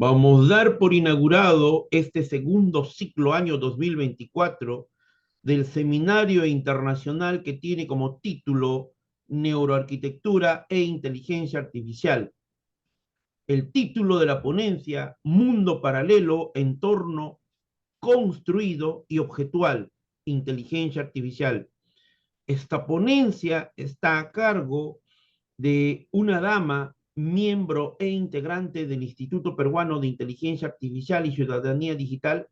Vamos a dar por inaugurado este segundo ciclo año 2024 del seminario internacional que tiene como título Neuroarquitectura e Inteligencia Artificial. El título de la ponencia, Mundo Paralelo, Entorno Construido y Objetual, Inteligencia Artificial. Esta ponencia está a cargo de una dama, miembro e integrante del Instituto Peruano de Inteligencia Artificial y Ciudadanía Digital,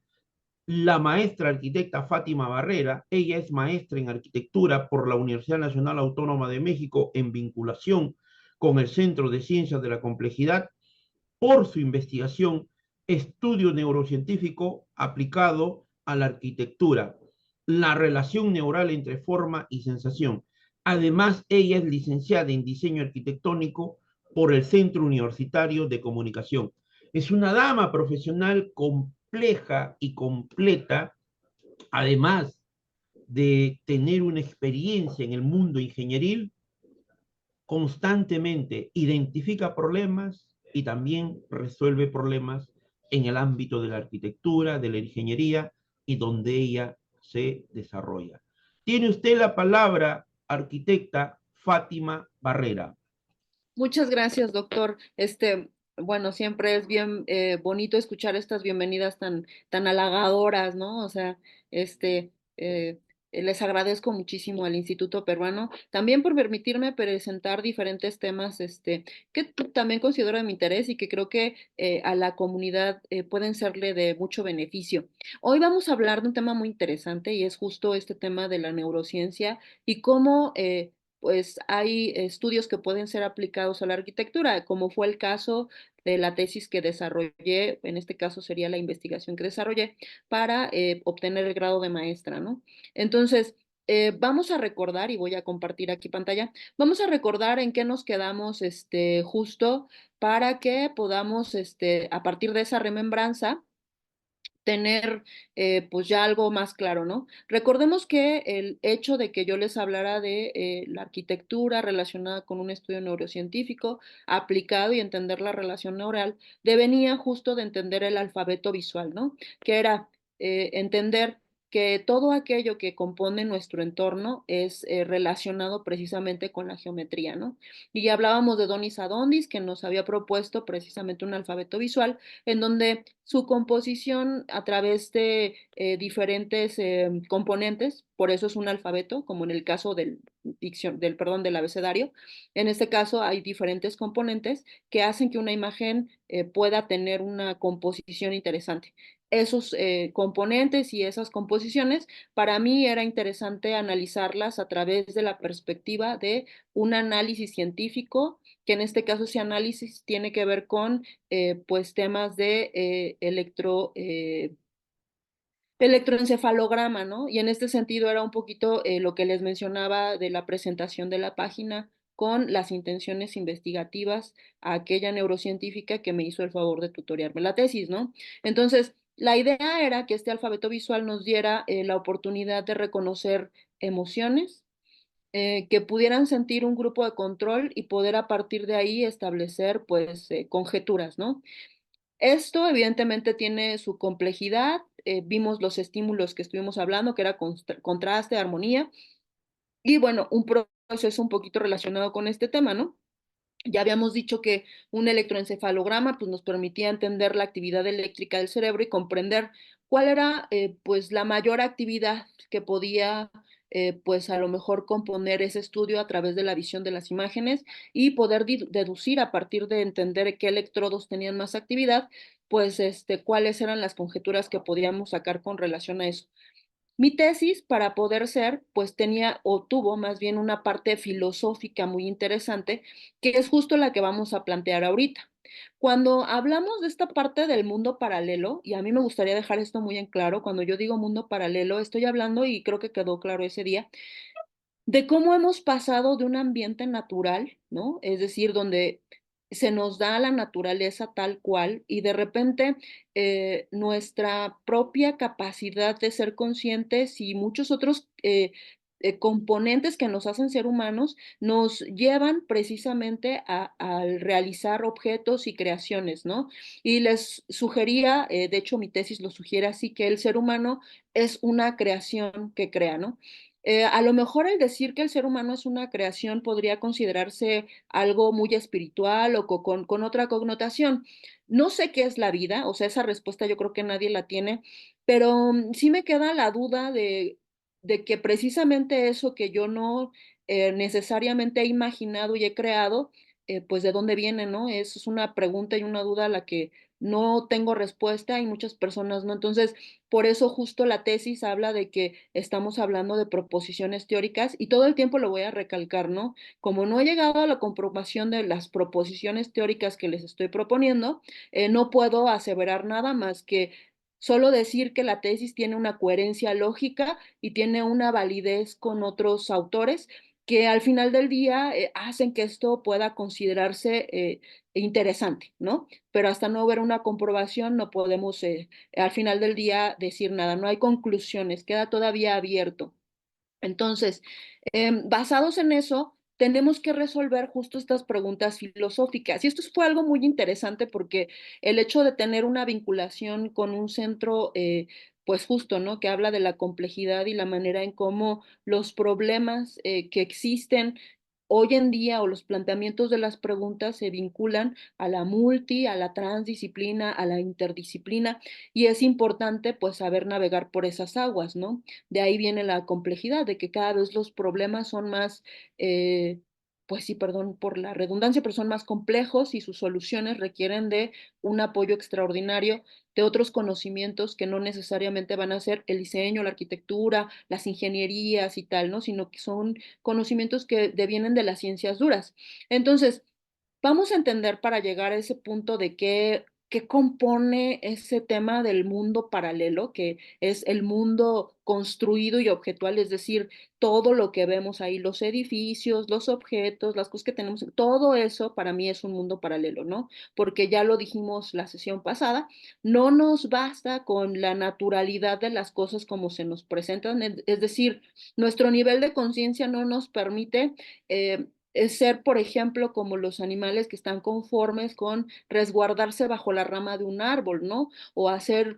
la maestra arquitecta Fátima Barrera. Ella es maestra en arquitectura por la Universidad Nacional Autónoma de México en vinculación con el Centro de Ciencias de la Complejidad por su investigación Estudio Neurocientífico aplicado a la arquitectura, la relación neural entre forma y sensación. Además, ella es licenciada en diseño arquitectónico por el Centro Universitario de Comunicación. Es una dama profesional compleja y completa, además de tener una experiencia en el mundo ingenieril. Constantemente identifica problemas y también resuelve problemas en el ámbito de la arquitectura, de la ingeniería y donde ella se desarrolla. Tiene usted la palabra, arquitecta Fátima Barrera. Muchas gracias, doctor. Bueno, siempre es bien bonito escuchar estas bienvenidas tan halagadoras, ¿no? O sea, este, eh, les agradezco muchísimo al Instituto Peruano también por permitirme presentar diferentes temas, que también considero de mi interés y que creo que a la comunidad pueden serle de mucho beneficio. Hoy vamos a hablar de un tema muy interesante y es justo este tema de la neurociencia y cómo pues hay estudios que pueden ser aplicados a la arquitectura, como fue el caso de la tesis que desarrollé, en este caso sería la investigación que desarrollé para obtener el grado de maestra, ¿no? Entonces, vamos a recordar, y voy a compartir aquí pantalla, vamos a recordar en qué nos quedamos justo para que podamos, a partir de esa remembranza, tener pues ya algo más claro, ¿no? Recordemos que el hecho de que yo les hablara de la arquitectura relacionada con un estudio neurocientífico aplicado y entender la relación neural, devenía justo de entender el alfabeto visual, ¿no? Que era entender que todo aquello que compone nuestro entorno es relacionado precisamente con la geometría, ¿no? Y ya hablábamos de Donis Adondis, que nos había propuesto precisamente un alfabeto visual en donde su composición a través de diferentes componentes, por eso es un alfabeto, como en el caso del abecedario. En este caso hay diferentes componentes que hacen que una imagen pueda tener una composición interesante. Esos componentes y esas composiciones, para mí era interesante analizarlas a través de la perspectiva de un análisis científico, que en este caso ese análisis tiene que ver con pues temas de electroencefalograma, ¿no? Y en este sentido era un poquito lo que les mencionaba de la presentación de la página con las intenciones investigativas a aquella neurocientífica que me hizo el favor de tutoriarme la tesis, ¿no? Entonces, la idea era que este alfabeto visual nos diera la oportunidad de reconocer emociones, que pudieran sentir un grupo de control y poder a partir de ahí establecer pues conjeturas, ¿no? Esto evidentemente tiene su complejidad. Vimos los estímulos que estuvimos hablando, que era contraste, armonía, y bueno, un proceso un poquito relacionado con este tema, ¿no? Ya habíamos dicho que un electroencefalograma pues, nos permitía entender la actividad eléctrica del cerebro y comprender cuál era pues, la mayor actividad que podía pues a lo mejor componer ese estudio a través de la visión de las imágenes y poder deducir a partir de entender qué electrodos tenían más actividad, pues cuáles eran las conjeturas que podíamos sacar con relación a eso. Mi tesis, para poder ser, pues tenía o tuvo más bien una parte filosófica muy interesante, que es justo la que vamos a plantear ahorita. Cuando hablamos de esta parte del mundo paralelo, y a mí me gustaría dejar esto muy en claro, cuando yo digo mundo paralelo, estoy hablando, y creo que quedó claro ese día, de cómo hemos pasado de un ambiente natural, ¿no? Es decir, donde se nos da la naturaleza tal cual y de repente nuestra propia capacidad de ser conscientes y muchos otros componentes que nos hacen ser humanos nos llevan precisamente al realizar objetos y creaciones, ¿no? Y les sugería, de hecho mi tesis lo sugiere así, que el ser humano es una creación que crea, ¿no? A lo mejor el decir que el ser humano es una creación podría considerarse algo muy espiritual o con otra connotación. No sé qué es la vida, o sea, esa respuesta yo creo que nadie la tiene, pero sí me queda la duda de que precisamente eso que yo no necesariamente he imaginado y he creado, pues de dónde viene, ¿no? Es una pregunta y una duda a la que no tengo respuesta y muchas personas no. Entonces, por eso justo la tesis habla de que estamos hablando de proposiciones teóricas y todo el tiempo lo voy a recalcar, ¿no? Como no he llegado a la comprobación de las proposiciones teóricas que les estoy proponiendo, no puedo aseverar nada más que solo decir que la tesis tiene una coherencia lógica y tiene una validez con otros autores que al final del día hacen que esto pueda considerarse interesante, ¿no? Pero hasta no ver una comprobación no podemos al final del día decir nada, no hay conclusiones, queda todavía abierto. Entonces, basados en eso, tenemos que resolver justo estas preguntas filosóficas. Y esto fue algo muy interesante porque el hecho de tener una vinculación con un centro, pues justo, ¿no? Que habla de la complejidad y la manera en cómo los problemas que existen hoy en día o los planteamientos de las preguntas se vinculan a la a la transdisciplina, a la interdisciplina, y es importante pues saber navegar por esas aguas, ¿no? De ahí viene la complejidad, de que cada vez los problemas son más, pues sí, perdón por la redundancia, pero son más complejos y sus soluciones requieren de un apoyo extraordinario de otros conocimientos que no necesariamente van a ser el diseño, la arquitectura, las ingenierías y tal, ¿no? Sino que son conocimientos que devienen de las ciencias duras. Entonces, vamos a entender para llegar a ese punto de qué compone ese tema del mundo paralelo, que es el mundo construido y objetual, es decir, todo lo que vemos ahí, los edificios, los objetos, las cosas que tenemos, todo eso para mí es un mundo paralelo, ¿no? Porque ya lo dijimos la sesión pasada, no nos basta con la naturalidad de las cosas como se nos presentan, es decir, nuestro nivel de conciencia no nos permite es ser, por ejemplo, como los animales que están conformes con resguardarse bajo la rama de un árbol, ¿no? O hacer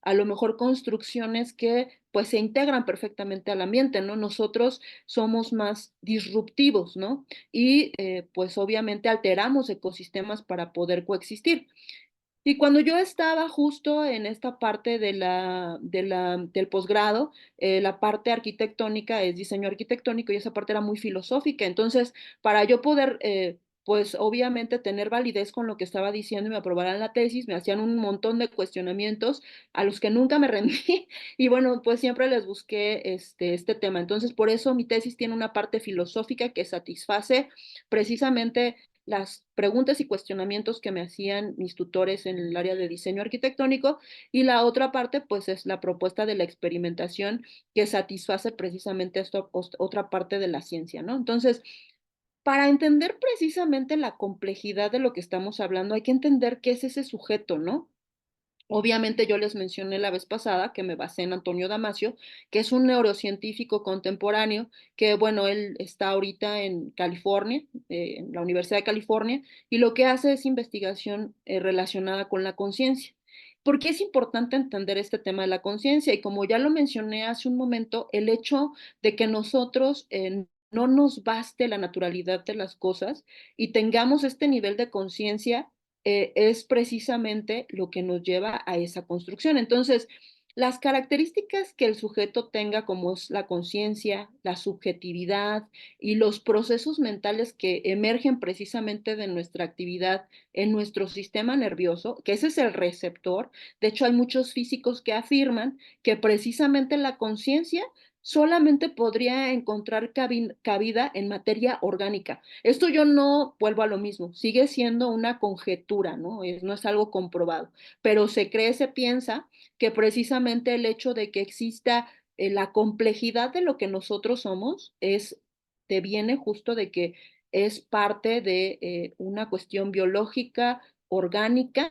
a lo mejor construcciones que pues se integran perfectamente al ambiente, ¿no? Nosotros somos más disruptivos, ¿no? Y pues obviamente alteramos ecosistemas para poder coexistir. Y cuando yo estaba justo en esta parte del posgrado, la parte arquitectónica es diseño arquitectónico y esa parte era muy filosófica. Entonces, para yo poder, pues obviamente tener validez con lo que estaba diciendo y me aprobaran la tesis, me hacían un montón de cuestionamientos a los que nunca me rendí y bueno, pues siempre les busqué este tema. Entonces, por eso mi tesis tiene una parte filosófica que satisface precisamente las preguntas y cuestionamientos que me hacían mis tutores en el área de diseño arquitectónico y la otra parte pues es la propuesta de la experimentación que satisface precisamente esta otra parte de la ciencia, ¿no? Entonces, para entender precisamente la complejidad de lo que estamos hablando, hay que entender qué es ese sujeto, ¿no? Obviamente yo les mencioné la vez pasada que me basé en Antonio Damasio, que es un neurocientífico contemporáneo, que bueno, él está ahorita en California, en la Universidad de California, y lo que hace es investigación relacionada con la conciencia. ¿Por qué es importante entender este tema de la conciencia? Y como ya lo mencioné hace un momento, el hecho de que nosotros no nos baste la naturalidad de las cosas y tengamos este nivel de conciencia es precisamente lo que nos lleva a esa construcción. Entonces, las características que el sujeto tenga, como es la conciencia, la subjetividad y los procesos mentales que emergen precisamente de nuestra actividad en nuestro sistema nervioso, que ese es el receptor. De hecho, hay muchos físicos que afirman que precisamente la conciencia solamente podría encontrar cabida en materia orgánica. Esto yo no vuelvo a lo mismo, sigue siendo una conjetura, ¿no? No es algo comprobado, pero se cree, se piensa que precisamente el hecho de que exista la complejidad de lo que nosotros somos deviene justo de que es parte de una cuestión biológica, orgánica,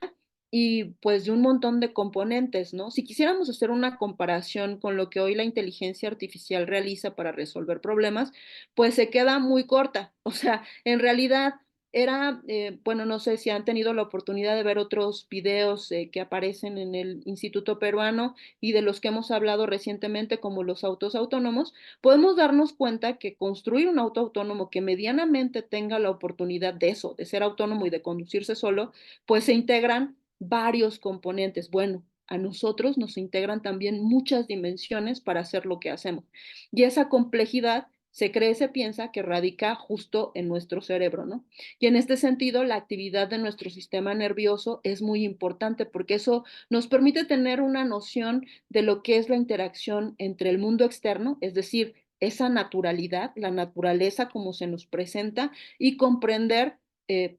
y pues de un montón de componentes, ¿no? Si quisiéramos hacer una comparación con lo que hoy la inteligencia artificial realiza para resolver problemas, pues se queda muy corta. O sea, en realidad era, bueno, no sé si han tenido la oportunidad de ver otros videos que aparecen en el Instituto Peruano y de los que hemos hablado recientemente, como los autos autónomos, podemos darnos cuenta que construir un auto autónomo que medianamente tenga la oportunidad de eso, de ser autónomo y de conducirse solo, pues se integran varios componentes. Bueno, a nosotros nos integran también muchas dimensiones para hacer lo que hacemos. Y esa complejidad se cree, se piensa que radica justo en nuestro cerebro, ¿no? Y en este sentido, la actividad de nuestro sistema nervioso es muy importante porque eso nos permite tener una noción de lo que es la interacción entre el mundo externo, es decir, esa naturalidad, la naturaleza como se nos presenta, y comprender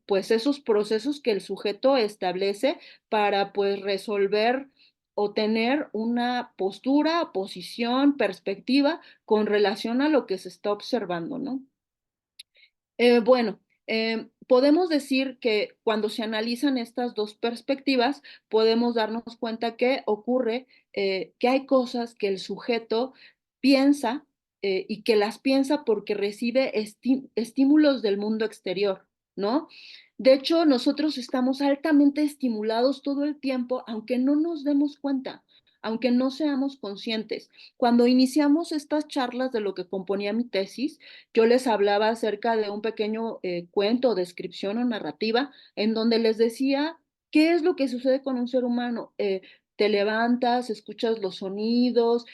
pues esos procesos que el sujeto establece para pues resolver o tener una postura, posición, perspectiva con relación a lo que se está observando, ¿no? Bueno, podemos decir que cuando se analizan estas dos perspectivas, podemos darnos cuenta que ocurre, que hay cosas que el sujeto piensa y que las piensa porque recibe estímulos del mundo exterior, ¿no? De hecho, nosotros estamos altamente estimulados todo el tiempo, aunque no nos demos cuenta, aunque no seamos conscientes. Cuando iniciamos estas charlas de lo que componía mi tesis, yo les hablaba acerca de un pequeño cuento, descripción o narrativa en donde les decía qué es lo que sucede con un ser humano. Te levantas, escuchas los sonidos,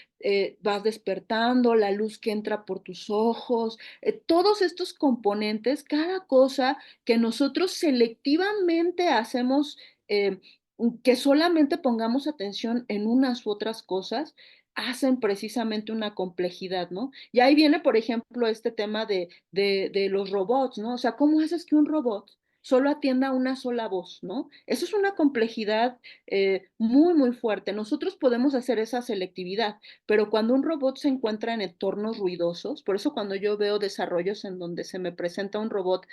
vas despertando, la luz que entra por tus ojos, todos estos componentes, cada cosa que nosotros selectivamente hacemos, que solamente pongamos atención en unas u otras cosas, hacen precisamente una complejidad, ¿no? Y ahí viene, por ejemplo, este tema de los robots, ¿no? O sea, ¿cómo haces que un robot solo atienda una sola voz, ¿no? Eso es una complejidad muy, muy fuerte. Nosotros podemos hacer esa selectividad, pero cuando un robot se encuentra en entornos ruidosos, por eso cuando yo veo desarrollos en donde se me presenta un robot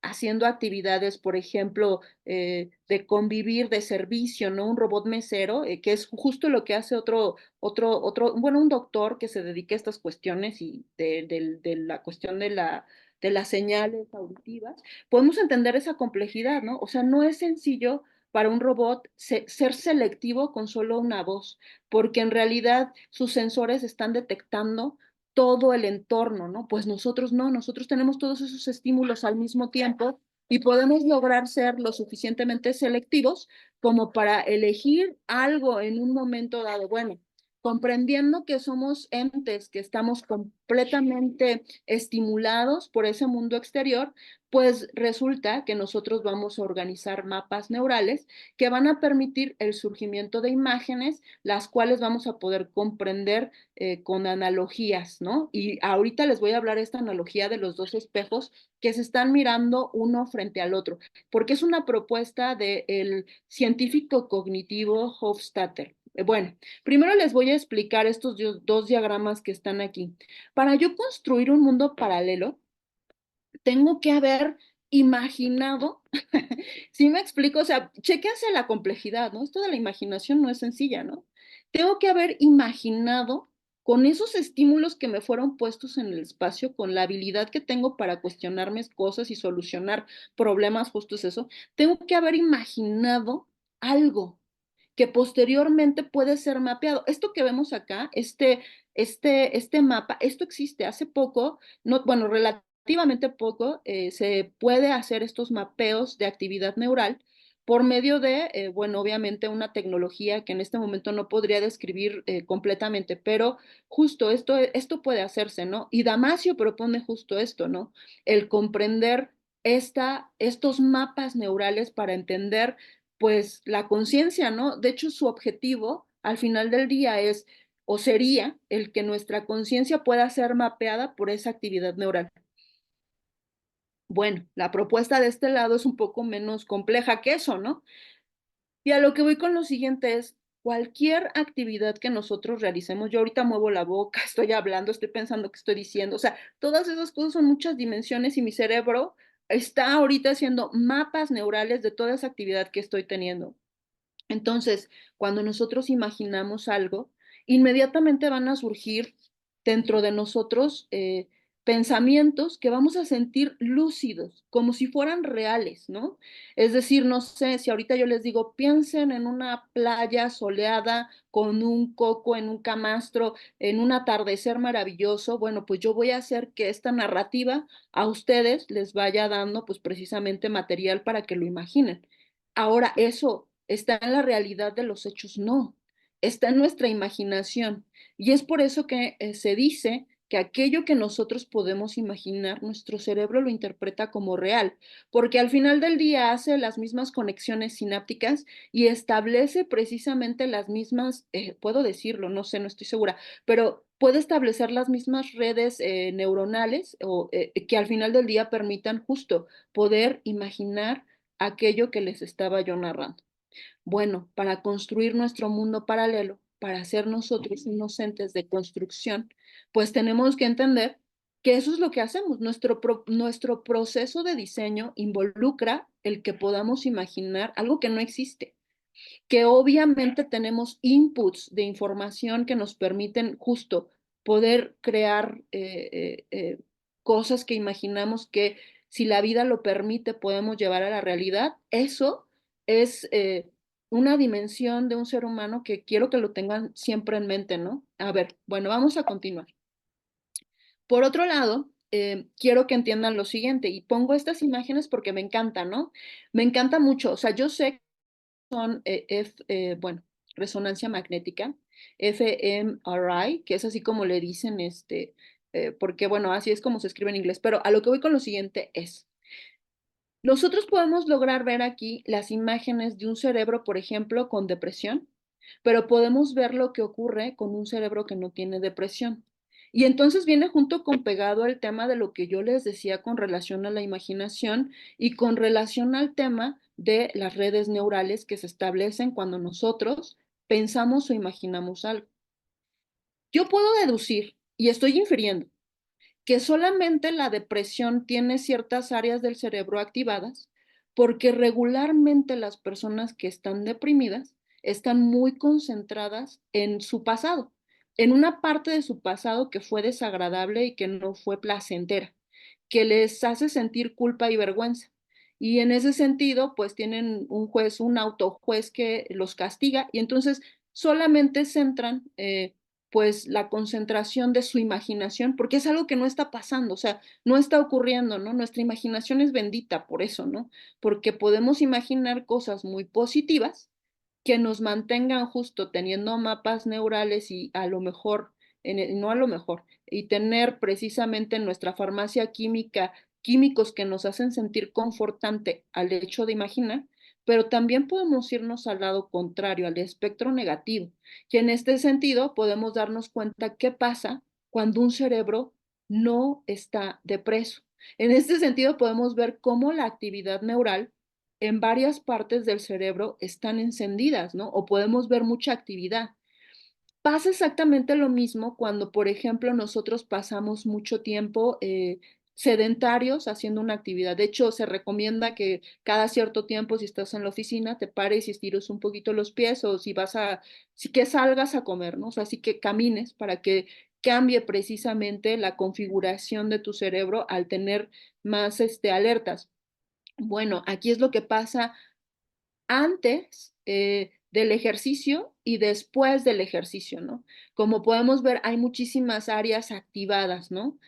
haciendo actividades, por ejemplo, de convivir, de servicio, ¿no? Un robot mesero, que es justo lo que hace bueno, un doctor que se dedique a estas cuestiones y de la cuestión de las señales auditivas, podemos entender esa complejidad, ¿no? O sea, no es sencillo para un robot ser selectivo con solo una voz, porque en realidad sus sensores están detectando todo el entorno, ¿no? Pues nosotros no, nosotros tenemos todos esos estímulos al mismo tiempo y podemos lograr ser lo suficientemente selectivos como para elegir algo en un momento dado. Bueno, comprendiendo que somos entes que estamos completamente estimulados por ese mundo exterior, pues resulta que nosotros vamos a organizar mapas neurales que van a permitir el surgimiento de imágenes, las cuales vamos a poder comprender con analogías, ¿no? Y ahorita les voy a hablar esta analogía de los dos espejos que se están mirando uno frente al otro, porque es una propuesta del científico cognitivo Hofstadter. Bueno, primero les voy a explicar estos dos diagramas que están aquí. Para yo construir un mundo paralelo, tengo que haber imaginado, ¿sí me explico? O sea, chequense la complejidad, ¿no? Esto de la imaginación no es sencilla, ¿no? Tengo que haber imaginado con esos estímulos que me fueron puestos en el espacio, con la habilidad que tengo para cuestionarme cosas y solucionar problemas, justo es eso, tengo que haber imaginado algo que posteriormente puede ser mapeado. Esto que vemos acá, este mapa, esto existe hace poco, no, bueno, relativamente poco, se puede hacer estos mapeos de actividad neural por medio de, bueno, obviamente una tecnología que en este momento no podría describir completamente, pero justo esto puede hacerse, ¿no? Y Damasio propone justo esto, ¿no? El comprender estos mapas neurales para entender pues la conciencia, ¿no? De hecho, su objetivo al final del día es o sería el que nuestra conciencia pueda ser mapeada por esa actividad neural. Bueno, la propuesta de este lado es un poco menos compleja que eso, ¿no? Y a lo que voy con lo siguiente es, cualquier actividad que nosotros realicemos, yo ahorita muevo la boca, estoy hablando, estoy pensando qué estoy diciendo, o sea, todas esas cosas son muchas dimensiones y mi cerebro está ahorita haciendo mapas neurales de toda esa actividad que estoy teniendo. Entonces, cuando nosotros imaginamos algo, inmediatamente van a surgir dentro de nosotros pensamientos que vamos a sentir lúcidos, como si fueran reales, ¿no? Es decir, no sé, si ahorita yo les digo, piensen en una playa soleada con un coco en un camastro, en un atardecer maravilloso, bueno, pues yo voy a hacer que esta narrativa a ustedes les vaya dando pues precisamente material para que lo imaginen. Ahora, eso está en la realidad de los hechos, no, está en nuestra imaginación. Y es por eso que se dice que aquello que nosotros podemos imaginar, nuestro cerebro lo interpreta como real, porque al final del día hace las mismas conexiones sinápticas y establece precisamente las mismas, puedo decirlo, no sé, no estoy segura, pero puede establecer las mismas redes neuronales o, que al final del día permitan justo poder imaginar aquello que les estaba yo narrando. Bueno, para construir nuestro mundo paralelo, para ser nosotros inocentes de construcción, pues tenemos que entender que eso es lo que hacemos. Nuestro proceso de diseño involucra el que podamos imaginar algo que no existe, que obviamente tenemos inputs de información que nos permiten justo poder crear cosas que imaginamos que si la vida lo permite podemos llevar a la realidad. Eso es una dimensión de un ser humano que quiero que lo tengan siempre en mente, ¿no? A ver, bueno, vamos a continuar. Por otro lado, quiero que entiendan lo siguiente, y pongo estas imágenes porque me encantan, ¿no? Me encanta mucho, o sea, yo sé son bueno, resonancia magnética, fMRI, que es así como le dicen, porque bueno, así es como se escribe en inglés, pero a lo que voy con lo siguiente es, nosotros podemos lograr ver aquí las imágenes de un cerebro, por ejemplo, con depresión, pero podemos ver lo que ocurre con un cerebro que no tiene depresión. Y entonces viene junto con pegado el tema de lo que yo les decía con relación a la imaginación y con relación al tema de las redes neurales que se establecen cuando nosotros pensamos o imaginamos algo. Yo puedo deducir, y estoy infiriendo, que solamente la depresión tiene ciertas áreas del cerebro activadas, porque regularmente las personas que están deprimidas están muy concentradas en su pasado, en una parte de su pasado que fue desagradable y que no fue placentera, que les hace sentir culpa y vergüenza. Y en ese sentido, pues tienen un juez, un autojuez que los castiga y entonces solamente centran pues la concentración de su imaginación, porque es algo que no está pasando, o sea, no está ocurriendo, ¿no? Nuestra imaginación es bendita por eso, ¿no? Porque podemos imaginar cosas muy positivas que nos mantengan justo teniendo mapas neurales y a lo mejor, no a lo mejor, y tener precisamente en nuestra farmacia química químicos que nos hacen sentir confortante al hecho de imaginar, pero también podemos irnos al lado contrario, al espectro negativo. Y en este sentido podemos darnos cuenta qué pasa cuando un cerebro no está depreso. En este sentido podemos ver cómo la actividad neural en varias partes del cerebro están encendidas, ¿no? O podemos ver mucha actividad. Pasa exactamente lo mismo cuando, por ejemplo, nosotros pasamos mucho tiempo sedentarios haciendo una actividad. De hecho, se recomienda que cada cierto tiempo, si estás en la oficina, te pares y estires un poquito los pies o si vas a, si que salgas a comer, ¿no? O sea, así que camines para que cambie precisamente la configuración de tu cerebro al tener más alertas. Bueno, aquí es lo que pasa antes del ejercicio y después del ejercicio, ¿no? Como podemos ver, hay muchísimas áreas activadas, ¿no?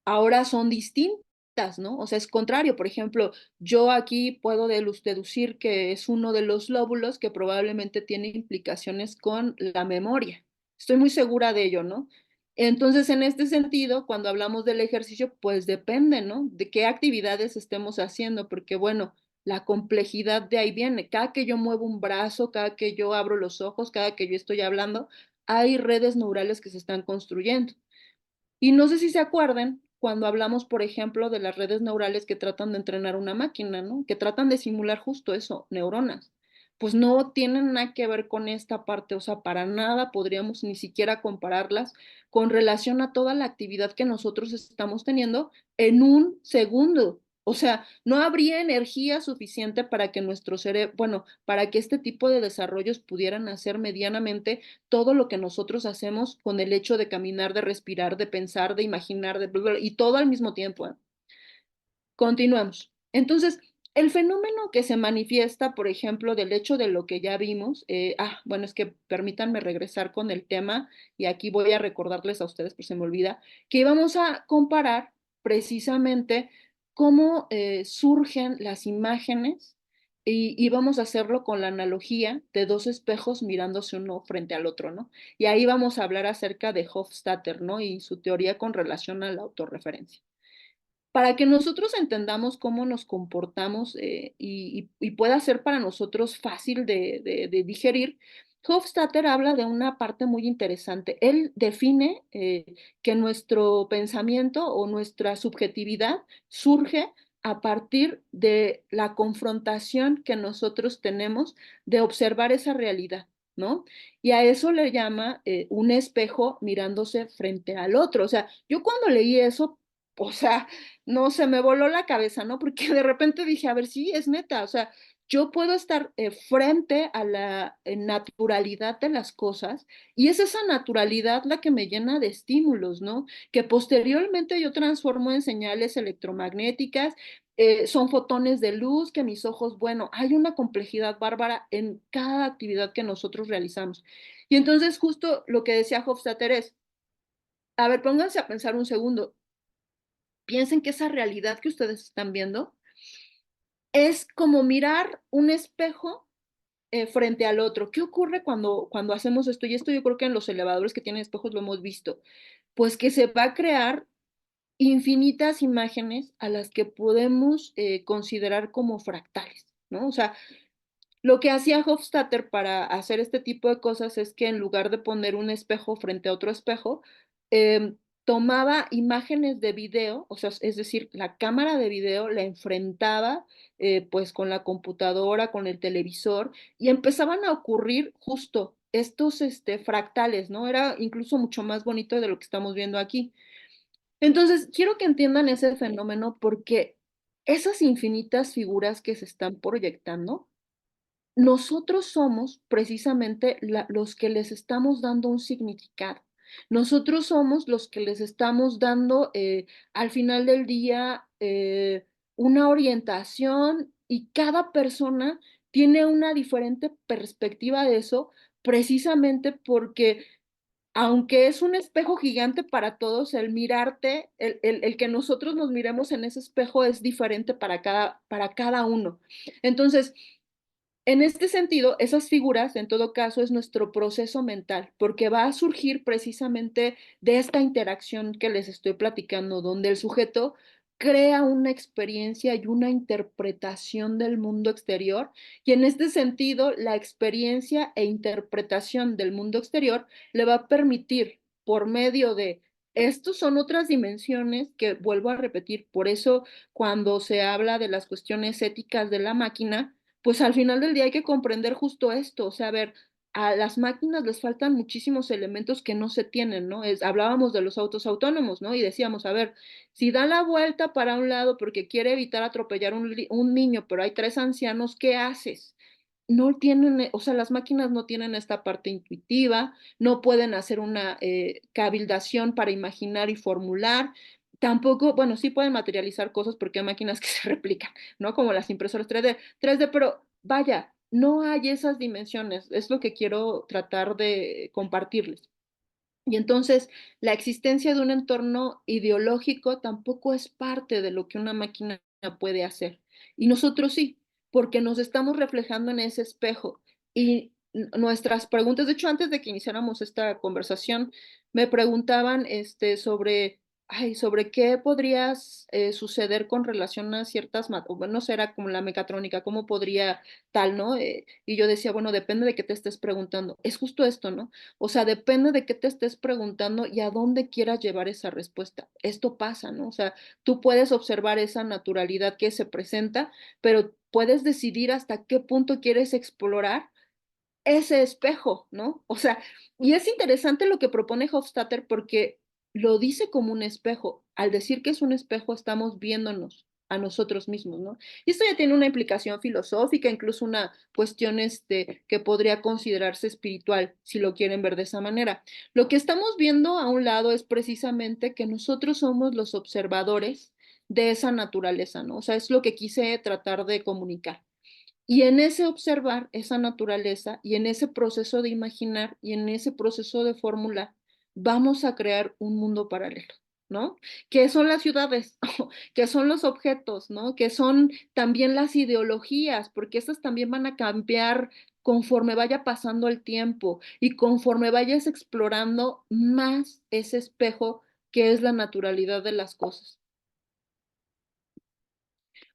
Ahora son distintas, ¿no? O sea, es contrario. Por ejemplo, yo aquí puedo deducir que es uno de los lóbulos que probablemente tiene implicaciones con la memoria. Estoy muy segura de ello, ¿no? Entonces, en este sentido, cuando hablamos del ejercicio, pues depende, ¿no? De qué actividades estemos haciendo, porque bueno, la complejidad de ahí viene. Cada que yo muevo un brazo, cada que yo abro los ojos, cada que yo estoy hablando, hay redes neurales que se están construyendo. Y no sé si se acuerdan cuando hablamos, por ejemplo, de las redes neurales que tratan de entrenar una máquina, ¿no? Que tratan de simular justo eso, neuronas. Pues no tienen nada que ver con esta parte, o sea, para nada podríamos ni siquiera compararlas con relación a toda la actividad que nosotros estamos teniendo en un segundo. O sea, no habría energía suficiente para que nuestro cerebro, bueno, para que este tipo de desarrollos pudieran hacer medianamente todo lo que nosotros hacemos con el hecho de caminar, de respirar, de pensar, de imaginar, y todo al mismo tiempo, ¿eh? Continuamos. Entonces, el fenómeno que se manifiesta, por ejemplo, del hecho de lo que ya vimos, bueno, es que permítanme regresar con el tema y aquí voy a recordarles a ustedes, pues se me olvida, que íbamos a comparar precisamente cómo surgen las imágenes y vamos a hacerlo con la analogía de dos espejos mirándose uno frente al otro, ¿no? Y ahí vamos a hablar acerca de Hofstadter, ¿no? Y su teoría con relación a la autorreferencia. Para que nosotros entendamos cómo nos comportamos y pueda ser para nosotros fácil de digerir, Hofstadter habla de una parte muy interesante. Él define que nuestro pensamiento o nuestra subjetividad surge a partir de la confrontación que nosotros tenemos de observar esa realidad, ¿no? Y a eso le llama un espejo mirándose frente al otro. O sea, yo cuando leí eso, o sea, no, se me voló la cabeza, ¿no? Porque de repente dije, a ver, sí, es neta, o sea, yo puedo estar frente a la naturalidad de las cosas y es esa naturalidad la que me llena de estímulos, ¿no? Que posteriormente yo transformo en señales electromagnéticas, son fotones de luz que mis ojos, bueno, hay una complejidad bárbara en cada actividad que nosotros realizamos. Y entonces justo lo que decía Hofstadter es, a ver, pónganse a pensar un segundo, piensen que esa realidad que ustedes están viendo es como mirar un espejo frente al otro. ¿Qué ocurre cuando hacemos esto? Y esto yo creo que en los elevadores que tienen espejos lo hemos visto. Pues que se va a crear infinitas imágenes a las que podemos considerar como fractales, ¿no? O sea, lo que hacía Hofstadter para hacer este tipo de cosas es que en lugar de poner un espejo frente a otro espejo, tomaba imágenes de video, o sea, es decir, la cámara de video la enfrentaba pues con la computadora, con el televisor, y empezaban a ocurrir justo estos fractales, ¿no? Era incluso mucho más bonito de lo que estamos viendo aquí. Entonces, quiero que entiendan ese fenómeno porque esas infinitas figuras que se están proyectando, nosotros somos precisamente los que les estamos dando un significado. Nosotros somos los que les estamos dando al final del día una orientación y cada persona tiene una diferente perspectiva de eso, precisamente porque aunque es un espejo gigante para todos, el mirarte, el que nosotros nos miremos en ese espejo es diferente para cada uno. Entonces, en este sentido, esas figuras, en todo caso, es nuestro proceso mental, porque va a surgir precisamente de esta interacción que les estoy platicando, donde el sujeto crea una experiencia y una interpretación del mundo exterior, y en este sentido, la experiencia e interpretación del mundo exterior le va a permitir, por medio de estos son otras dimensiones que vuelvo a repetir, por eso cuando se habla de las cuestiones éticas de la máquina, pues al final del día hay que comprender justo esto, o sea, a ver, a las máquinas les faltan muchísimos elementos que no se tienen, ¿no? Hablábamos de los autos autónomos, ¿no? Y decíamos, a ver, si da la vuelta para un lado porque quiere evitar atropellar un niño, pero hay tres ancianos, ¿qué haces? No tienen, o sea, las máquinas no tienen esta parte intuitiva, no pueden hacer una cabildación para imaginar y formular, tampoco, bueno, sí pueden materializar cosas porque hay máquinas que se replican, ¿no? Como las impresoras 3D, pero vaya, no hay esas dimensiones, es lo que quiero tratar de compartirles. Y entonces, la existencia de un entorno ideológico tampoco es parte de lo que una máquina puede hacer. Y nosotros sí, porque nos estamos reflejando en ese espejo. Y nuestras preguntas, de hecho, antes de que iniciáramos esta conversación, me preguntaban sobre, ay, sobre qué podría suceder con relación a ciertas, o bueno, no sé, era como la mecatrónica, cómo podría tal, ¿no? Y yo decía, bueno, depende de qué te estés preguntando. Es justo esto, ¿no? O sea, depende de qué te estés preguntando y a dónde quieras llevar esa respuesta. Esto pasa, ¿no? O sea, tú puedes observar esa naturalidad que se presenta, pero puedes decidir hasta qué punto quieres explorar ese espejo, ¿no? O sea, y es interesante lo que propone Hofstadter porque lo dice como un espejo. Al decir que es un espejo, estamos viéndonos. a nosotros mismos, ¿no? Y esto ya tiene una implicación filosófica, incluso una cuestión que podría considerarse espiritual, si lo quieren ver de esa manera. Lo que estamos viendo a un lado es precisamente que nosotros somos los observadores de esa naturaleza, ¿no? O sea, es lo que quise tratar de comunicar. Y en ese observar esa naturaleza y en ese proceso de imaginar y en ese proceso de formular, vamos a crear un mundo paralelo, ¿no? Que son las ciudades, que son los objetos, ¿no? Que son también las ideologías, porque estas también van a cambiar conforme vaya pasando el tiempo y conforme vayas explorando más ese espejo que es la naturalidad de las cosas.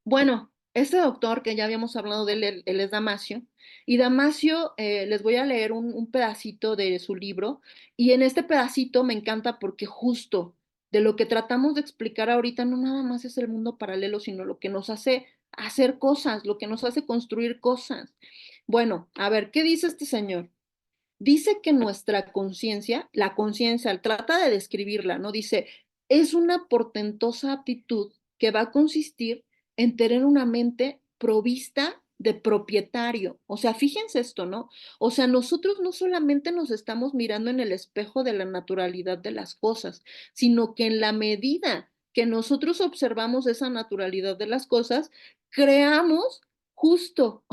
Bueno, este doctor que ya habíamos hablado de él, él es Damasio, y Damasio, les voy a leer un pedacito de su libro, y en este pedacito me encanta porque justo de lo que tratamos de explicar ahorita no nada más es el mundo paralelo, sino lo que nos hace hacer cosas, lo que nos hace construir cosas. Bueno, a ver, ¿qué dice este señor? Dice que nuestra conciencia, la conciencia, trata de describirla, ¿no? Dice, es una portentosa aptitud que va a consistir en tener una mente provista de propietario. O sea, fíjense esto, ¿no? O sea, nosotros no solamente nos estamos mirando en el espejo de la naturalidad de las cosas, sino que en la medida que nosotros observamos esa naturalidad de las cosas, creamos justo,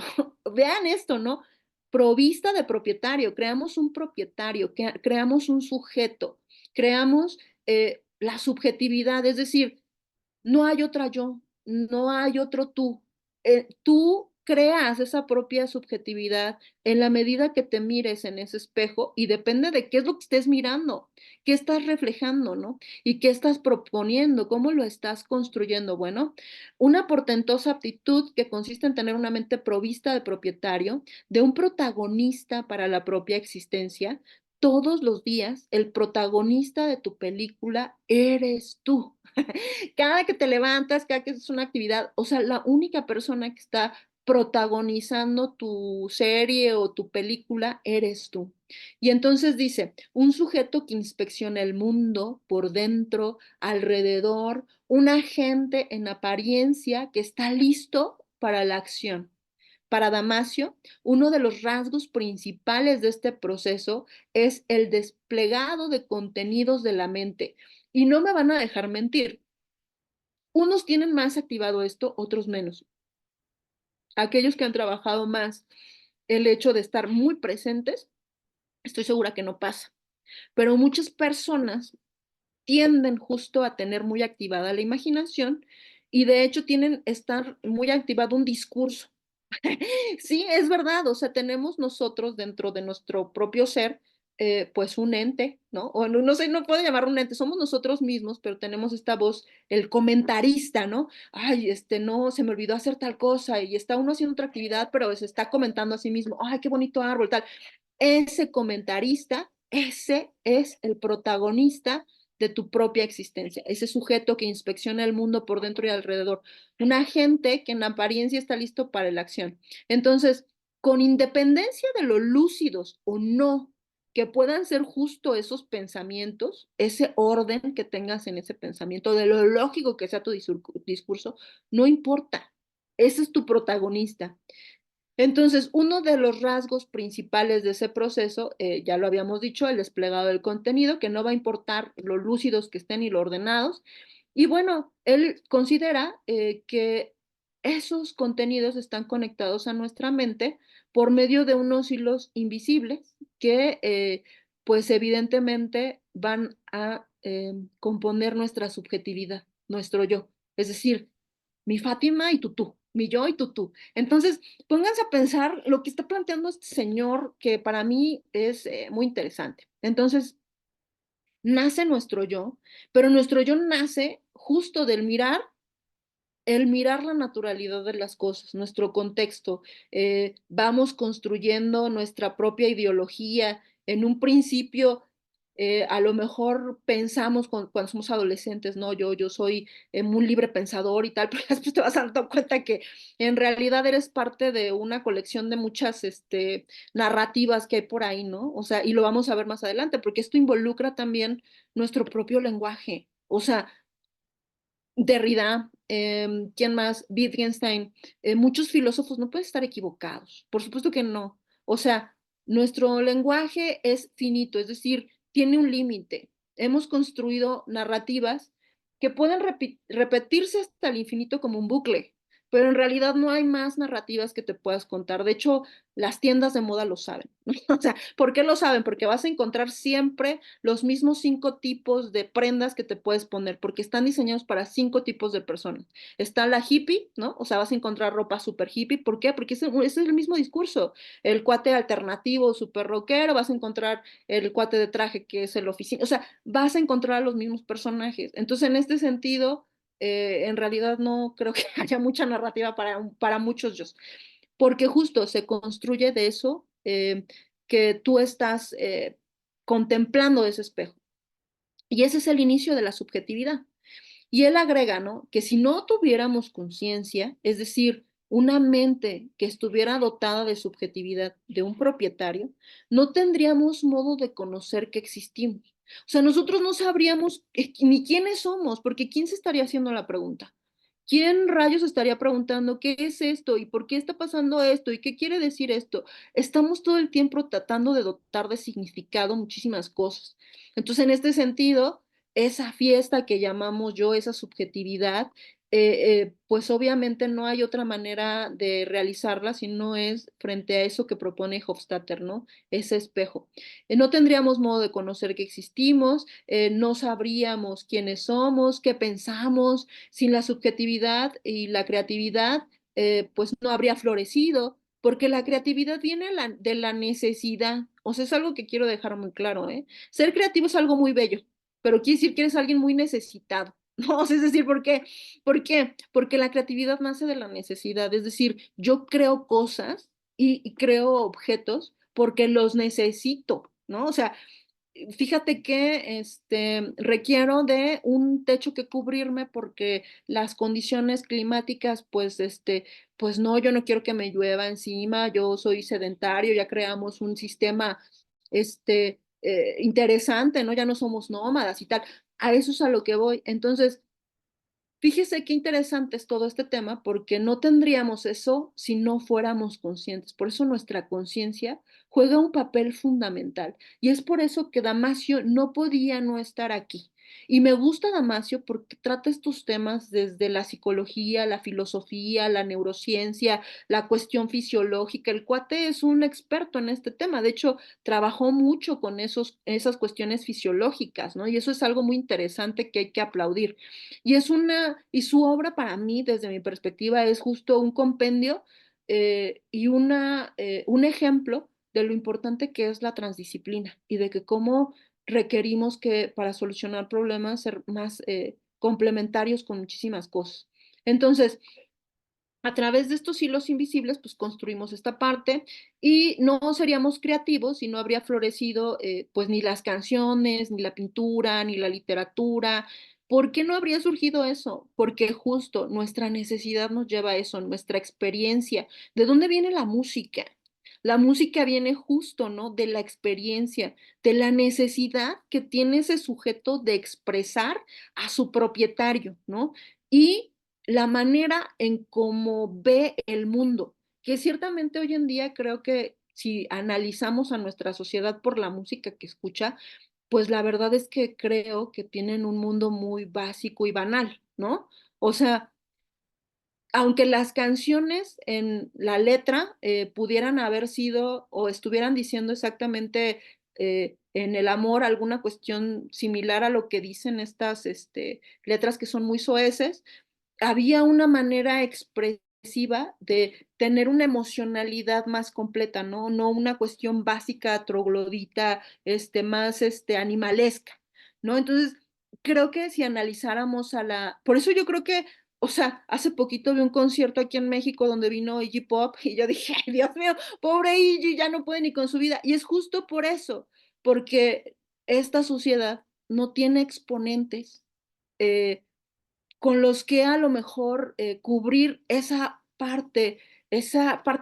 vean esto, ¿no? Provista de propietario, creamos un propietario, creamos un sujeto, creamos la subjetividad, es decir, no hay otra yo, no hay otro tú. Tú creas esa propia subjetividad en la medida que te mires en ese espejo y depende de qué es lo que estés mirando, qué estás reflejando, ¿no? Y qué estás proponiendo, cómo lo estás construyendo. Bueno, una portentosa aptitud que consiste en tener una mente provista de propietario, de un protagonista para la propia existencia. Todos los días, el protagonista de tu película eres tú. Cada que te levantas, cada que es una actividad, o sea, la única persona que está protagonizando tu serie o tu película eres tú. Y entonces dice, un sujeto que inspecciona el mundo por dentro, alrededor, un agente en apariencia que está listo para la acción. Para Damasio, uno de los rasgos principales de este proceso es el desplegado de contenidos de la mente. Y no me van a dejar mentir, unos tienen más activado esto, otros menos. Aquellos que han trabajado más el hecho de estar muy presentes, estoy segura que no pasa. Pero muchas personas tienden justo a tener muy activada la imaginación y de hecho tienen estar muy activado un discurso. Sí, es verdad, o sea, tenemos nosotros dentro de nuestro propio ser, pues un ente, ¿no? O no, no sé, no puedo llamar un ente, somos nosotros mismos, pero tenemos esta voz, el comentarista, ¿no? Ay, no, se me olvidó hacer tal cosa y está uno haciendo otra actividad, pero se está comentando a sí mismo, ay, qué bonito árbol, tal. Ese comentarista, ese es el protagonista de tu propia existencia, ese sujeto que inspecciona el mundo por dentro y alrededor, un agente que en apariencia está listo para la acción. Entonces, con independencia de lo lúcidos o no que puedan ser justo esos pensamientos, ese orden que tengas en ese pensamiento, de lo lógico que sea tu discurso, no importa, ese es tu protagonista. Entonces, uno de los rasgos principales de ese proceso, ya lo habíamos dicho, el desplegado del contenido, que no va a importar lo lúcidos que estén y lo ordenados. Y bueno, él considera que esos contenidos están conectados a nuestra mente por medio de unos hilos invisibles que, pues evidentemente, van a componer nuestra subjetividad, nuestro yo. Es decir, mi Fátima y tú, mi yo y tú. Entonces, pónganse a pensar lo que está planteando este señor, que para mí es muy interesante. Entonces, nace nuestro yo, pero nuestro yo nace justo del mirar el mirar la naturalidad de las cosas, nuestro contexto, vamos construyendo nuestra propia ideología. En un principio, a lo mejor pensamos cuando somos adolescentes, ¿no? Yo soy muy libre pensador y tal, pero después te vas dando cuenta que en realidad eres parte de una colección de muchas narrativas que hay por ahí, ¿no? O sea, y lo vamos a ver más adelante, porque esto involucra también nuestro propio lenguaje. O sea, Derrida, ¿Quién más? Wittgenstein. Muchos filósofos no pueden estar equivocados, por supuesto que no. O sea, nuestro lenguaje es finito, es decir, tiene un límite. Hemos construido narrativas que pueden repetirse hasta el infinito como un bucle, pero en realidad no hay más narrativas que te puedas contar. De hecho, las tiendas de moda lo saben. O sea, ¿por qué lo saben? Porque vas a encontrar siempre los mismos 5 tipos de prendas que te puedes poner, porque están diseñados para 5 tipos de personas. Está la hippie, ¿no? O sea, vas a encontrar ropa súper hippie. ¿Por qué? Porque ese es el mismo discurso. El cuate alternativo, súper rockero, vas a encontrar el cuate de traje que es el oficina. O sea, vas a encontrar a los mismos personajes. Entonces, en este sentido, en realidad no creo que haya mucha narrativa para muchos yo, porque justo se construye de eso que tú estás contemplando ese espejo. Y ese es el inicio de la subjetividad. Y él agrega, ¿no? Que si no tuviéramos conciencia, es decir, una mente que estuviera dotada de subjetividad de un propietario, no tendríamos modo de conocer que existimos. O sea, nosotros no sabríamos ni quiénes somos, porque ¿quién se estaría haciendo la pregunta? ¿Quién rayos estaría preguntando qué es esto y por qué está pasando esto y qué quiere decir esto? Estamos todo el tiempo tratando de dotar de significado muchísimas cosas. Entonces, en este sentido, esa fiesta que llamamos yo, esa subjetividad, pues obviamente no hay otra manera de realizarla si no es frente a eso que propone Hofstadter, ¿no? Ese espejo. No tendríamos modo de conocer que existimos, no sabríamos quiénes somos, qué pensamos, sin la subjetividad y la creatividad, pues no habría florecido, porque la creatividad viene de la necesidad. O sea, es algo que quiero dejar muy claro, ¿eh? Ser creativo es algo muy bello, pero quiere decir que eres alguien muy necesitado. No, es decir, ¿por qué? ¿Por qué? Porque la creatividad nace de la necesidad. Es decir, yo creo cosas y creo objetos porque los necesito, ¿no? O sea, fíjate que requiero de un techo que cubrirme porque las condiciones climáticas, pues, pues no, yo no quiero que me llueva encima, yo soy sedentario, ya creamos un sistema, interesante, ¿no? Ya no somos nómadas y tal. A eso es a lo que voy. Entonces, fíjese qué interesante es todo este tema porque no tendríamos eso si no fuéramos conscientes. Por eso nuestra conciencia juega un papel fundamental. Y es por eso que Damasio no podía no estar aquí. Y me gusta Damasio porque trata estos temas desde la psicología, la filosofía, la neurociencia, la cuestión fisiológica. El cuate es un experto en este tema. De hecho, trabajó mucho con esas cuestiones fisiológicas, ¿no? Y eso es algo muy interesante que hay que aplaudir. Y su obra para mí, desde mi perspectiva, es justo un compendio y un ejemplo de lo importante que es la transdisciplina y de que cómo requerimos que para solucionar problemas ser más complementarios con muchísimas cosas. Entonces, a través de estos hilos invisibles, pues construimos esta parte y no seríamos creativos y no habría florecido pues ni las canciones, ni la pintura, ni la literatura. ¿Por qué no habría surgido eso? Porque justo nuestra necesidad nos lleva a eso, nuestra experiencia. ¿De dónde viene la música? La música viene justo, ¿no? De la experiencia, de la necesidad que tiene ese sujeto de expresar a su propietario, ¿no? Y la manera en cómo ve el mundo, que ciertamente hoy en día creo que si analizamos a nuestra sociedad por la música que escucha, pues la verdad es que creo que tienen un mundo muy básico y banal, ¿no? O sea, aunque las canciones en la letra pudieran haber sido o estuvieran diciendo exactamente en el amor alguna cuestión similar a lo que dicen estas letras que son muy soeces, había una manera expresiva de tener una emocionalidad más completa, ¿no? No una cuestión básica, troglodita, más animalesca, ¿no? Entonces, creo que si analizáramos por eso yo creo que, o sea, hace poquito vi un concierto aquí en México donde vino Iggy Pop y yo dije, ay, Dios mío, pobre Iggy, ya no puede ni con su vida. Y es justo por eso, porque esta sociedad no tiene exponentes eh, con los que a lo mejor cubrir esa parte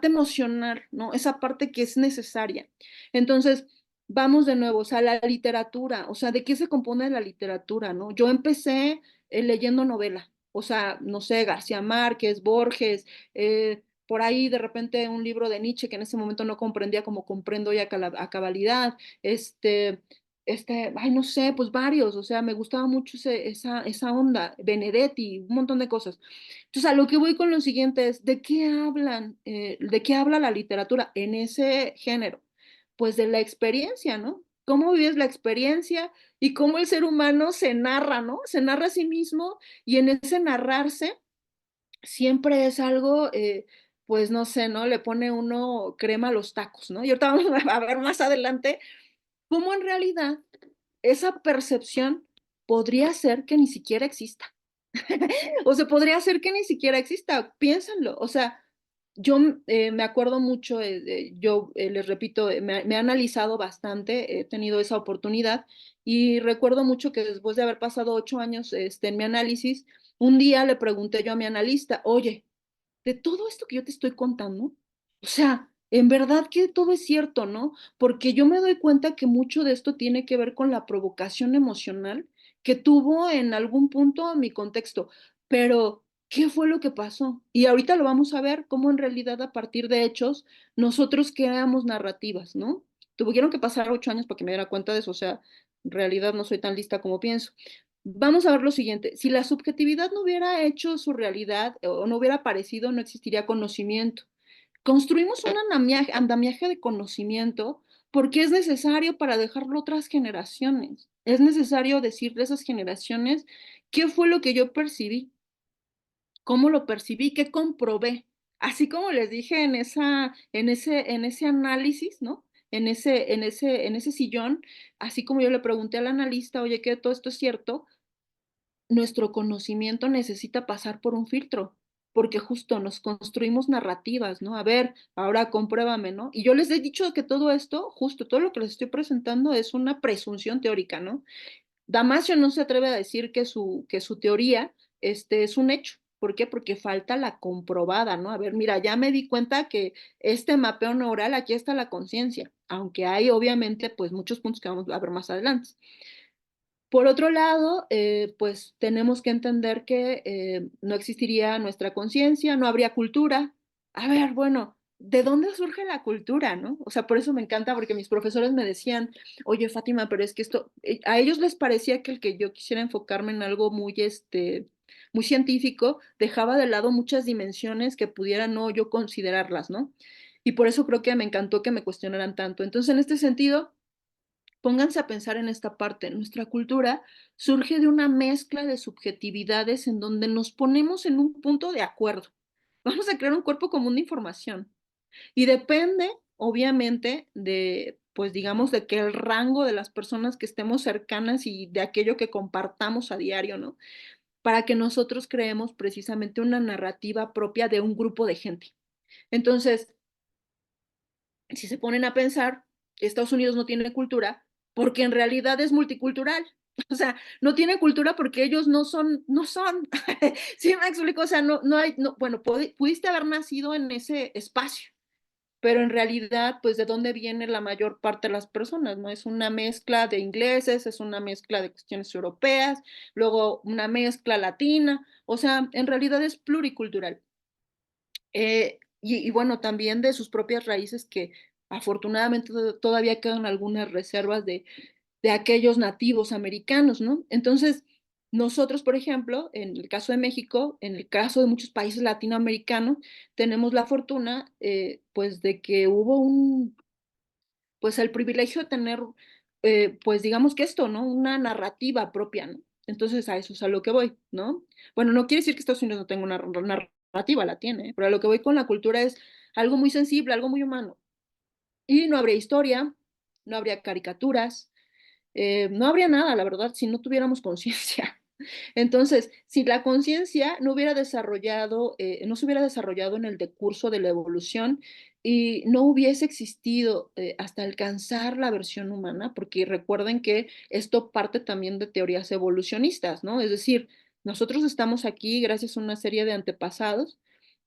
emocional, ¿no? Esa parte que es necesaria. Entonces, vamos de nuevo, o sea, la literatura, o sea, ¿de qué se compone la literatura, no? Yo empecé leyendo novela. O sea, no sé, García Márquez, Borges, por ahí de repente un libro de Nietzsche que en ese momento no comprendía como comprendo hoy a cabalidad, ay, no sé, pues varios, o sea, me gustaba mucho esa onda, Benedetti, un montón de cosas. Entonces, a lo que voy con lo siguiente es, ¿de qué hablan? ¿De qué habla la literatura en ese género? Pues de la experiencia, ¿no? ¿Cómo vives la experiencia y cómo el ser humano se narra, ¿no? Se narra a sí mismo y en ese narrarse siempre es algo, pues no sé, ¿no? Le pone uno crema a los tacos, ¿no? Y ahorita vamos a ver más adelante cómo en realidad esa percepción podría ser que ni siquiera exista. O sea, podría ser que ni siquiera exista, piénsenlo. O sea, yo me acuerdo mucho, yo les repito, me he analizado bastante, he tenido esa oportunidad y recuerdo mucho que después de haber pasado 8 años en mi análisis, un día le pregunté yo a mi analista, oye, de todo esto que yo te estoy contando, o sea, en verdad que todo es cierto, ¿no? Porque yo me doy cuenta que mucho de esto tiene que ver con la provocación emocional que tuvo en algún punto mi contexto, pero ¿qué fue lo que pasó? Y ahorita lo vamos a ver cómo en realidad a partir de hechos nosotros creamos narrativas, ¿no? Tuvieron que pasar 8 años para que me diera cuenta de eso, o sea, en realidad no soy tan lista como pienso. Vamos a ver lo siguiente, si la subjetividad no hubiera hecho su realidad o no hubiera aparecido, no existiría conocimiento. Construimos un andamiaje de conocimiento porque es necesario para dejarlo a otras generaciones. Es necesario decirle a esas generaciones qué fue lo que yo percibí, cómo lo percibí, qué comprobé. Así como les dije en ese análisis, ¿no? En ese sillón, así como yo le pregunté al analista, oye, ¿qué todo esto es cierto? Nuestro conocimiento necesita pasar por un filtro, porque justo nos construimos narrativas, ¿no? A ver, ahora compruébame, ¿no? Y yo les he dicho que todo esto, justo todo lo que les estoy presentando es una presunción teórica, ¿no? Damasio no se atreve a decir que su teoría es un hecho. ¿Por qué? Porque falta la comprobada, ¿no? A ver, mira, ya me di cuenta que este mapeo neural, aquí está la conciencia, aunque hay obviamente pues muchos puntos que vamos a ver más adelante. Por otro lado, pues tenemos que entender que no existiría nuestra conciencia, no habría cultura. A ver, bueno, ¿de dónde surge la cultura, no? O sea, por eso me encanta, porque mis profesores me decían, oye, Fátima, pero es que esto, a ellos les parecía que el que yo quisiera enfocarme en algo muy científico, dejaba de lado muchas dimensiones que pudiera no yo considerarlas, ¿no? Y por eso creo que me encantó que me cuestionaran tanto. Entonces, en este sentido, pónganse a pensar en esta parte. Nuestra cultura surge de una mezcla de subjetividades en donde nos ponemos en un punto de acuerdo. Vamos a crear un cuerpo común de información. Y depende, obviamente, pues digamos, de que el rango de las personas que estemos cercanas y de aquello que compartamos a diario, ¿no? Para que nosotros creemos precisamente una narrativa propia de un grupo de gente. Entonces, si se ponen a pensar, Estados Unidos no tiene cultura porque en realidad es multicultural. O sea, no tiene cultura porque ellos no son. ¿Sí me explico? O sea, no hay, no, bueno, pudiste haber nacido en ese espacio, pero en realidad, pues, ¿de dónde viene la mayor parte de las personas? ¿No? Es una mezcla de ingleses, es una mezcla de cuestiones europeas, luego una mezcla latina, o sea, en realidad es pluricultural. Y bueno, también de sus propias raíces que afortunadamente todavía quedan algunas reservas de aquellos nativos americanos, ¿no? Entonces, nosotros, por ejemplo, en el caso de México, en el caso de muchos países latinoamericanos, tenemos la fortuna, pues, de que hubo pues, el privilegio de tener, pues, digamos que esto, ¿no? Una narrativa propia, ¿no? Entonces, a eso es a lo que voy, ¿no? Bueno, no quiere decir que Estados Unidos no tenga una narrativa, la tiene, ¿eh? Pero a lo que voy con la cultura es algo muy sensible, algo muy humano. Y no habría historia, no habría caricaturas, no habría nada, la verdad, si no tuviéramos conciencia. Entonces, si la conciencia no se hubiera desarrollado en el decurso de la evolución y no hubiese existido hasta alcanzar la versión humana, porque recuerden que esto parte también de teorías evolucionistas, ¿no? Es decir, nosotros estamos aquí gracias a una serie de antepasados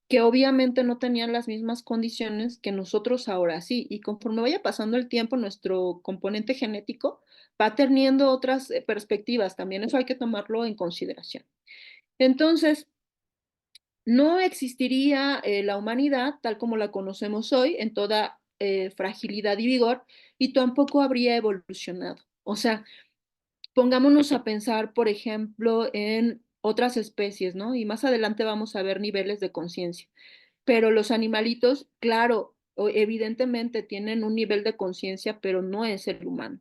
que obviamente no tenían las mismas condiciones que nosotros ahora sí, y conforme vaya pasando el tiempo, nuestro componente genético va teniendo otras perspectivas, también eso hay que tomarlo en consideración. Entonces, no existiría la humanidad tal como la conocemos hoy en toda fragilidad y vigor, y tampoco habría evolucionado. O sea, pongámonos a pensar, por ejemplo, en otras especies, ¿no? Y más adelante vamos a ver niveles de conciencia. Pero los animalitos, claro, evidentemente tienen un nivel de conciencia, pero no es el humano.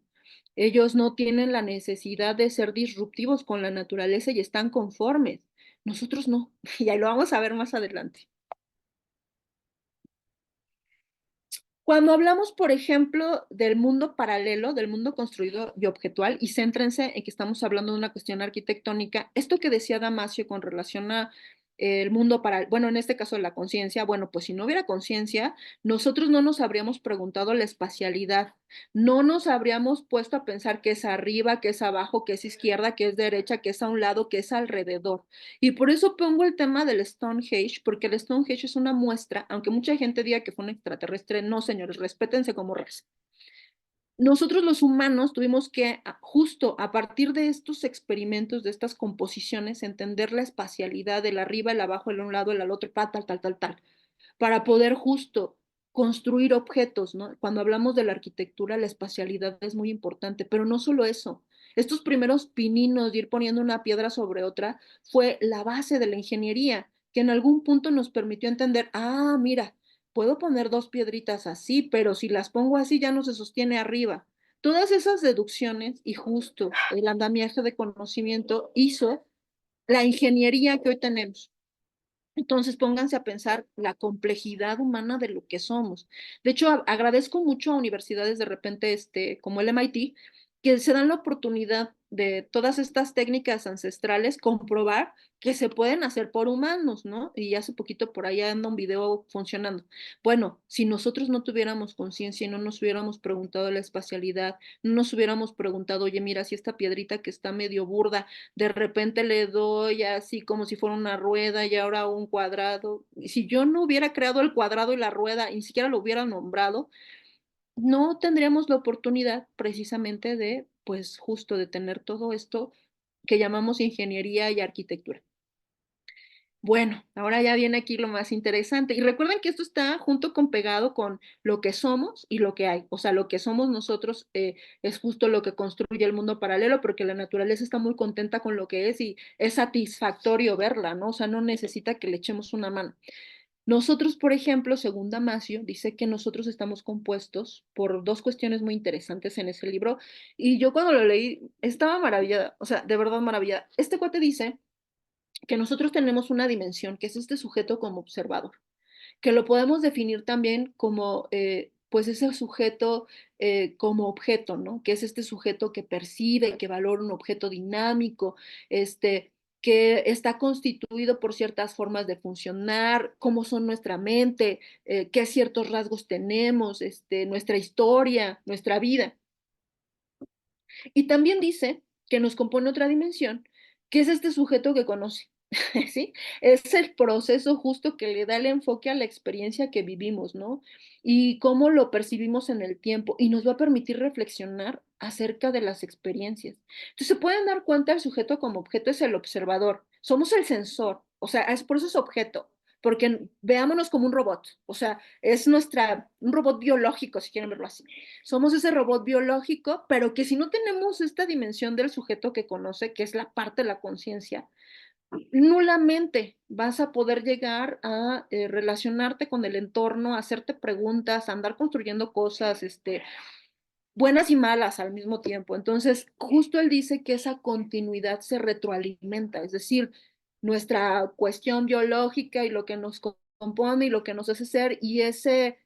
Ellos no tienen la necesidad de ser disruptivos con la naturaleza y están conformes. Nosotros no. Y ahí lo vamos a ver más adelante. Cuando hablamos, por ejemplo, del mundo paralelo, del mundo construido y objetual, y céntrense en que estamos hablando de una cuestión arquitectónica, esto que decía Damasio con relación a el mundo para, bueno, en este caso la conciencia, bueno, pues si no hubiera conciencia, nosotros no nos habríamos preguntado la espacialidad, no nos habríamos puesto a pensar qué es arriba, qué es abajo, qué es izquierda, qué es derecha, qué es a un lado, qué es alrededor. Y por eso pongo el tema del Stonehenge, porque el Stonehenge es una muestra, aunque mucha gente diga que fue un extraterrestre, no, señores, respétense como raza. Nosotros los humanos tuvimos que, justo a partir de estos experimentos, de estas composiciones, entender la espacialidad del arriba, el abajo, el un lado, el al otro, tal, tal, tal, tal, tal, para poder justo construir objetos, ¿no? Cuando hablamos de la arquitectura, la espacialidad es muy importante, pero no solo eso. Estos primeros pininos de ir poniendo una piedra sobre otra fue la base de la ingeniería, que en algún punto nos permitió entender, ah, mira, puedo poner dos piedritas así, pero si las pongo así ya no se sostiene arriba. Todas esas deducciones y justo el andamiaje de conocimiento hizo la ingeniería que hoy tenemos. Entonces pónganse a pensar la complejidad humana de lo que somos. De hecho, agradezco mucho a universidades de repente, como el MIT, que se dan la oportunidad de todas estas técnicas ancestrales comprobar que se pueden hacer por humanos, ¿no? Y hace poquito por ahí anda un video funcionando. Bueno, si nosotros no tuviéramos conciencia y no nos hubiéramos preguntado la espacialidad, no nos hubiéramos preguntado, oye, mira, si esta piedrita que está medio burda, de repente le doy así como si fuera una rueda y ahora un cuadrado. Y si yo no hubiera creado el cuadrado y la rueda, y ni siquiera lo hubiera nombrado, no tendríamos la oportunidad precisamente de, pues justo de tener todo esto que llamamos ingeniería y arquitectura. Bueno, ahora ya viene aquí lo más interesante. Y recuerden que esto está junto con pegado con lo que somos y lo que hay. O sea, lo que somos nosotros es justo lo que construye el mundo paralelo, porque la naturaleza está muy contenta con lo que es y es satisfactorio verla, ¿no? O sea, no necesita que le echemos una mano. Nosotros, por ejemplo, según Damasio, dice que nosotros estamos compuestos por dos cuestiones muy interesantes en ese libro. Y yo cuando lo leí estaba maravillada, o sea, de verdad maravillada. Este cuate dice que nosotros tenemos una dimensión, que es este sujeto como observador, que lo podemos definir también como, pues, ese sujeto como objeto, ¿no? Que es este sujeto que percibe, que valora un objeto dinámico, que está constituido por ciertas formas de funcionar, cómo son nuestra mente, qué ciertos rasgos tenemos, nuestra historia, nuestra vida. Y también dice que nos compone otra dimensión, que es este sujeto que conoce, ¿sí? Es el proceso justo que le da el enfoque a la experiencia que vivimos, ¿no? Y cómo lo percibimos en el tiempo y nos va a permitir reflexionar acerca de las experiencias. Entonces, se pueden dar cuenta, el sujeto como objeto es el observador, somos el sensor, o sea, es por eso es objeto, porque veámonos como un robot, o sea, es un robot biológico, si quieren verlo así. Somos ese robot biológico, pero que si no tenemos esta dimensión del sujeto que conoce, que es la parte de la conciencia, nulamente vas a poder llegar a relacionarte con el entorno, a hacerte preguntas, a andar construyendo cosas, buenas y malas al mismo tiempo. Entonces, justo él dice que esa continuidad se retroalimenta, es decir, nuestra cuestión biológica y lo que nos compone y lo que nos hace ser, y ese,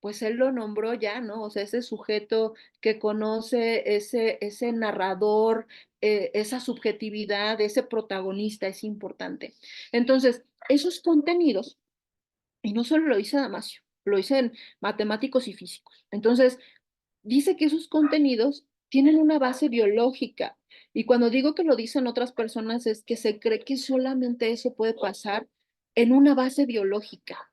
pues él lo nombró ya, ¿no? O sea, ese sujeto que conoce, ese narrador, esa subjetividad, ese protagonista es importante. Entonces, esos contenidos, y no solo lo dice Damasio, lo dicen matemáticos y físicos. Entonces, dice que esos contenidos tienen una base biológica. Y cuando digo que lo dicen otras personas es que se cree que solamente eso puede pasar en una base biológica.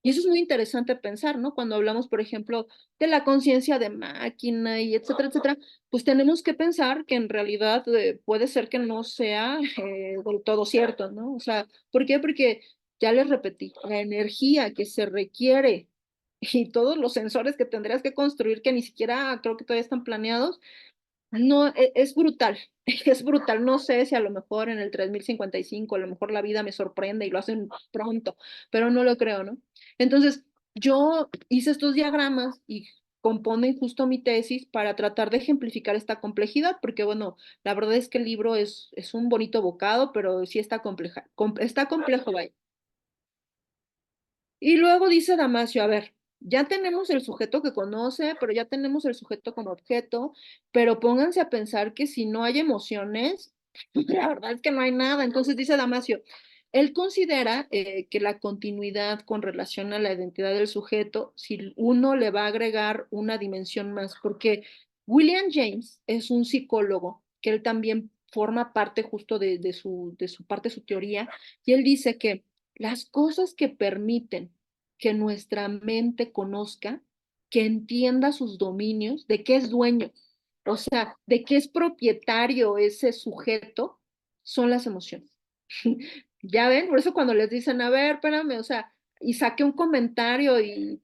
Y eso es muy interesante pensar, ¿no? Cuando hablamos, por ejemplo, de la conciencia de máquina y etcétera, etcétera, pues tenemos que pensar que en realidad puede ser que no sea del todo cierto, ¿no? O sea, ¿por qué? Porque ya les repetí, la energía que se requiere y todos los sensores que tendrías que construir, que ni siquiera creo que todavía están planeados, no, es brutal, es brutal. No sé si a lo mejor en el 3055 a lo mejor la vida me sorprende y lo hacen pronto, pero no lo creo, ¿no? Entonces, yo hice estos diagramas y componen justo mi tesis para tratar de ejemplificar esta complejidad, porque bueno, la verdad es que el libro es un bonito bocado, pero sí está compleja, está complejo, vaya. Y luego dice Damasio, a ver, ya tenemos el sujeto que conoce, pero ya tenemos el sujeto como objeto, pero pónganse a pensar que si no hay emociones, la verdad es que no hay nada. Entonces dice Damasio, él considera que la continuidad con relación a la identidad del sujeto, si uno le va a agregar una dimensión más, porque William James es un psicólogo, que él también forma parte justo de su parte, su teoría, y él dice que las cosas que permiten que nuestra mente conozca, que entienda sus dominios, de qué es dueño, o sea, de qué es propietario ese sujeto, son las emociones. Ya ven, por eso cuando les dicen, a ver, espérame, o sea, y saque un comentario y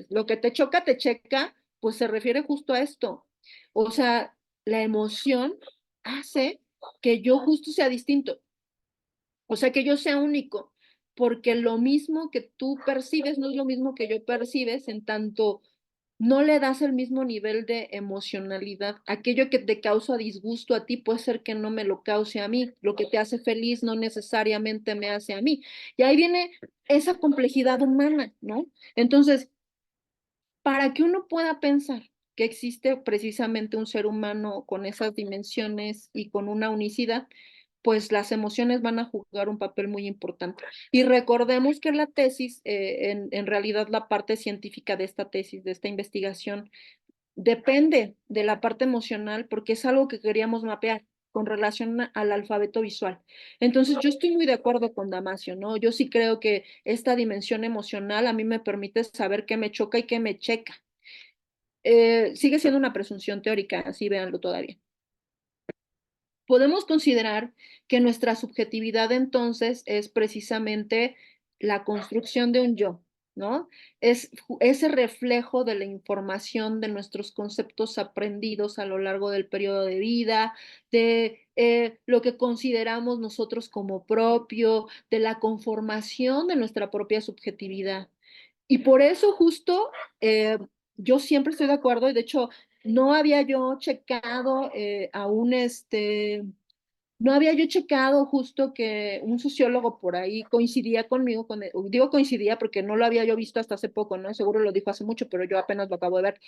lo que te choca, te checa, pues se refiere justo a esto. O sea, la emoción hace que yo justo sea distinto. O sea, que yo sea único, porque lo mismo que tú percibes no es lo mismo que yo percibes, en tanto no le das el mismo nivel de emocionalidad. Aquello que te causa disgusto a ti puede ser que no me lo cause a mí. Lo que te hace feliz no necesariamente me hace a mí. Y ahí viene esa complejidad humana, ¿no? Entonces, para que uno pueda pensar que existe precisamente un ser humano con esas dimensiones y con una unicidad, pues las emociones van a jugar un papel muy importante. Y recordemos que la tesis, en realidad la parte científica de esta tesis, de esta investigación, depende de la parte emocional porque es algo que queríamos mapear con relación al alfabeto visual. Entonces, yo estoy muy de acuerdo con Damasio, ¿no? Yo sí creo que esta dimensión emocional a mí me permite saber qué me choca y qué me checa. Sigue siendo una presunción teórica, así véanlo todavía. Podemos considerar que nuestra subjetividad entonces es precisamente la construcción de un yo, ¿no? Es ese reflejo de la información de nuestros conceptos aprendidos a lo largo del periodo de vida, de lo que consideramos nosotros como propio, de la conformación de nuestra propia subjetividad. Y por eso justo yo siempre estoy de acuerdo, y de hecho no había yo checado no había yo checado justo que un sociólogo por ahí coincidía conmigo, digo coincidía porque no lo había yo visto hasta hace poco, ¿no? Seguro lo dijo hace mucho, pero yo apenas lo acabo de ver.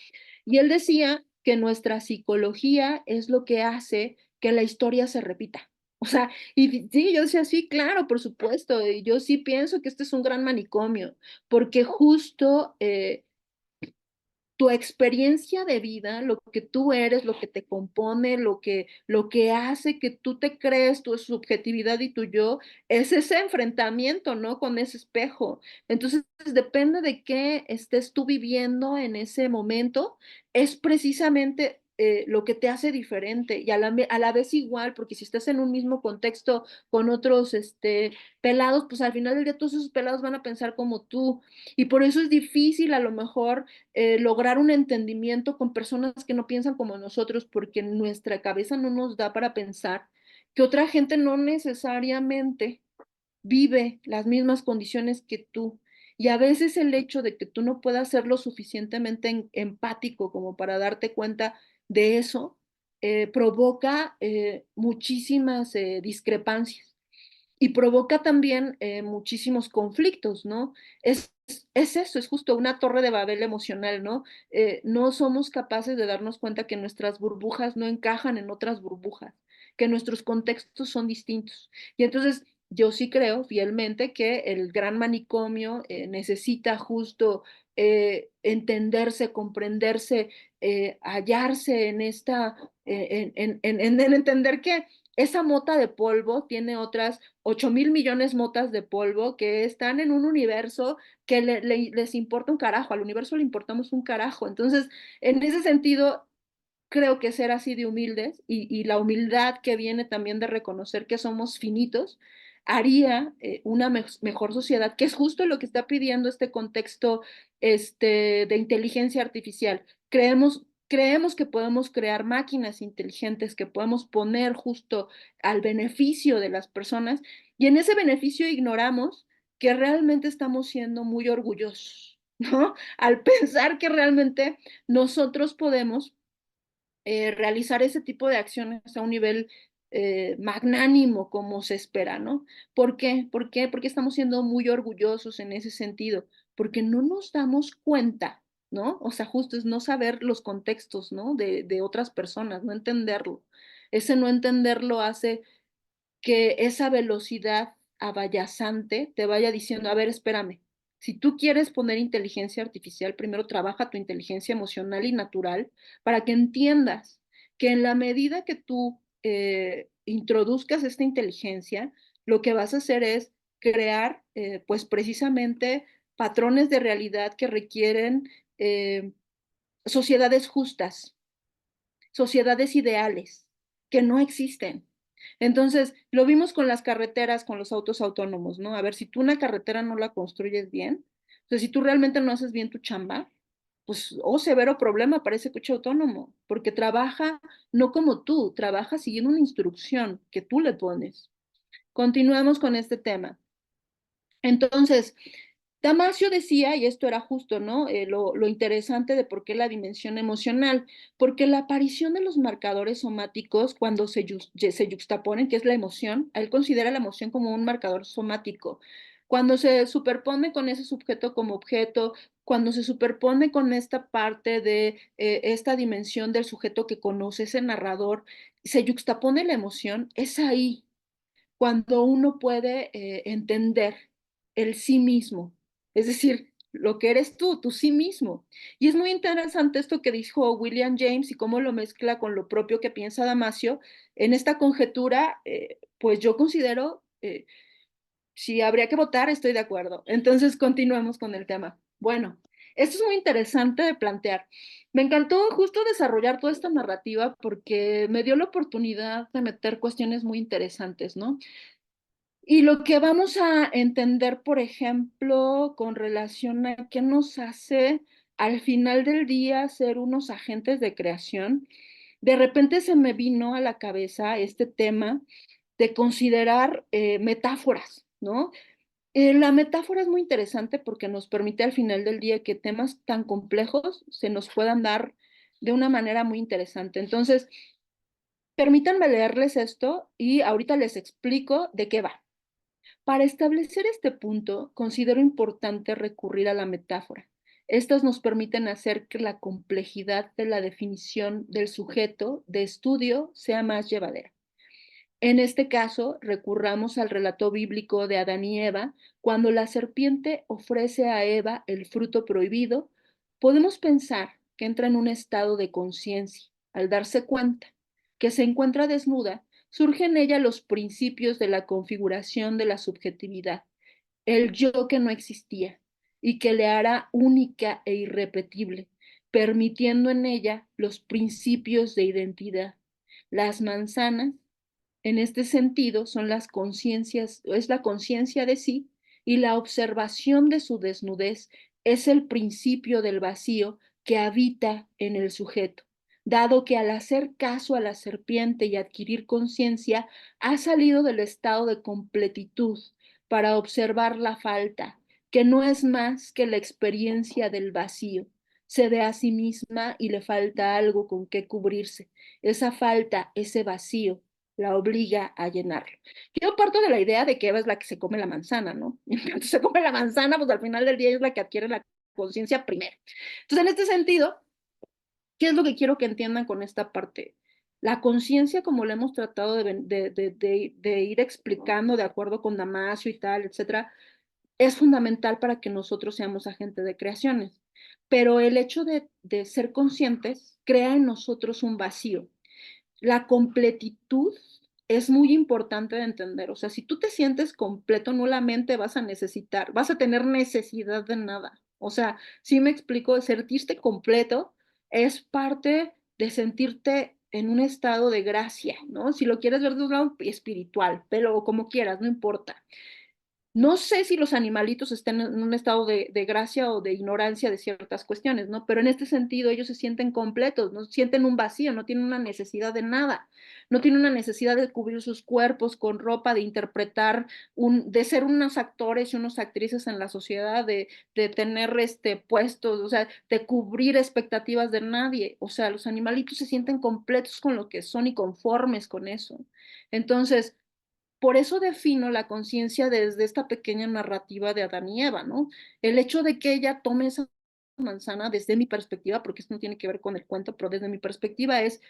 Y él decía que nuestra psicología es lo que hace que la historia se repita. O sea, y sí, yo decía, sí, claro, por supuesto, y yo sí pienso que este es un gran manicomio, porque justo tu experiencia de vida, lo que tú eres, lo que te compone, lo que hace que tú te crees, tu subjetividad y tu yo, es ese enfrentamiento, ¿no? Con ese espejo. Entonces, depende de qué estés tú viviendo en ese momento, es precisamente lo que te hace diferente y a la vez igual, porque si estás en un mismo contexto con otros pelados, pues al final del día todos esos pelados van a pensar como tú. Y por eso es difícil a lo mejor lograr un entendimiento con personas que no piensan como nosotros, porque nuestra cabeza no nos da para pensar que otra gente no necesariamente vive las mismas condiciones que tú. Y a veces el hecho de que tú no puedas ser lo suficientemente empático como para darte cuenta de eso, provoca muchísimas discrepancias y provoca también muchísimos conflictos, ¿no? Es eso, es justo una torre de Babel emocional, ¿no? No somos capaces de darnos cuenta que nuestras burbujas no encajan en otras burbujas, que nuestros contextos son distintos. Y entonces yo sí creo fielmente que el gran manicomio necesita justo entenderse, comprenderse, hallarse en esta, en entender que esa mota de polvo tiene otras 8.000 millones motas de polvo que están en un universo que les importa un carajo, al universo le importamos un carajo. Entonces, en ese sentido, creo que ser así de humildes y la humildad que viene también de reconocer que somos finitos, haría una mejor sociedad, que es justo lo que está pidiendo este contexto de inteligencia artificial. Creemos que podemos crear máquinas inteligentes que podemos poner justo al beneficio de las personas y en ese beneficio ignoramos que realmente estamos siendo muy orgullosos, ¿no? Al pensar que realmente nosotros podemos realizar ese tipo de acciones a un nivel magnánimo como se espera, ¿no? ¿Por qué? ¿Por qué? Porque estamos siendo muy orgullosos en ese sentido, porque no nos damos cuenta, ¿no? O sea, justo es no saber los contextos, ¿no? De otras personas, no entenderlo. Ese no entenderlo hace que esa velocidad abayazante te vaya diciendo, a ver, espérame, si tú quieres poner inteligencia artificial, primero trabaja tu inteligencia emocional y natural para que entiendas que en la medida que tú introduzcas esta inteligencia, lo que vas a hacer es crear, pues precisamente, patrones de realidad que requieren sociedades justas, sociedades ideales que no existen. Entonces, lo vimos con las carreteras, con los autos autónomos, ¿no? A ver, si tú una carretera no la construyes bien, o sea, si tú realmente no haces bien tu chamba, pues, severo problema para ese coche autónomo, porque trabaja no como tú, trabaja siguiendo una instrucción que tú le pones. Continuamos con este tema. Entonces, Damasio decía, y esto era justo, ¿no? Lo interesante de por qué la dimensión emocional, porque la aparición de los marcadores somáticos cuando se yuxtaponen, que es la emoción, él considera la emoción como un marcador somático. Cuando se superpone con ese sujeto como objeto, cuando se superpone con esta parte de esta dimensión del sujeto que conoce, ese narrador, se yuxtapone la emoción, es ahí cuando uno puede entender el sí mismo, es decir, lo que eres tú, tu sí mismo. Y es muy interesante esto que dijo William James y cómo lo mezcla con lo propio que piensa Damasio. En esta conjetura, pues yo considero, si habría que votar, estoy de acuerdo. Entonces, continuemos con el tema. Bueno, esto es muy interesante de plantear. Me encantó justo desarrollar toda esta narrativa porque me dio la oportunidad de meter cuestiones muy interesantes, ¿no? Y lo que vamos a entender, por ejemplo, con relación a qué nos hace al final del día ser unos agentes de creación, de repente se me vino a la cabeza este tema de considerar metáforas, ¿no? La metáfora es muy interesante porque nos permite al final del día que temas tan complejos se nos puedan dar de una manera muy interesante. Entonces, permítanme leerles esto y ahorita les explico de qué va. Para establecer este punto, considero importante recurrir a la metáfora. Estas nos permiten hacer que la complejidad de la definición del sujeto de estudio sea más llevadera. En este caso, recurramos al relato bíblico de Adán y Eva, cuando la serpiente ofrece a Eva el fruto prohibido, podemos pensar que entra en un estado de conciencia. Al darse cuenta que se encuentra desnuda, surgen en ella los principios de la configuración de la subjetividad, el yo que no existía y que le hará única e irrepetible, permitiendo en ella los principios de identidad. Las manzanas en este sentido, son las conciencias, es la conciencia de sí y la observación de su desnudez es el principio del vacío que habita en el sujeto, dado que al hacer caso a la serpiente y adquirir conciencia, ha salido del estado de completitud para observar la falta, que no es más que la experiencia del vacío. Se ve a sí misma y le falta algo con que cubrirse. Esa falta, ese vacío, la obliga a llenarlo. Yo parto de la idea de que Eva es la que se come la manzana, ¿no? Y en cuanto se come la manzana, pues al final del día es la que adquiere la conciencia primero. Entonces, en este sentido, ¿qué es lo que quiero que entiendan con esta parte? La conciencia, como lo hemos tratado de ir explicando de acuerdo con Damasio y tal, etcétera, es fundamental para que nosotros seamos agentes de creaciones. Pero el hecho de ser conscientes crea en nosotros un vacío. La completitud es muy importante de entender. O sea, si tú te sientes completo, nulamente vas a tener necesidad de nada. O sea, si me explico, sentirte completo es parte de sentirte en un estado de gracia, ¿no? Si lo quieres ver de un lado espiritual, pero como quieras, no importa. No sé si los animalitos estén en un estado de gracia o de ignorancia de ciertas cuestiones, ¿no? Pero en este sentido ellos se sienten completos, no sienten un vacío, no tienen una necesidad de nada, no tienen una necesidad de cubrir sus cuerpos con ropa, de interpretar, de ser unos actores y unas actrices en la sociedad, de tener puestos, o sea, de cubrir expectativas de nadie. O sea, los animalitos se sienten completos con lo que son y conformes con eso. Entonces, por eso defino la conciencia desde esta pequeña narrativa de Adán y Eva, ¿no? El hecho de que ella tome esa manzana desde mi perspectiva, porque esto no tiene que ver con el cuento, pero desde mi perspectiva es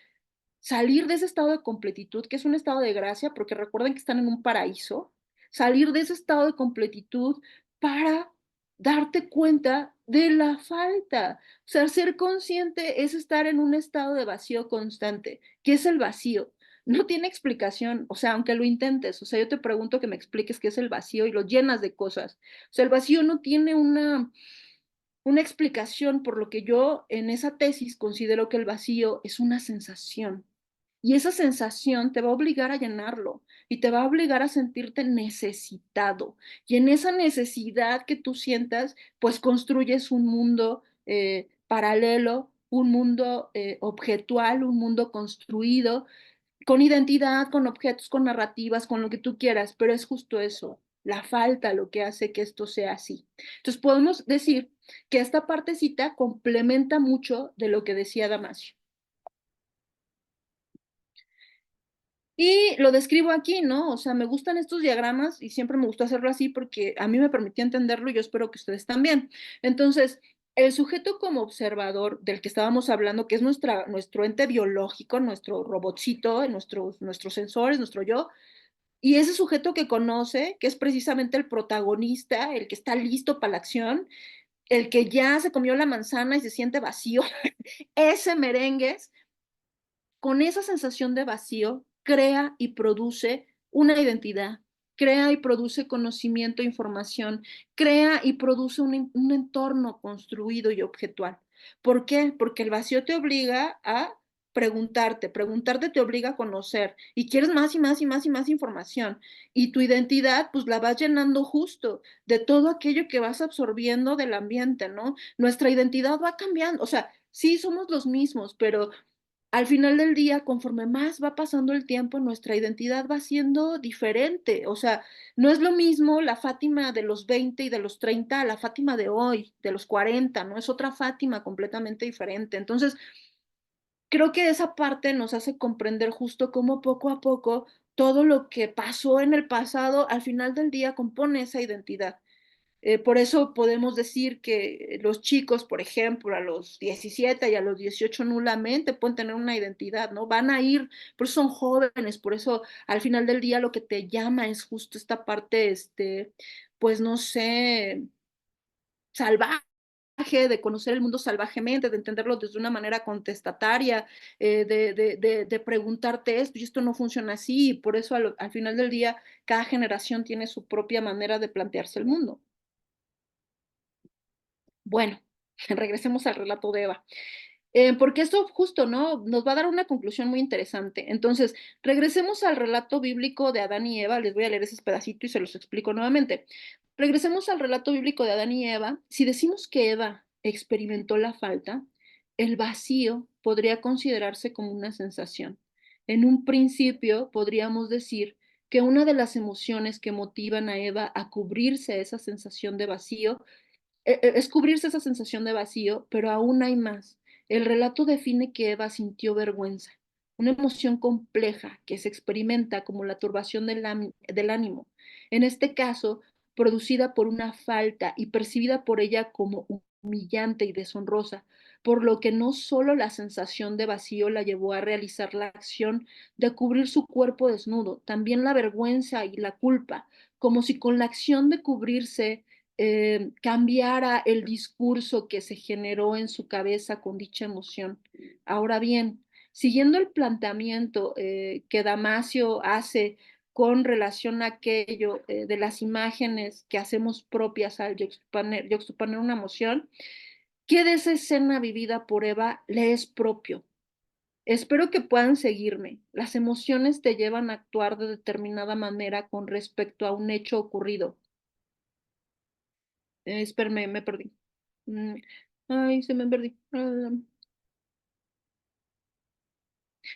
salir de ese estado de completitud, que es un estado de gracia, porque recuerden que están en un paraíso, salir de ese estado de completitud para darte cuenta de la falta. O sea, ser consciente es estar en un estado de vacío constante. ¿Qué es el vacío? No tiene explicación, o sea, aunque lo intentes, o sea, yo te pregunto que me expliques qué es el vacío y lo llenas de cosas. O sea, el vacío no tiene una explicación, por lo que yo en esa tesis considero que el vacío es una sensación. Y esa sensación te va a obligar a llenarlo y te va a obligar a sentirte necesitado. Y en esa necesidad que tú sientas, pues construyes un mundo paralelo, un mundo objetual, un mundo construido con identidad, con objetos, con narrativas, con lo que tú quieras, pero es justo eso, la falta lo que hace que esto sea así. Entonces podemos decir que esta partecita complementa mucho de lo que decía Damasio. Y lo describo aquí, ¿no? O sea, me gustan estos diagramas y siempre me gusta hacerlo así porque a mí me permitía entenderlo y yo espero que ustedes también. Entonces, el sujeto como observador del que estábamos hablando, que es nuestro ente biológico, nuestro robotcito, nuestros sensores, nuestro yo, y ese sujeto que conoce, que es precisamente el protagonista, el que está listo para la acción, el que ya se comió la manzana y se siente vacío, ese merengues con esa sensación de vacío, crea y produce una identidad, crea y produce conocimiento e información, crea y produce un entorno construido y objetual. ¿Por qué? Porque el vacío te obliga a preguntarte te obliga a conocer y quieres más y más y más y más información y tu identidad pues la vas llenando justo de todo aquello que vas absorbiendo del ambiente, ¿no? Nuestra identidad va cambiando, o sea, sí somos los mismos, pero al final del día, conforme más va pasando el tiempo, nuestra identidad va siendo diferente. O sea, no es lo mismo la Fátima de los 20 y de los 30 a la Fátima de hoy, de los 40, ¿no? Es otra Fátima completamente diferente. Entonces, creo que esa parte nos hace comprender justo cómo poco a poco todo lo que pasó en el pasado, al final del día, compone esa identidad. Por eso podemos decir que los chicos, por ejemplo, a los 17 y a los 18 nulamente pueden tener una identidad, ¿no? Van a ir, por eso son jóvenes, por eso al final del día lo que te llama es justo esta parte, pues no sé, salvaje, de conocer el mundo salvajemente, de entenderlo desde una manera contestataria, de preguntarte esto y esto no funciona así, y por eso al final del día cada generación tiene su propia manera de plantearse el mundo. Bueno, regresemos al relato de Eva. Porque esto justo, ¿no? Nos va a dar una conclusión muy interesante. Entonces, regresemos al relato bíblico de Adán y Eva. Les voy a leer ese pedacito y se los explico nuevamente. Regresemos al relato bíblico de Adán y Eva. Si decimos que Eva experimentó la falta, el vacío podría considerarse como una sensación. En un principio, podríamos decir que una de las emociones que motivan a Eva a cubrirse esa sensación de vacío es cubrirse esa sensación de vacío, pero aún hay más. El relato define que Eva sintió vergüenza, una emoción compleja que se experimenta como la turbación del ánimo. En este caso, producida por una falta y percibida por ella como humillante y deshonrosa, por lo que no solo la sensación de vacío la llevó a realizar la acción de cubrir su cuerpo desnudo, también la vergüenza y la culpa, como si con la acción de cubrirse cambiara el discurso que se generó en su cabeza con dicha emoción. Ahora bien, siguiendo el planteamiento que Damasio hace con relación a aquello de las imágenes que hacemos propias al juxtaponer una emoción, ¿qué de esa escena vivida por Eva le es propio? Espero que puedan seguirme. Las emociones te llevan a actuar de determinada manera con respecto a un hecho ocurrido. Espérame, me perdí. Mm, Ay, se me perdí.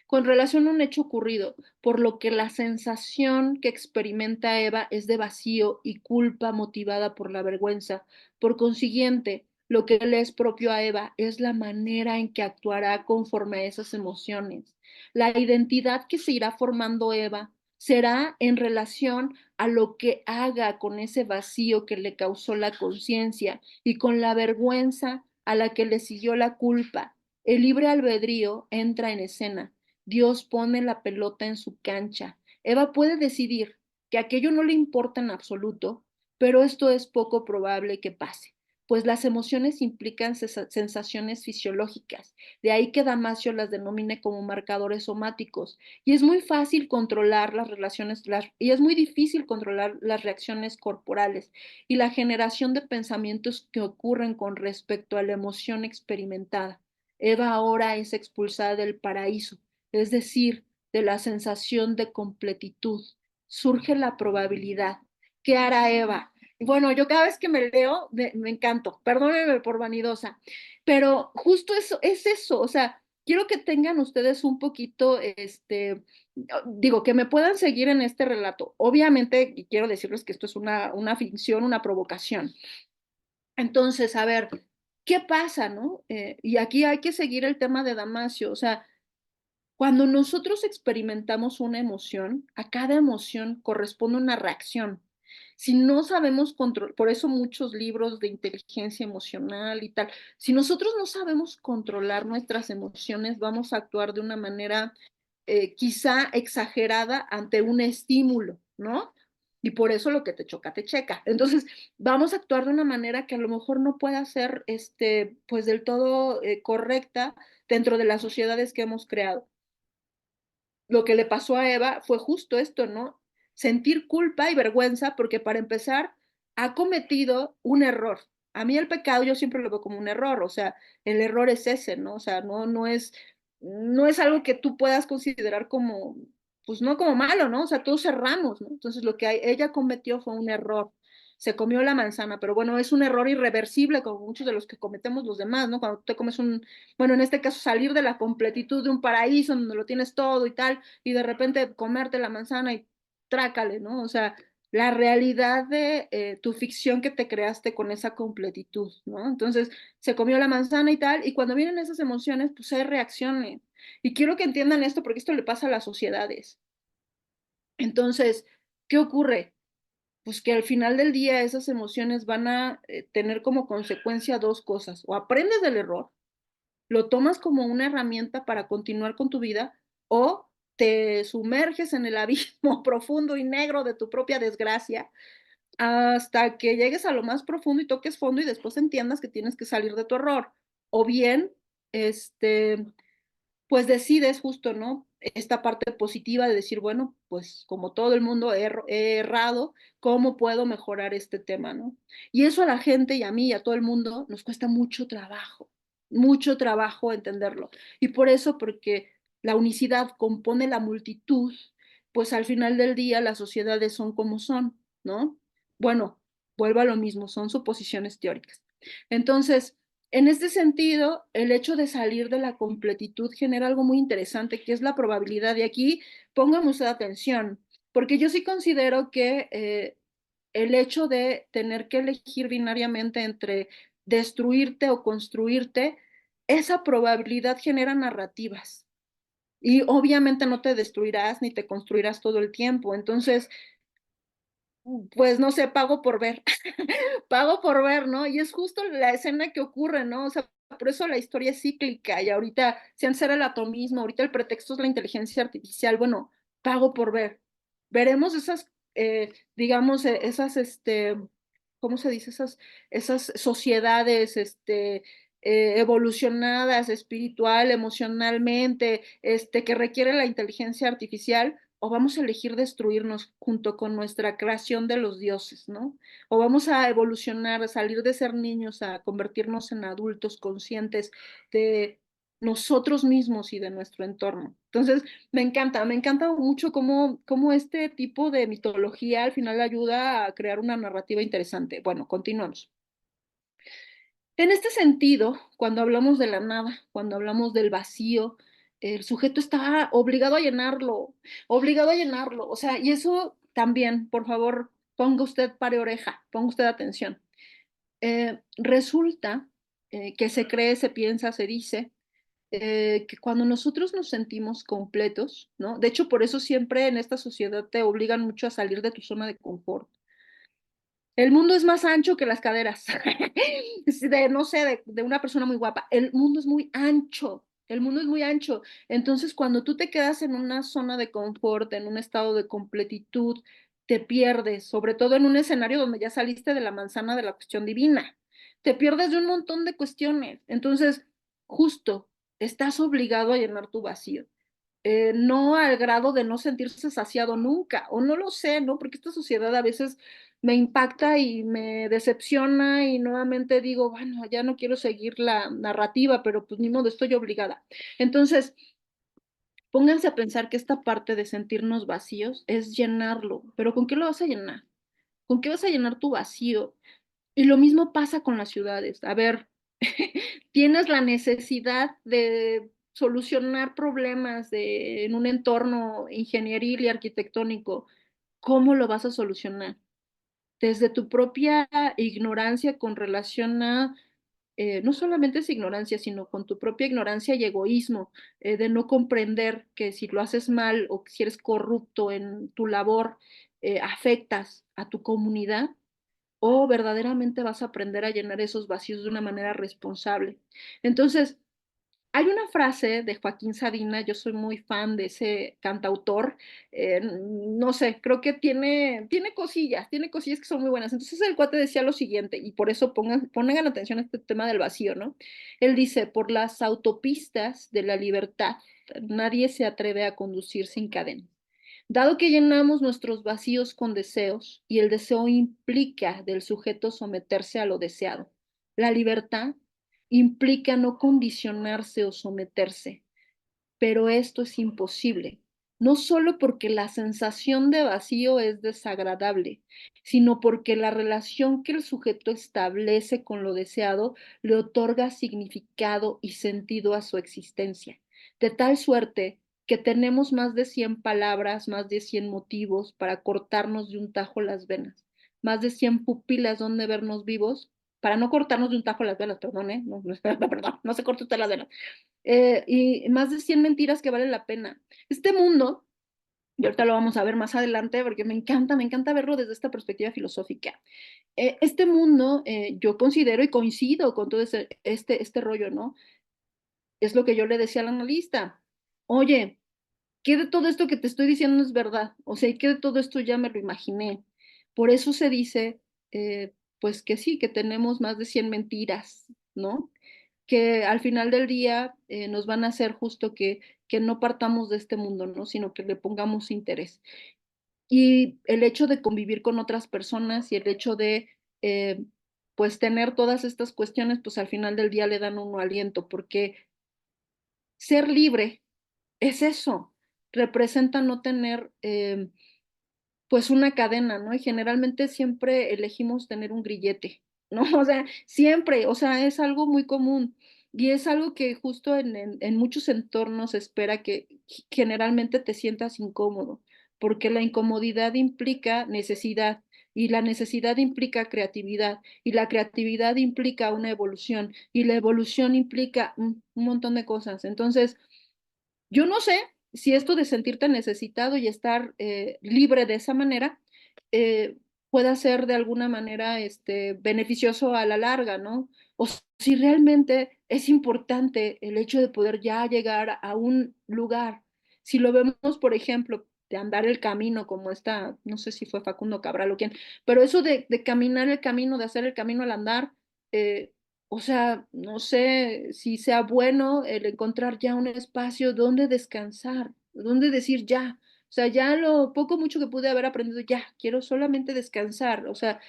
Con relación a un hecho ocurrido, por lo que la sensación que experimenta Eva es de vacío y culpa motivada por la vergüenza. Por consiguiente, lo que le es propio a Eva es la manera en que actuará conforme a esas emociones. La identidad que se irá formando Eva será en relación a lo que haga con ese vacío que le causó la conciencia y con la vergüenza a la que le siguió la culpa. El libre albedrío entra en escena. Dios pone la pelota en su cancha. Eva puede decidir que aquello no le importa en absoluto, pero esto es poco probable que pase, pues las emociones implican sensaciones fisiológicas. De ahí que Damasio las denomine como marcadores somáticos. Y es muy fácil controlar las relaciones, y es muy difícil controlar las reacciones corporales y la generación de pensamientos que ocurren con respecto a la emoción experimentada. Eva ahora es expulsada del paraíso, es decir, de la sensación de completitud. Surge la probabilidad. ¿Qué hará Eva? Bueno, yo cada vez que me leo, me encanto, perdónenme por vanidosa, pero justo eso es eso, o sea, quiero que tengan ustedes un poquito, digo, que me puedan seguir en este relato. Obviamente, quiero decirles que esto es una ficción, una provocación. Entonces, a ver, ¿qué pasa, no? Y aquí hay que seguir el tema de Damasio, o sea, cuando nosotros experimentamos una emoción, a cada emoción corresponde una reacción. Si no sabemos controlar, por eso muchos libros de inteligencia emocional y tal, si nosotros no sabemos controlar nuestras emociones, vamos a actuar de una manera quizá exagerada ante un estímulo, ¿no? Y por eso lo que te choca, te checa. Entonces, vamos a actuar de una manera que a lo mejor no pueda ser, pues del todo correcta dentro de las sociedades que hemos creado. Lo que le pasó a Eva fue justo esto, ¿no? Sentir culpa y vergüenza porque para empezar ha cometido un error. A mí el pecado yo siempre lo veo como un error, o sea, el error es ese, ¿no? O sea, no es algo que tú puedas considerar como, pues no como malo, ¿no? O sea, todos erramos, ¿no? Entonces lo que ella cometió fue un error. Se comió la manzana, pero bueno, es un error irreversible como muchos de los que cometemos los demás, ¿no? Cuando te comes bueno, en este caso salir de la completitud de un paraíso donde lo tienes todo y tal, y de repente comerte la manzana y trácale, ¿no? O sea, la realidad de tu ficción que te creaste con esa completitud, ¿no? Entonces, se comió la manzana y tal, y cuando vienen esas emociones, pues hay reacciones. Y quiero que entiendan esto porque esto le pasa a las sociedades. Entonces, ¿qué ocurre? Pues que al final del día esas emociones van a tener como consecuencia dos cosas. O aprendes del error, lo tomas como una herramienta para continuar con tu vida o te sumerges en el abismo profundo y negro de tu propia desgracia hasta que llegues a lo más profundo y toques fondo y después entiendas que tienes que salir de tu error. O bien, este, pues decides justo, ¿no? Esta parte positiva de decir, bueno, pues como todo el mundo he errado, ¿cómo puedo mejorar este tema, ¿no? Y eso a la gente y a mí y a todo el mundo nos cuesta mucho trabajo entenderlo. Y por eso, porque la unicidad compone la multitud, pues al final del día las sociedades son como son, ¿no? Bueno, vuelvo a lo mismo, son suposiciones teóricas. Entonces, en este sentido, el hecho de salir de la completitud genera algo muy interesante, que es la probabilidad. Y aquí pongan usted atención, porque yo sí considero que el hecho de tener que elegir binariamente entre destruirte o construirte, esa probabilidad genera narrativas. Y obviamente no te destruirás ni te construirás todo el tiempo. Entonces, pues no sé, pago por ver. Pago por ver, ¿no? Y es justo la escena que ocurre, ¿no? O sea, por eso la historia es cíclica y ahorita, si antes era el atomismo, ahorita el pretexto es la inteligencia artificial, bueno, pago por ver. Veremos esas, digamos, esas, ¿cómo se dice? Esas sociedades, evolucionadas espiritual, emocionalmente, que requiere la inteligencia artificial, o vamos a elegir destruirnos junto con nuestra creación de los dioses, ¿no? O vamos a evolucionar, a salir de ser niños, a convertirnos en adultos conscientes de nosotros mismos y de nuestro entorno. Entonces, me encanta mucho cómo este tipo de mitología al final ayuda a crear una narrativa interesante. Bueno, continuamos. En este sentido, cuando hablamos de la nada, cuando hablamos del vacío, el sujeto está obligado a llenarlo, o sea, y eso también, por favor, ponga usted pare oreja, ponga usted atención. Resulta que se cree, se piensa, se dice que cuando nosotros nos sentimos completos, ¿no? De hecho, por eso siempre en esta sociedad te obligan mucho a salir de tu zona de confort. El mundo es más ancho que las caderas. No sé, de una persona muy guapa. El mundo es muy ancho. El mundo es muy ancho. Entonces, cuando tú te quedas en una zona de confort, en un estado de completitud, te pierdes, sobre todo en un escenario donde ya saliste de la manzana de la cuestión divina. Te pierdes de un montón de cuestiones. Entonces, justo, estás obligado a llenar tu vacío. No al grado de no sentirse saciado nunca, o no lo sé, ¿no? Porque esta sociedad a veces me impacta y me decepciona y nuevamente digo, bueno, ya no quiero seguir la narrativa, pero pues ni modo, estoy obligada. Entonces, pónganse a pensar que esta parte de sentirnos vacíos es llenarlo, pero ¿con qué lo vas a llenar? ¿Con qué vas a llenar tu vacío? Y lo mismo pasa con las ciudades. A ver, tienes la necesidad de solucionar problemas en un entorno ingenieril y arquitectónico. ¿Cómo lo vas a solucionar? Desde tu propia ignorancia con relación a, no solamente es ignorancia, sino con tu propia ignorancia y egoísmo, de no comprender que si lo haces mal o si eres corrupto en tu labor, afectas a tu comunidad o verdaderamente vas a aprender a llenar esos vacíos de una manera responsable. Entonces, hay una frase de Joaquín Sabina, yo soy muy fan de ese cantautor, no sé, creo que tiene cosillas que son muy buenas. Entonces el cuate decía lo siguiente, y por eso pongan atención a este tema del vacío, ¿no? Él dice, por las autopistas de la libertad, nadie se atreve a conducir sin cadena. Dado que llenamos nuestros vacíos con deseos y el deseo implica del sujeto someterse a lo deseado, la libertad implica no condicionarse o someterse, pero esto es imposible, no solo porque la sensación de vacío es desagradable, sino porque la relación que el sujeto establece con lo deseado le otorga significado y sentido a su existencia, de tal suerte que tenemos más de 100 palabras, más de 100 motivos para cortarnos de un tajo las venas, más de 100 pupilas donde vernos vivos, para no cortarnos de un tajo las venas, perdón, perdón, no se corte usted las venas, y más de 100 mentiras que valen la pena. Este mundo, y ahorita lo vamos a ver más adelante porque me encanta verlo desde esta perspectiva filosófica. Este mundo, yo considero y coincido con todo este rollo, ¿no? Es lo que yo le decía al analista. Oye, ¿qué de todo esto que te estoy diciendo es verdad? O sea, ¿qué de todo esto ya me lo imaginé? Por eso se dice, pues que sí, que tenemos más de 100 mentiras, ¿no? Que al final del día nos van a hacer justo que no partamos de este mundo, ¿no? Sino que le pongamos interés. Y el hecho de convivir con otras personas y el hecho de, eh, pues, tener todas estas cuestiones, pues al final del día le dan uno aliento, porque ser libre es eso, representa no tener pues una cadena, ¿no? Y generalmente siempre elegimos tener un grillete, ¿no? O sea, siempre, o sea, es algo muy común y es algo que justo en muchos entornos se espera que generalmente te sientas incómodo, porque la incomodidad implica necesidad y la necesidad implica creatividad y la creatividad implica una evolución y la evolución implica un montón de cosas. Entonces, yo no sé si esto de sentirte necesitado y estar libre de esa manera eh, pueda ser de alguna manera beneficioso a la larga, ¿no? O si realmente es importante el hecho de poder ya llegar a un lugar. Si lo vemos, por ejemplo, de andar el camino, como esta, no sé si fue Facundo Cabral o quién, pero eso de caminar el camino, de hacer el camino al andar, eh, O sea, no sé si sea bueno el encontrar ya un espacio donde descansar, donde decir ya. O sea, ya lo poco mucho que pude haber aprendido, ya, quiero solamente descansar. O sea,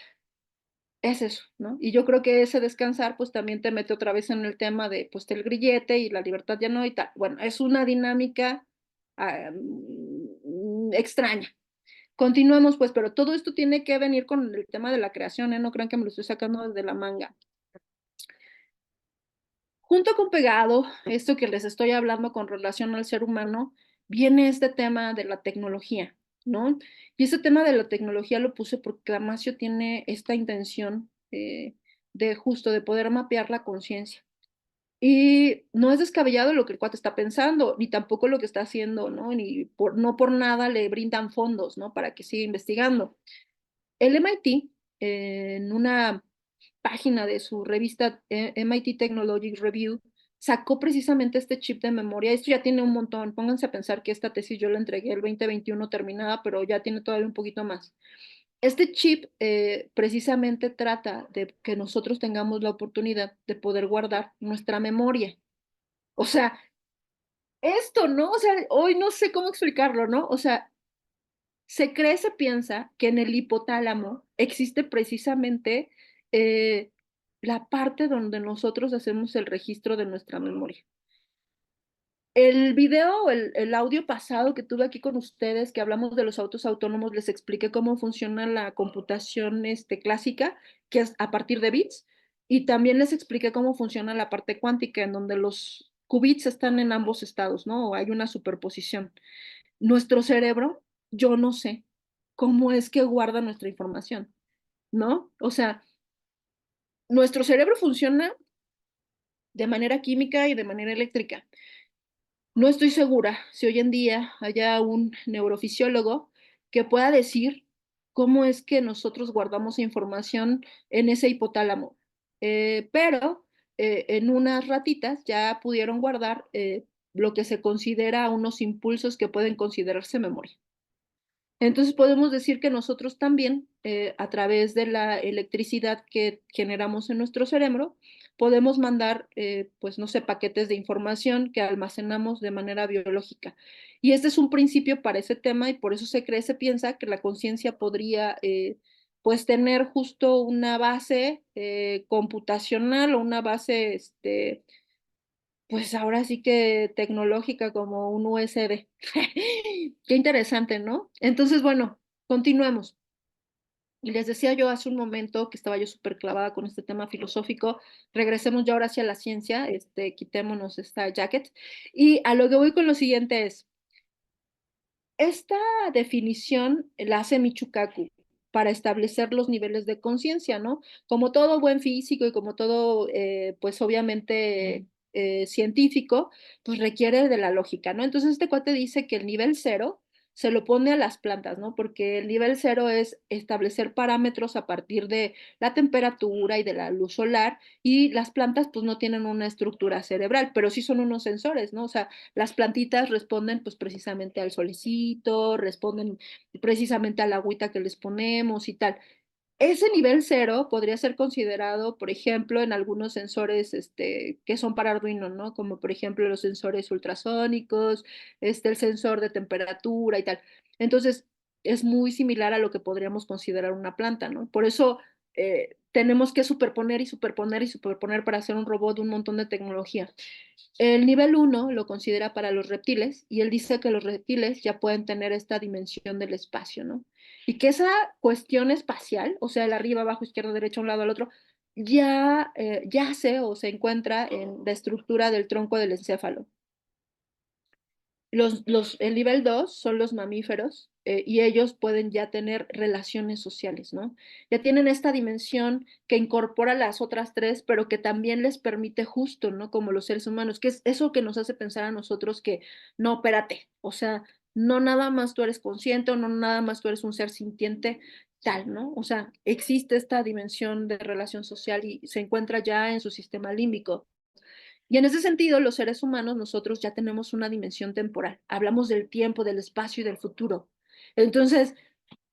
es eso, ¿no? Y yo creo que ese descansar, pues también te mete otra vez en el tema de, pues, el grillete y la libertad ya no y tal. Bueno, es una dinámica extraña. Continuemos, pues, pero todo esto tiene que venir con el tema de la creación, ¿eh? No crean que me lo estoy sacando de la manga. Junto con pegado, esto que les estoy hablando con relación al ser humano, viene este tema de la tecnología, ¿no? Y ese tema de la tecnología lo puse porque Damasio tiene esta intención de justo de poder mapear la conciencia. Y no es descabellado lo que el cuate está pensando, ni tampoco lo que está haciendo, ¿no? Ni por, no por nada le brindan fondos, ¿no? Para que siga investigando. El MIT, en una página de su revista MIT Technology Review, sacó precisamente este chip de memoria. Esto ya tiene un montón. Pónganse a pensar que esta tesis yo la entregué el 2021 terminada, pero ya tiene todavía un poquito más. Este chip precisamente trata de que nosotros tengamos la oportunidad de poder guardar nuestra memoria. O sea, esto, ¿no? O sea, hoy no sé cómo explicarlo, ¿no? O sea, se cree, se piensa que en el hipotálamo existe precisamente eh, la parte donde nosotros hacemos el registro de nuestra memoria. El video, el audio pasado que tuve aquí con ustedes, que hablamos de los autos autónomos, les expliqué cómo funciona la computación clásica, que es a partir de bits, y también les expliqué cómo funciona la parte cuántica, en donde los qubits están en ambos estados, ¿no? O hay una superposición. Nuestro cerebro, yo no sé cómo es que guarda nuestra información, ¿no? O sea, nuestro cerebro funciona de manera química y de manera eléctrica. No estoy segura si hoy en día haya un neurofisiólogo que pueda decir cómo es que nosotros guardamos información en ese hipotálamo. Pero en unas ratitas ya pudieron guardar lo que se considera unos impulsos que pueden considerarse memoria. Entonces podemos decir que nosotros también, a través de la electricidad que generamos en nuestro cerebro, podemos mandar, pues no sé, paquetes de información que almacenamos de manera biológica. Y este es un principio para ese tema y por eso se cree, se piensa que la conciencia podría, pues tener justo una base computacional o una base, pues ahora sí que tecnológica como un USB. Qué interesante, ¿no? Entonces, bueno, continuemos. Y les decía yo hace un momento que estaba yo súper clavada con este tema filosófico. Regresemos ya ahora hacia la ciencia, quitémonos esta jacket. Y a lo que voy con lo siguiente es, esta definición la hace Michikaku para establecer los niveles de conciencia, ¿no? Como todo buen físico y como todo, pues obviamente científico, pues requiere de la lógica, ¿no? Entonces este cuate dice que el nivel cero se lo pone a las plantas, ¿no? Porque el nivel cero es establecer parámetros a partir de la temperatura y de la luz solar y las plantas pues no tienen una estructura cerebral, pero sí son unos sensores, ¿no? O sea, las plantitas responden pues precisamente al solecito, responden precisamente al agüita que les ponemos y tal. Ese nivel cero podría ser considerado, por ejemplo, en algunos sensores que son para Arduino, ¿no? Como por ejemplo los sensores ultrasónicos, el sensor de temperatura y tal. Entonces, es muy similar a lo que podríamos considerar una planta, ¿no? Por eso tenemos que superponer y superponer y superponer para hacer un robot un montón de tecnología. El nivel uno lo considera para los reptiles y él dice que los reptiles ya pueden tener esta dimensión del espacio, ¿no? Y que esa cuestión espacial, o sea, el arriba, abajo, izquierda, derecha, un lado al otro, ya yace o se encuentra en la estructura del tronco del encéfalo. El nivel 2 son los mamíferos y ellos pueden ya tener relaciones sociales, ¿no? Ya tienen esta dimensión que incorpora las otras tres, pero que también les permite justo, ¿no? Como los seres humanos, que es eso que nos hace pensar a nosotros que, no, espérate, o sea, no nada más tú eres consciente o no nada más tú eres un ser sintiente, tal, ¿no? O sea, existe esta dimensión de relación social y se encuentra ya en su sistema límbico. Y en ese sentido, los seres humanos, nosotros ya tenemos una dimensión temporal. Hablamos del tiempo, del espacio y del futuro. Entonces,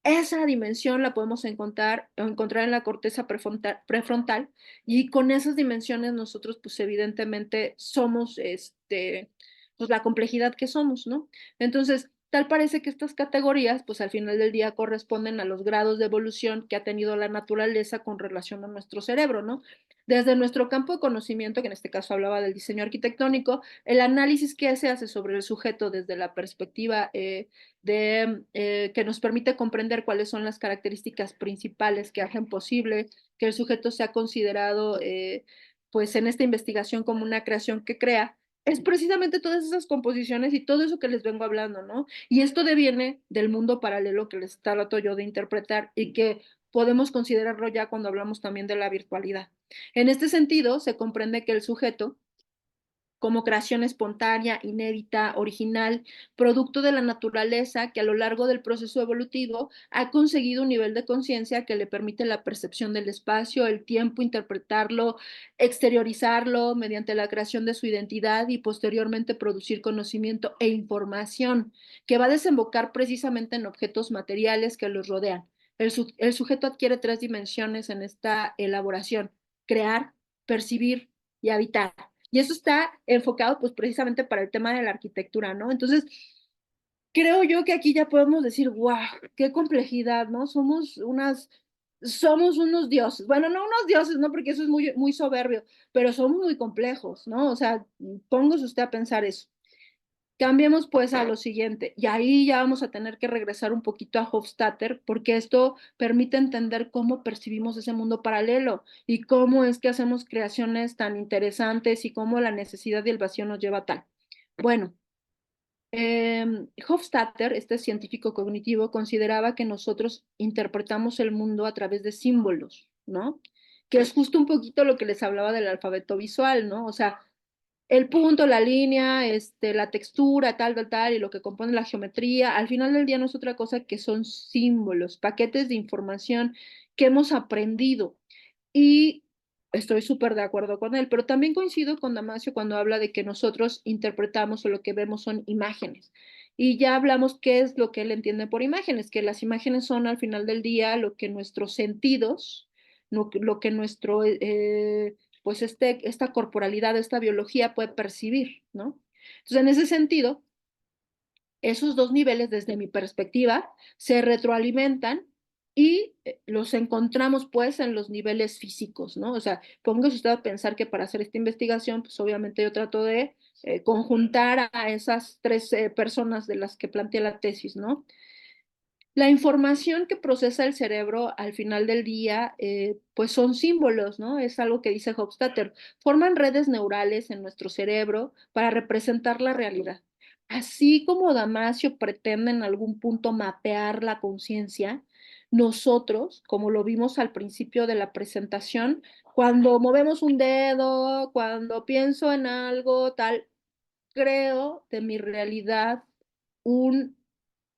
Esa dimensión la podemos encontrar en la corteza prefrontal, y con esas dimensiones nosotros, pues, evidentemente somos, pues, la complejidad que somos, ¿no? Entonces, tal parece que estas categorías, pues, al final del día corresponden a los grados de evolución que ha tenido la naturaleza con relación a nuestro cerebro, ¿no? Desde nuestro campo de conocimiento, que en este caso hablaba del diseño arquitectónico, el análisis que se hace sobre el sujeto desde la perspectiva, que nos permite comprender cuáles son las características principales que hacen posible que el sujeto sea considerado, pues en esta investigación como una creación que crea, es precisamente todas esas composiciones y todo eso que les vengo hablando, ¿no? Y esto deviene del mundo paralelo que les trato yo de interpretar y que podemos considerarlo ya cuando hablamos también de la virtualidad. En este sentido, se comprende que el sujeto como creación espontánea, inédita, original, producto de la naturaleza que a lo largo del proceso evolutivo ha conseguido un nivel de conciencia que le permite la percepción del espacio, el tiempo, interpretarlo, exteriorizarlo mediante la creación de su identidad y posteriormente producir conocimiento e información que va a desembocar precisamente en objetos materiales que los rodean. El sujeto adquiere tres dimensiones en esta elaboración: crear, percibir y habitar. Y eso está enfocado, pues, precisamente para el tema de la arquitectura, ¿no? Entonces, creo yo que aquí ya podemos decir: "Guau, qué complejidad", ¿no? Somos unos dioses. Bueno, no unos dioses, ¿no? Porque eso es muy muy soberbio, pero somos muy complejos, ¿no? O sea, póngase usted a pensar eso. Cambiemos pues a lo siguiente, y ahí ya vamos a tener que regresar un poquito a Hofstadter, porque esto permite entender cómo percibimos ese mundo paralelo y cómo es que hacemos creaciones tan interesantes y cómo la necesidad y el vacío nos lleva a tal. Bueno, Hofstadter, este científico cognitivo, consideraba que nosotros interpretamos el mundo a través de símbolos, ¿no? Que es justo un poquito lo que les hablaba del alfabeto visual, ¿no? O sea, el punto, la línea, la textura, tal, tal, tal, y lo que compone la geometría, al final del día no es otra cosa que son símbolos, paquetes de información que hemos aprendido. Y estoy súper de acuerdo con él, pero también coincido con Damasio cuando habla de que nosotros interpretamos o lo que vemos son imágenes. Y ya hablamos qué es lo que él entiende por imágenes, que las imágenes son al final del día lo que nuestros sentidos, lo que nuestro pues esta corporalidad, esta biología puede percibir, ¿no? Entonces, en ese sentido, esos dos niveles, desde mi perspectiva, se retroalimentan y los encontramos pues en los niveles físicos, ¿no? O sea, póngase usted a pensar que para hacer esta investigación, pues obviamente yo trato de conjuntar a esas tres personas de las que planteé la tesis, ¿no? La información que procesa el cerebro al final del día, pues son símbolos, ¿no? Es algo que dice Hofstadter. Forman redes neurales en nuestro cerebro para representar la realidad. Así como Damasio pretende en algún punto mapear la conciencia, nosotros, como lo vimos al principio de la presentación, cuando movemos un dedo, cuando pienso en algo, tal, creo de mi realidad un,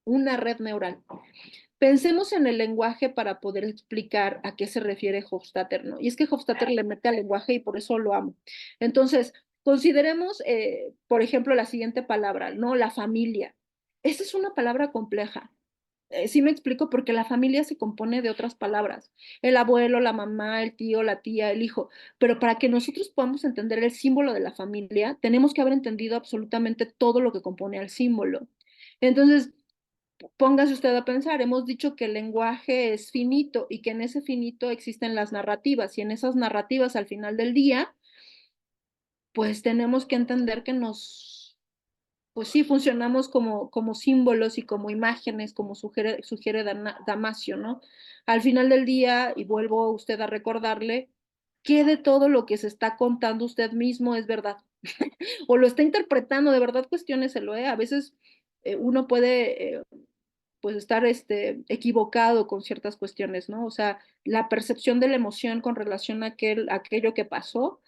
una red neural. Pensemos en el lenguaje para poder explicar a qué se refiere Hofstadter, ¿no? Y es que Hofstadter le mete al lenguaje y por eso lo amo. Entonces, consideremos, por ejemplo, la siguiente palabra, ¿no? La familia. Esta es una palabra compleja. Sí me explico, porque la familia se compone de otras palabras. El abuelo, la mamá, el tío, la tía, el hijo. Pero para que nosotros podamos entender el símbolo de la familia, tenemos que haber entendido absolutamente todo lo que compone al símbolo. Entonces, póngase usted a pensar, hemos dicho que el lenguaje es finito y que en ese finito existen las narrativas y en esas narrativas al final del día, pues tenemos que entender que pues sí, funcionamos como símbolos y como imágenes, como sugiere Damasio, ¿no? Al final del día, y vuelvo a usted a recordarle, ¿qué de todo lo que se está contando usted mismo es verdad? O lo está interpretando, de verdad cuestióneselo, ¿eh? A veces uno puede pues estar equivocado con ciertas cuestiones, ¿no? O sea, la percepción de la emoción con relación a aquello que pasó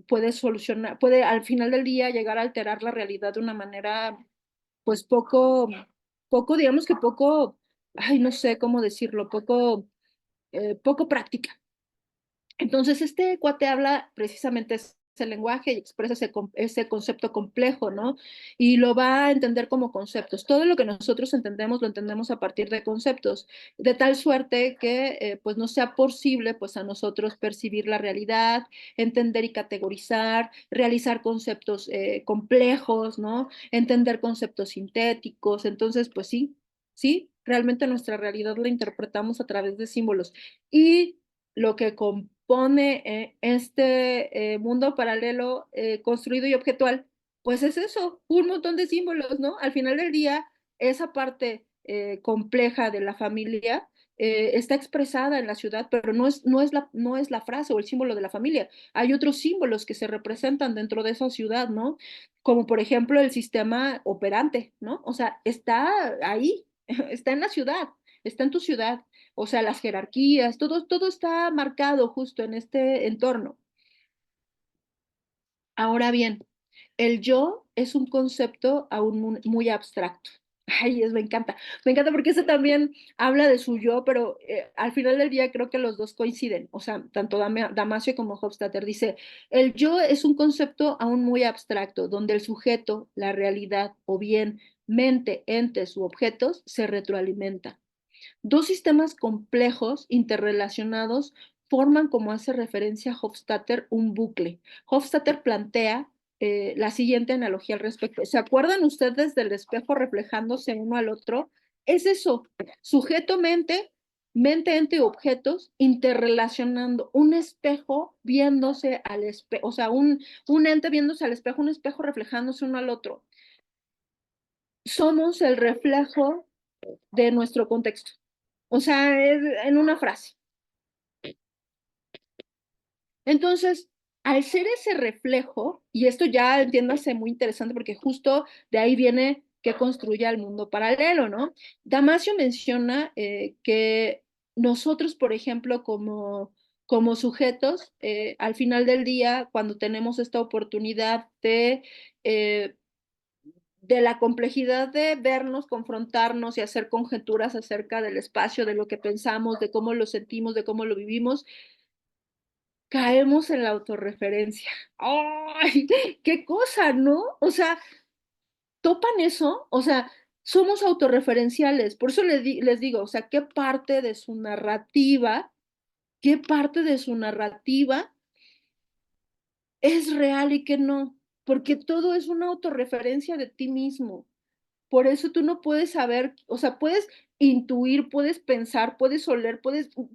puede solucionar, puede al final del día llegar a alterar la realidad de una manera, pues digamos que poco, ay, no sé cómo decirlo, poco práctica. Entonces, este cuate habla precisamente el lenguaje y expresa ese concepto complejo, ¿no? Y lo va a entender como conceptos. Todo lo que nosotros entendemos lo entendemos a partir de conceptos, de tal suerte que pues no sea posible pues a nosotros percibir la realidad, entender y categorizar, realizar conceptos complejos, ¿no? Entender conceptos sintéticos. Entonces, pues sí, sí, realmente nuestra realidad la interpretamos a través de símbolos. Y lo que compone este mundo paralelo construido y objetual, pues es eso, un montón de símbolos, ¿no? Al final del día, esa parte compleja de la familia está expresada en la ciudad, pero no es la frase o el símbolo de la familia. Hay otros símbolos que se representan dentro de esa ciudad, ¿no? Como por ejemplo el sistema operante, ¿no? O sea, está ahí, está en la ciudad, está en tu ciudad. O sea, las jerarquías, todo está marcado justo en este entorno. Ahora bien, el yo es un concepto aún muy abstracto. Ay, me encanta porque eso también habla de su yo, pero al final del día creo que los dos coinciden, o sea, tanto Damasio como Hofstadter dice, el yo es un concepto aún muy abstracto, donde el sujeto, la realidad o bien mente, entes u objetos se retroalimentan. Dos sistemas complejos interrelacionados forman, como hace referencia Hofstadter, un bucle. Hofstadter plantea la siguiente analogía al respecto. ¿Se acuerdan ustedes del espejo reflejándose uno al otro? Es eso, sujeto-mente, mente-ente y objetos interrelacionando un espejo viéndose al espejo, o sea, un ente viéndose al espejo, un espejo reflejándose uno al otro. Somos el reflejo de nuestro contexto. O sea, es en una frase. Entonces, al ser ese reflejo, y esto ya entiéndase muy interesante porque justo de ahí viene que construye el mundo paralelo, ¿no? Damasio menciona que nosotros, por ejemplo, como sujetos, al final del día, cuando tenemos esta oportunidad eh, de la complejidad de vernos, confrontarnos y hacer conjeturas acerca del espacio, de lo que pensamos, de cómo lo sentimos, de cómo lo vivimos, caemos en la autorreferencia. ¡Ay! ¡Qué cosa!, ¿no? O sea, topan eso, o sea, somos autorreferenciales. Por eso les digo, o sea, qué parte de su narrativa es real y qué no? Porque todo es una autorreferencia de ti mismo. Por eso tú no puedes saber, o sea, puedes intuir, puedes pensar, puedes oler,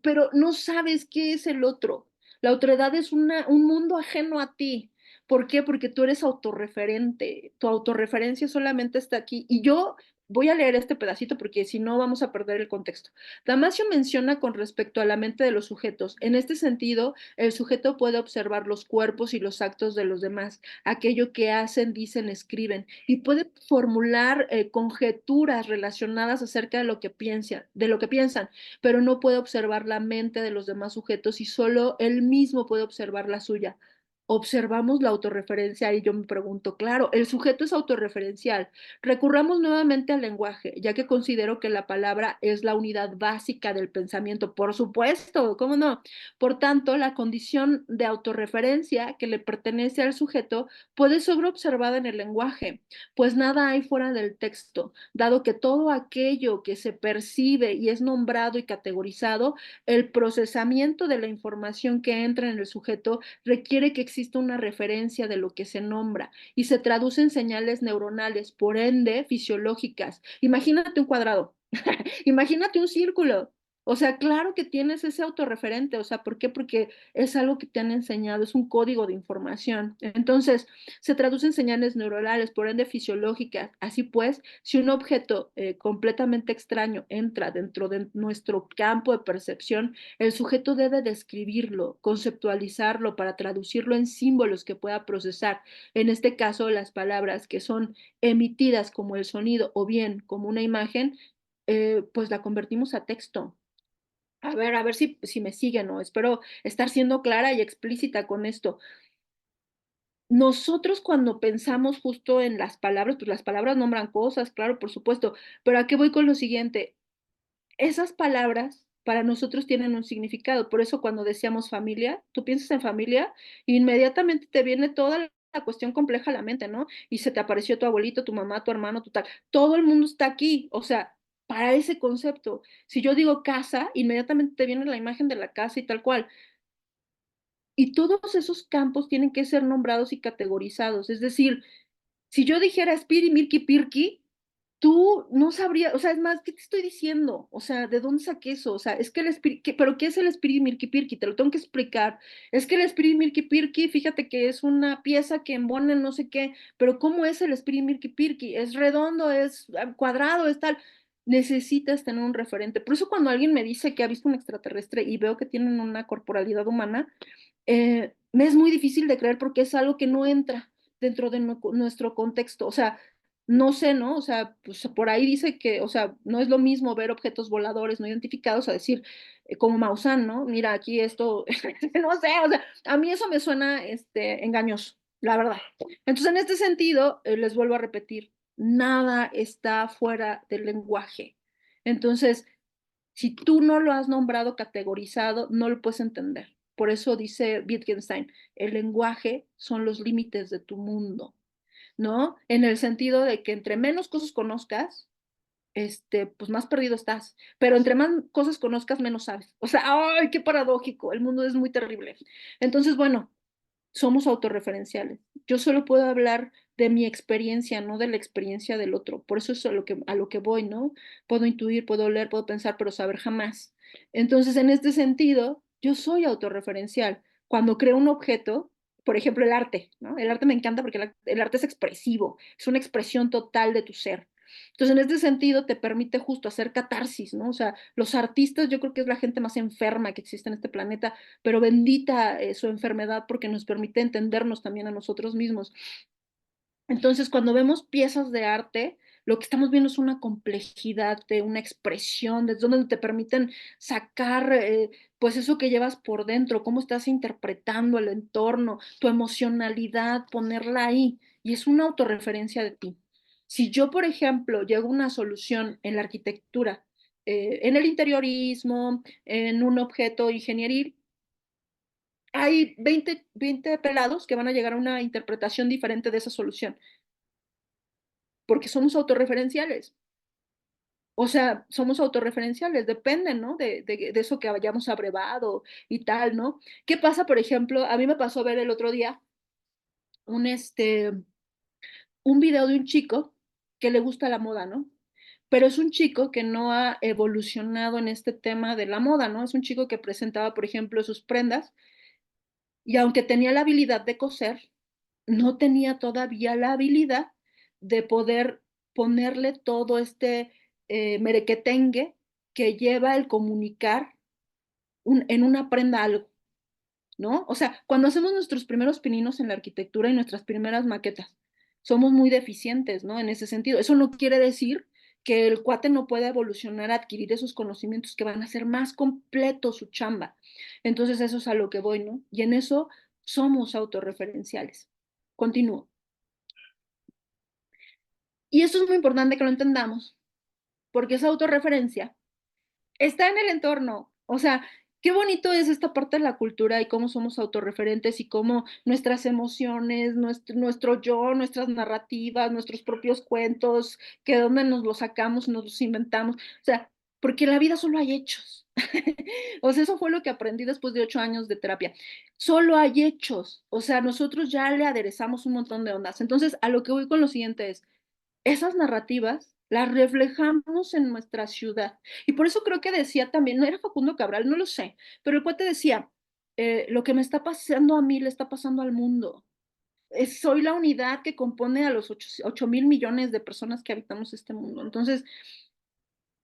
pero no sabes qué es el otro. La otredad es un mundo ajeno a ti. ¿Por qué? Porque tú eres autorreferente. Tu autorreferencia solamente está aquí. Y yo voy a leer este pedacito porque si no vamos a perder el contexto. Damasio menciona con respecto a la mente de los sujetos. En este sentido, el sujeto puede observar los cuerpos y los actos de los demás, aquello que hacen, dicen, escriben, y puede formular conjeturas relacionadas acerca de lo que piensan, pero no puede observar la mente de los demás sujetos y solo él mismo puede observar la suya. Observamos la autorreferencia y yo me pregunto, claro, el sujeto es autorreferencial. Recurramos nuevamente al lenguaje, ya que considero que la palabra es la unidad básica del pensamiento. Por supuesto, ¿cómo no? Por tanto, la condición de autorreferencia que le pertenece al sujeto puede ser observada en el lenguaje, pues nada hay fuera del texto, dado que todo aquello que se percibe y es nombrado y categorizado, el procesamiento de la información que entra en el sujeto requiere que exista una referencia de lo que se nombra y se traduce en señales neuronales, por ende fisiológicas. Imagínate un cuadrado, imagínate un círculo. O sea, claro que tienes ese autorreferente, o sea, ¿por qué? Porque es algo que te han enseñado, es un código de información. Entonces, se traduce en señales neuronales, por ende fisiológicas. Así pues, si un objeto completamente extraño entra dentro de nuestro campo de percepción, el sujeto debe describirlo, conceptualizarlo para traducirlo en símbolos que pueda procesar. En este caso, las palabras que son emitidas como el sonido o bien como una imagen, pues la convertimos a texto. A ver si me siguen, ¿no? Espero estar siendo clara y explícita con esto. Nosotros cuando pensamos justo en las palabras, pues las palabras nombran cosas, claro, por supuesto, pero ¿a qué voy con lo siguiente? Esas palabras para nosotros tienen un significado. Por eso cuando decíamos familia, tú piensas en familia e inmediatamente te viene toda la cuestión compleja a la mente, ¿no? Y se te apareció tu abuelito, tu mamá, tu hermano, tu tal. Todo el mundo está aquí, o sea, para ese concepto. Si yo digo casa, inmediatamente te viene la imagen de la casa y tal cual. Y todos esos campos tienen que ser nombrados y categorizados. Es decir, si yo dijera Spiri, Milky, Pirki, tú no sabrías, o sea, es más, ¿qué te estoy diciendo? O sea, ¿de dónde saqué eso? O sea, es que el Spiri, ¿pero qué es el Spiri, Milky, Pirki? Te lo tengo que explicar. Es que el Spiri, Milky, Pirki, fíjate que es una pieza que embona en no sé qué, pero ¿cómo es el Spiri, Milky, Pirki? ¿Es redondo, es cuadrado, es tal? Necesitas tener un referente. Por eso cuando alguien me dice que ha visto un extraterrestre y veo que tienen una corporalidad humana, me es muy difícil de creer porque es algo que no entra dentro de nuestro contexto. O sea, no sé, ¿no? O sea, pues por ahí dice que, o sea, no es lo mismo ver objetos voladores no identificados a decir, como Maussan, ¿no? Mira, aquí esto, no sé, o sea, a mí eso me suena engañoso, la verdad. Entonces, en este sentido, les vuelvo a repetir, nada está fuera del lenguaje. Entonces, si tú no lo has nombrado, categorizado, no lo puedes entender. Por eso dice Wittgenstein, el lenguaje son los límites de tu mundo, ¿no? En el sentido de que entre menos cosas conozcas, pues más perdido estás. Pero entre más cosas conozcas, menos sabes. O sea, ¡ay, qué paradójico! El mundo es muy terrible. Entonces, bueno, somos autorreferenciales. Yo solo puedo hablar de mi experiencia, no de la experiencia del otro. Por eso es a lo que voy, ¿no? Puedo intuir, puedo leer, puedo pensar, pero saber jamás. Entonces, en este sentido, yo soy autorreferencial. Cuando creo un objeto, por ejemplo, el arte, ¿no? El arte me encanta porque el arte es expresivo, es una expresión total de tu ser. Entonces, en este sentido, te permite justo hacer catarsis, ¿no? O sea, los artistas yo creo que es la gente más enferma que existe en este planeta, pero bendita su enfermedad porque nos permite entendernos también a nosotros mismos. Entonces, cuando vemos piezas de arte, lo que estamos viendo es una complejidad de una expresión, desde donde te permiten sacar pues eso que llevas por dentro, cómo estás interpretando el entorno, tu emocionalidad, ponerla ahí. Y es una autorreferencia de ti. Si yo, por ejemplo, llego a una solución en la arquitectura, en el interiorismo, en un objeto ingenieril, hay 20 pelados que van a llegar a una interpretación diferente de esa solución, porque somos autorreferenciales. O sea, somos autorreferenciales, depende, ¿no? De eso que hayamos abrevado y tal, ¿no? ¿Qué pasa, por ejemplo? A mí me pasó ver el otro día un, un video de un chico que le gusta la moda, ¿no? Pero es un chico que no ha evolucionado en este tema de la moda, ¿no? Es un chico que presentaba, por ejemplo, sus prendas y aunque tenía la habilidad de coser, no tenía todavía la habilidad de poder ponerle todo merequetengue que lleva el comunicar en una prenda algo, ¿no? O sea, cuando hacemos nuestros primeros pininos en la arquitectura y nuestras primeras maquetas, somos muy deficientes, ¿no? En ese sentido. Eso no quiere decir que el cuate no pueda evolucionar a adquirir esos conocimientos que van a hacer más completo su chamba. Entonces, eso es a lo que voy, ¿no? Y en eso somos autorreferenciales. Continúo. Y esto es muy importante que lo entendamos, porque esa autorreferencia está en el entorno. O sea, qué bonito es esta parte de la cultura y cómo somos autorreferentes y cómo nuestras emociones, nuestro yo, nuestras narrativas, nuestros propios cuentos, que de dónde nos los sacamos, nos los inventamos. O sea, porque en la vida solo hay hechos. O sea, eso fue lo que aprendí después de 8 años de terapia. Solo hay hechos. O sea, nosotros ya le aderezamos un montón de ondas. Entonces, a lo que voy con lo siguiente es, esas narrativas las reflejamos en nuestra ciudad. Y por eso creo que decía también, no era Facundo Cabral, no lo sé, pero el cuate decía, lo que me está pasando a mí le está pasando al mundo. Soy la unidad que compone a los 8.000 millones de personas que habitamos este mundo. Entonces,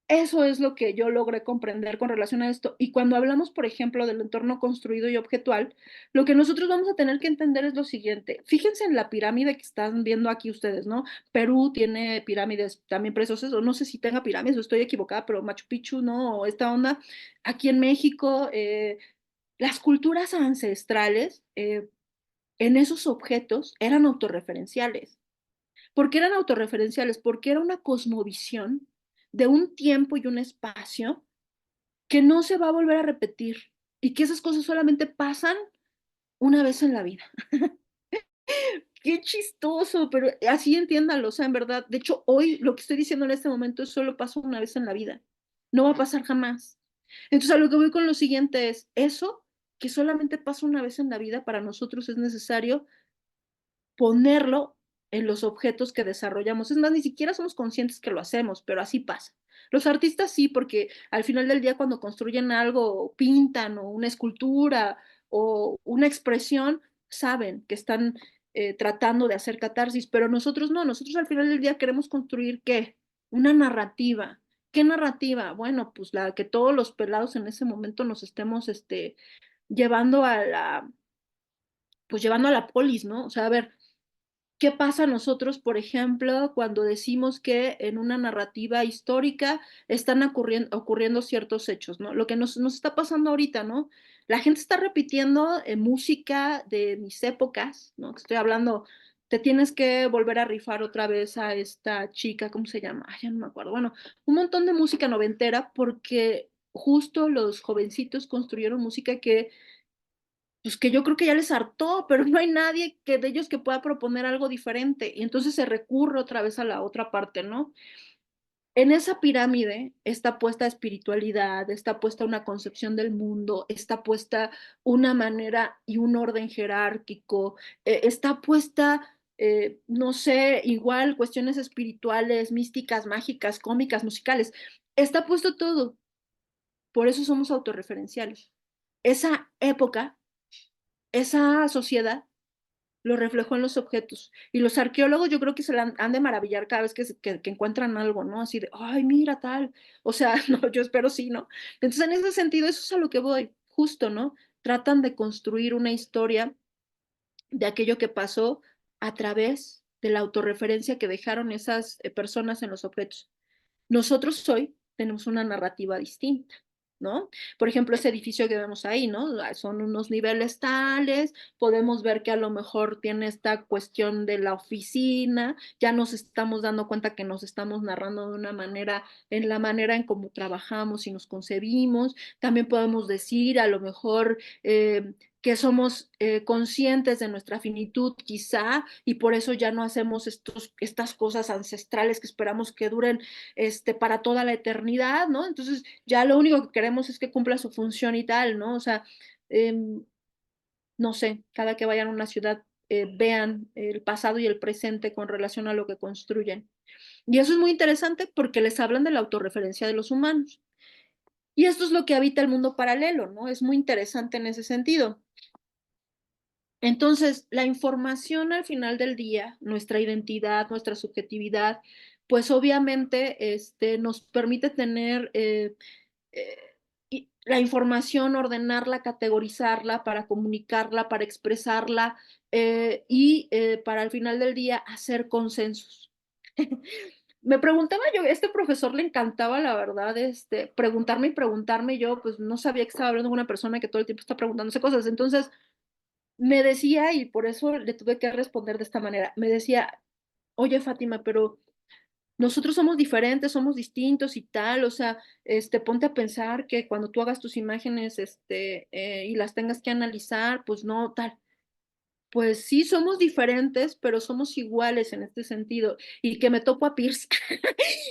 eso es lo que yo logré comprender con relación a esto. Y cuando hablamos, por ejemplo, del entorno construido y objetual, lo que nosotros vamos a tener que entender es lo siguiente. Fíjense en la pirámide que están viendo aquí ustedes, ¿no? Perú tiene pirámides también preciosas, o no sé si tenga pirámides, o estoy equivocada, pero Machu Picchu, ¿no? O esta onda. Aquí en México, las culturas ancestrales en esos objetos eran autorreferenciales. ¿Por qué eran autorreferenciales? Porque era una cosmovisión de un tiempo y un espacio que no se va a volver a repetir y que esas cosas solamente pasan una vez en la vida. Qué chistoso, pero así entiéndalo, o sea, en verdad. De hecho, hoy lo que estoy diciendo en este momento es solo pasa una vez en la vida. No va a pasar jamás. Entonces, a lo que voy con lo siguiente es, eso que solamente pasa una vez en la vida, para nosotros es necesario ponerlo en los objetos que desarrollamos. Es más, ni siquiera somos conscientes que lo hacemos, pero así pasa. Los artistas sí, porque al final del día cuando construyen algo, pintan o una escultura o una expresión, saben que están tratando de hacer catarsis, pero nosotros no, nosotros al final del día queremos construir ¿qué? Una narrativa. ¿Qué narrativa? Bueno, pues la que todos los pelados en ese momento nos estemos llevando a la, pues llevando a la polis, ¿no? O sea, a ver, ¿qué pasa a nosotros, por ejemplo, cuando decimos que en una narrativa histórica están ocurriendo ciertos hechos, ¿no? Lo que nos está pasando ahorita, ¿no? La gente está repitiendo música de mis épocas, ¿no? Estoy hablando, te tienes que volver a rifar otra vez a esta chica, ¿cómo se llama? Ay, ya no me acuerdo. Bueno, un montón de música noventera porque justo los jovencitos construyeron música que pues que yo creo que ya les hartó, pero no hay nadie que de ellos que pueda proponer algo diferente. Y entonces se recurre otra vez a la otra parte, ¿no? En esa pirámide está puesta espiritualidad, está puesta una concepción del mundo, está puesta una manera y un orden jerárquico, está puesta, no sé, igual cuestiones espirituales, místicas, mágicas, cómicas, musicales. Está puesto todo. Por eso somos autorreferenciales. Esa época, esa sociedad lo reflejó en los objetos. Y los arqueólogos yo creo que han de maravillar cada vez que encuentran algo, ¿no? Así de, ay, mira tal. O sea, no, yo espero sí, ¿no? Entonces, en ese sentido, eso es a lo que voy, justo, ¿no? Tratan de construir una historia de aquello que pasó a través de la autorreferencia que dejaron esas personas en los objetos. Nosotros hoy tenemos una narrativa distinta, ¿no? Por ejemplo, ese edificio que vemos ahí, ¿no? Son unos niveles tales, podemos ver que a lo mejor tiene esta cuestión de la oficina, ya nos estamos dando cuenta que nos estamos narrando de una manera, en la manera en cómo trabajamos y nos concebimos, también podemos decir a lo mejor que somos conscientes de nuestra finitud quizá y por eso ya no hacemos estas cosas ancestrales que esperamos que duren para toda la eternidad, ¿no? Entonces ya lo único que queremos es que cumpla su función y tal, ¿no? O sea, eh, no sé, cada que vayan a una ciudad vean el pasado y el presente con relación a lo que construyen. Y eso es muy interesante porque les hablan de la autorreferencia de los humanos. Y esto es lo que habita el mundo paralelo, ¿no? Es muy interesante en ese sentido. Entonces, la información al final del día, nuestra identidad, nuestra subjetividad, pues obviamente nos permite tener eh, la información, ordenarla, categorizarla para comunicarla, para expresarla para al final del día hacer consensos. Me preguntaba yo, este profesor le encantaba, la verdad, preguntarme y preguntarme, y yo pues no sabía que estaba hablando con una persona que todo el tiempo está preguntándose cosas. Entonces, me decía, y por eso le tuve que responder de esta manera, me decía, oye Fátima, pero nosotros somos diferentes, somos distintos y tal, o sea, ponte a pensar que cuando tú hagas tus imágenes, y las tengas que analizar, pues no, tal. Pues sí, somos diferentes, pero somos iguales en este sentido. Y que me topo a Pierce.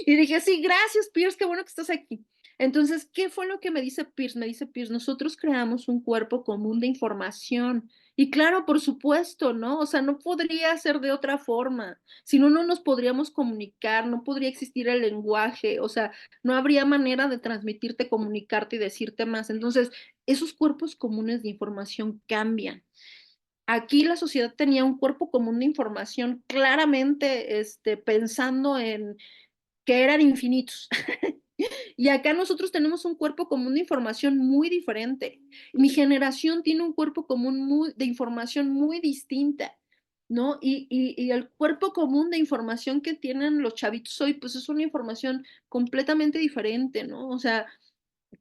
Y dije, sí, gracias, Pierce, qué bueno que estás aquí. Entonces, ¿qué fue lo que me dice Pierce? Me dice Pierce, nosotros creamos un cuerpo común de información. Y claro, por supuesto, ¿no? O sea, no podría ser de otra forma. Si no, no nos podríamos comunicar, no podría existir el lenguaje, o sea, no habría manera de transmitirte, comunicarte y decirte más. Entonces, esos cuerpos comunes de información cambian. Aquí la sociedad tenía un cuerpo común de información claramente pensando en que eran infinitos. Y acá nosotros tenemos un cuerpo común de información muy diferente. Mi generación tiene un cuerpo común de información muy distinta, ¿no? Y el cuerpo común de información que tienen los chavitos hoy, pues es una información completamente diferente, ¿no? O sea,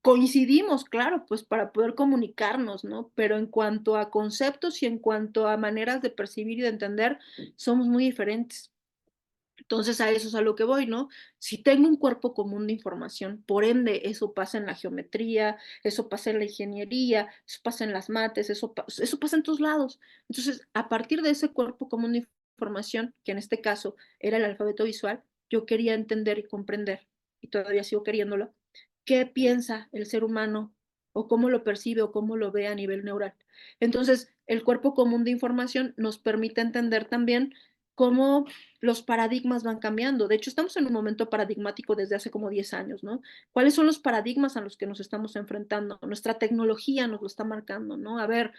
coincidimos, claro, pues para poder comunicarnos, ¿no? Pero en cuanto a conceptos y en cuanto a maneras de percibir y de entender, somos muy diferentes. Entonces a eso es a lo que voy, ¿no? Si tengo un cuerpo común de información, por ende, eso pasa en la geometría, eso pasa en la ingeniería, eso pasa en las mates, eso pasa en todos lados. Entonces, a partir de ese cuerpo común de información, que en este caso era el alfabeto visual, yo quería entender y comprender, y todavía sigo queriéndolo, qué piensa el ser humano o cómo lo percibe o cómo lo ve a nivel neural. Entonces, el cuerpo común de información nos permite entender también cómo los paradigmas van cambiando. De hecho, estamos en un momento paradigmático desde hace como 10 años, ¿no? ¿Cuáles son los paradigmas a los que nos estamos enfrentando? Nuestra tecnología nos lo está marcando, ¿no? A ver,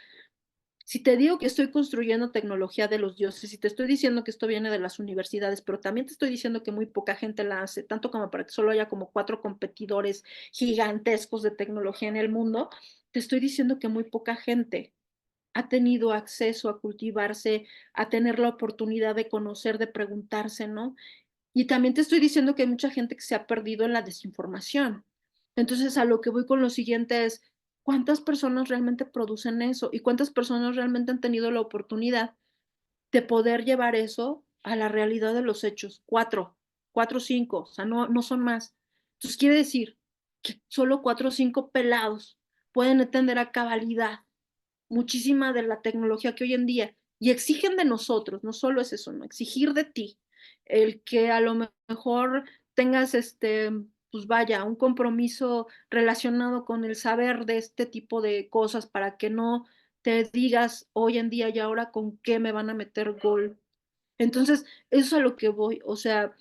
si te digo que estoy construyendo tecnología de los dioses, si te estoy diciendo que esto viene de las universidades, pero también te estoy diciendo que muy poca gente la hace, tanto como para que solo haya como 4 competidores gigantescos de tecnología en el mundo, te estoy diciendo que muy poca gente ha tenido acceso a cultivarse, a tener la oportunidad de conocer, de preguntarse, ¿no? Y también te estoy diciendo que hay mucha gente que se ha perdido en la desinformación. Entonces, a lo que voy con lo siguiente es, ¿cuántas personas realmente producen eso? ¿Y cuántas personas realmente han tenido la oportunidad de poder llevar eso a la realidad de los hechos? Cuatro o cinco, o sea, no son más. Entonces, quiere decir que solo 4 o 5 pelados pueden entender a cabalidad muchísima de la tecnología que hoy en día, y exigen de nosotros, no solo es eso, no, exigir de ti, el que a lo mejor tengas pues vaya, un compromiso relacionado con el saber de este tipo de cosas para que no te digas hoy en día y ahora con qué me van a meter gol. Entonces, eso es a lo que voy, o sea,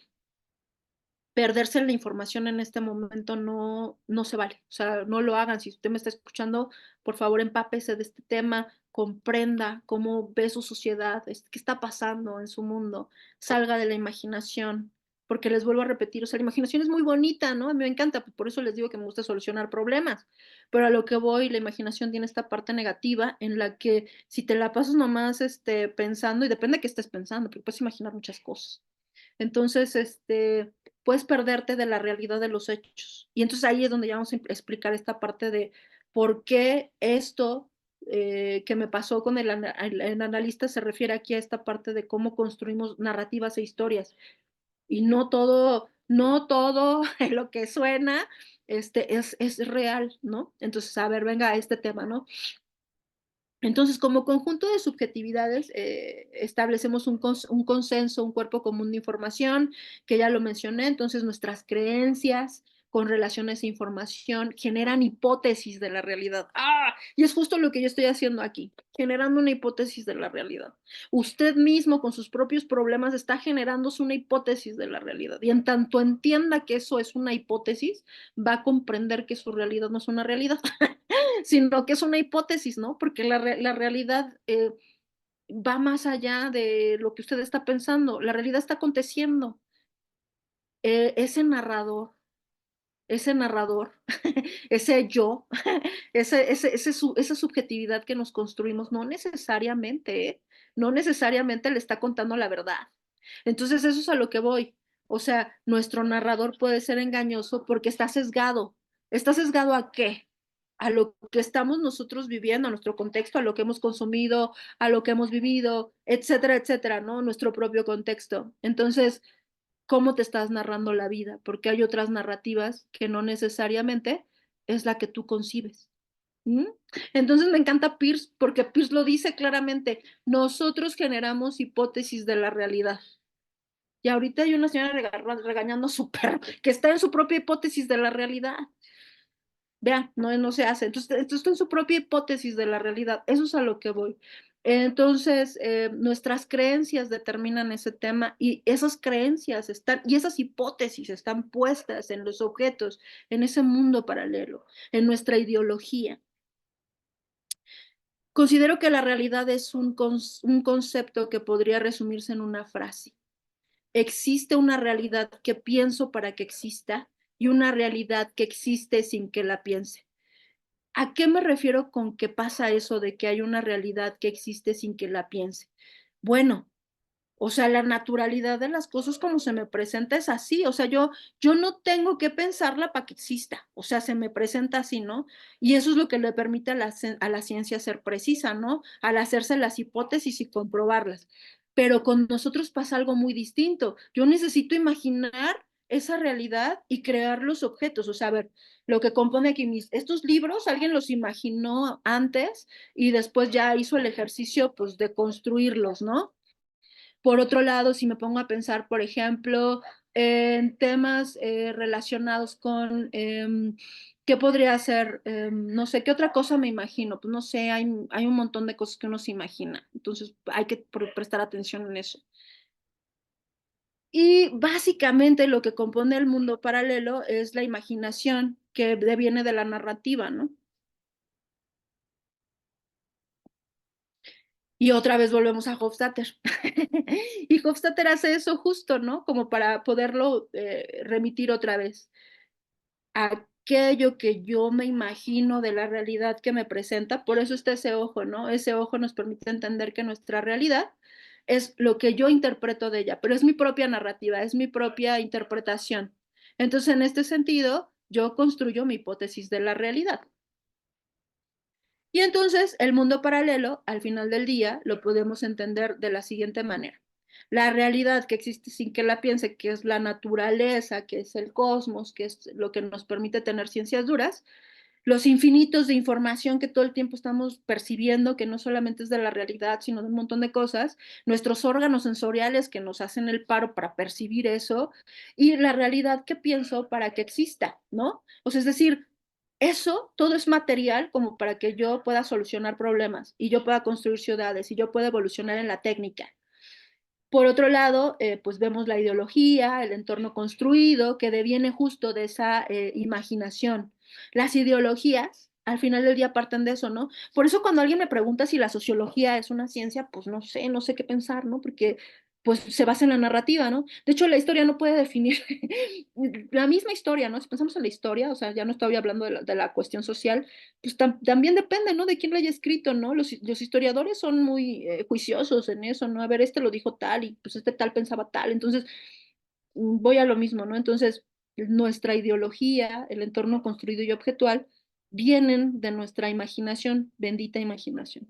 perderse en la información en este momento no se vale. O sea, no lo hagan. Si usted me está escuchando, por favor, empápese de este tema, comprenda cómo ve su sociedad, qué está pasando en su mundo, salga de la imaginación. Porque les vuelvo a repetir, o sea, la imaginación es muy bonita, ¿no? A mí me encanta, pues por eso les digo que me gusta solucionar problemas. Pero a lo que voy, la imaginación tiene esta parte negativa en la que si te la pasas nomás pensando, y depende de qué estés pensando, porque puedes imaginar muchas cosas. Entonces, puedes perderte de la realidad de los hechos. Y entonces ahí es donde ya vamos a explicar esta parte de por qué esto que me pasó con el analista se refiere aquí a esta parte de cómo construimos narrativas e historias. Y no todo lo que suena es real, ¿no? Entonces, a ver, venga a este tema, ¿no? Entonces, como conjunto de subjetividades, establecemos un consenso, un cuerpo común de información, que ya lo mencioné. Entonces, nuestras creencias con relación a esa información generan hipótesis de la realidad. ¡Ah! Y es justo lo que yo estoy haciendo aquí, generando una hipótesis de la realidad. Usted mismo, con sus propios problemas, está generándose una hipótesis de la realidad. Y en tanto entienda que eso es una hipótesis, va a comprender que su realidad no es una realidad. Sino que es una hipótesis, ¿no? Porque la realidad va más allá de lo que usted está pensando, la realidad está aconteciendo. Ese narrador, ese narrador, ese yo, esa subjetividad que nos construimos, no necesariamente le está contando la verdad. Entonces, eso es a lo que voy. O sea, nuestro narrador puede ser engañoso porque está sesgado. ¿Está sesgado a qué? A lo que estamos nosotros viviendo, a nuestro contexto, a lo que hemos consumido, a lo que hemos vivido, etcétera, ¿no? Nuestro propio contexto. Entonces, ¿cómo te estás narrando la vida? Porque hay otras narrativas que no necesariamente es la que tú concibes. ¿Mm? Entonces me encanta Pierce porque Pierce lo dice claramente, nosotros generamos hipótesis de la realidad. Y ahorita hay una señora regañando a su perro que está en su propia hipótesis de la realidad. Vean, no se hace. Entonces, esto está en su propia hipótesis de la realidad. Eso es a lo que voy. Entonces, nuestras creencias determinan ese tema y esas creencias están, y esas hipótesis están puestas en los objetos, en ese mundo paralelo, en nuestra ideología. Considero que la realidad es un concepto que podría resumirse en una frase. Existe una realidad que pienso para que exista y una realidad que existe sin que la piense. ¿A qué me refiero con que pasa eso de que hay una realidad que existe sin que la piense? Bueno, o sea, la naturalidad de las cosas como se me presenta es así, o sea, yo no tengo que pensarla para que exista, o sea, se me presenta así, ¿no? Y eso es lo que le permite a la ciencia ser precisa, ¿no? Al hacerse las hipótesis y comprobarlas. pero con nosotros pasa algo muy distinto. Yo necesito imaginar esa realidad y crear los objetos. O sea, a ver, lo que compone aquí estos libros, alguien los imaginó antes y después ya hizo el ejercicio, pues, de construirlos, ¿no? Por otro lado, si me pongo a pensar, por ejemplo, en temas relacionados con qué podría ser, no sé, qué otra cosa me imagino. Pues no sé, hay un montón de cosas que uno se imagina. Entonces hay que prestar atención en eso. Y básicamente lo que compone el mundo paralelo es la imaginación que deviene de la narrativa, ¿no? Y otra vez volvemos a Hofstadter. Y Hofstadter hace eso justo, ¿no? Como para poderlo remitir otra vez. Aquello que yo me imagino de la realidad que me presenta, por eso está ese ojo, ¿no? Ese ojo nos permite entender que nuestra realidad es lo que yo interpreto de ella, pero es mi propia narrativa, es mi propia interpretación. Entonces, en este sentido, yo construyo mi hipótesis de la realidad. Y entonces el mundo paralelo, al final del día, lo podemos entender de la siguiente manera. La realidad que existe sin que la piense, que es la naturaleza, que es el cosmos, que es lo que nos permite tener ciencias duras, los infinitos de información que todo el tiempo estamos percibiendo, que no solamente es de la realidad, sino de un montón de cosas, nuestros órganos sensoriales que nos hacen el paro para percibir eso, y la realidad que pienso para que exista, ¿no? O sea, es decir, eso todo es material como para que yo pueda solucionar problemas y yo pueda construir ciudades y yo pueda evolucionar en la técnica. Por otro lado, pues vemos la ideología, el entorno construido, que deviene justo de esa imaginación. Las ideologías, al final del día, parten de eso, ¿no? Por eso cuando alguien me pregunta si la sociología es una ciencia, pues no sé qué pensar, ¿no? Porque pues se basa en la narrativa, ¿no? De hecho, la historia no puede definir la misma historia, ¿no? Si pensamos en la historia, o sea, ya no estoy hablando de la cuestión social, pues también depende, ¿no? De quién lo haya escrito, ¿no? Los historiadores son muy juiciosos en eso, ¿no? A ver, este lo dijo tal y pues este tal pensaba tal, entonces voy a lo mismo, ¿no? Entonces, nuestra ideología, el entorno construido y objetual, vienen de nuestra imaginación, bendita imaginación.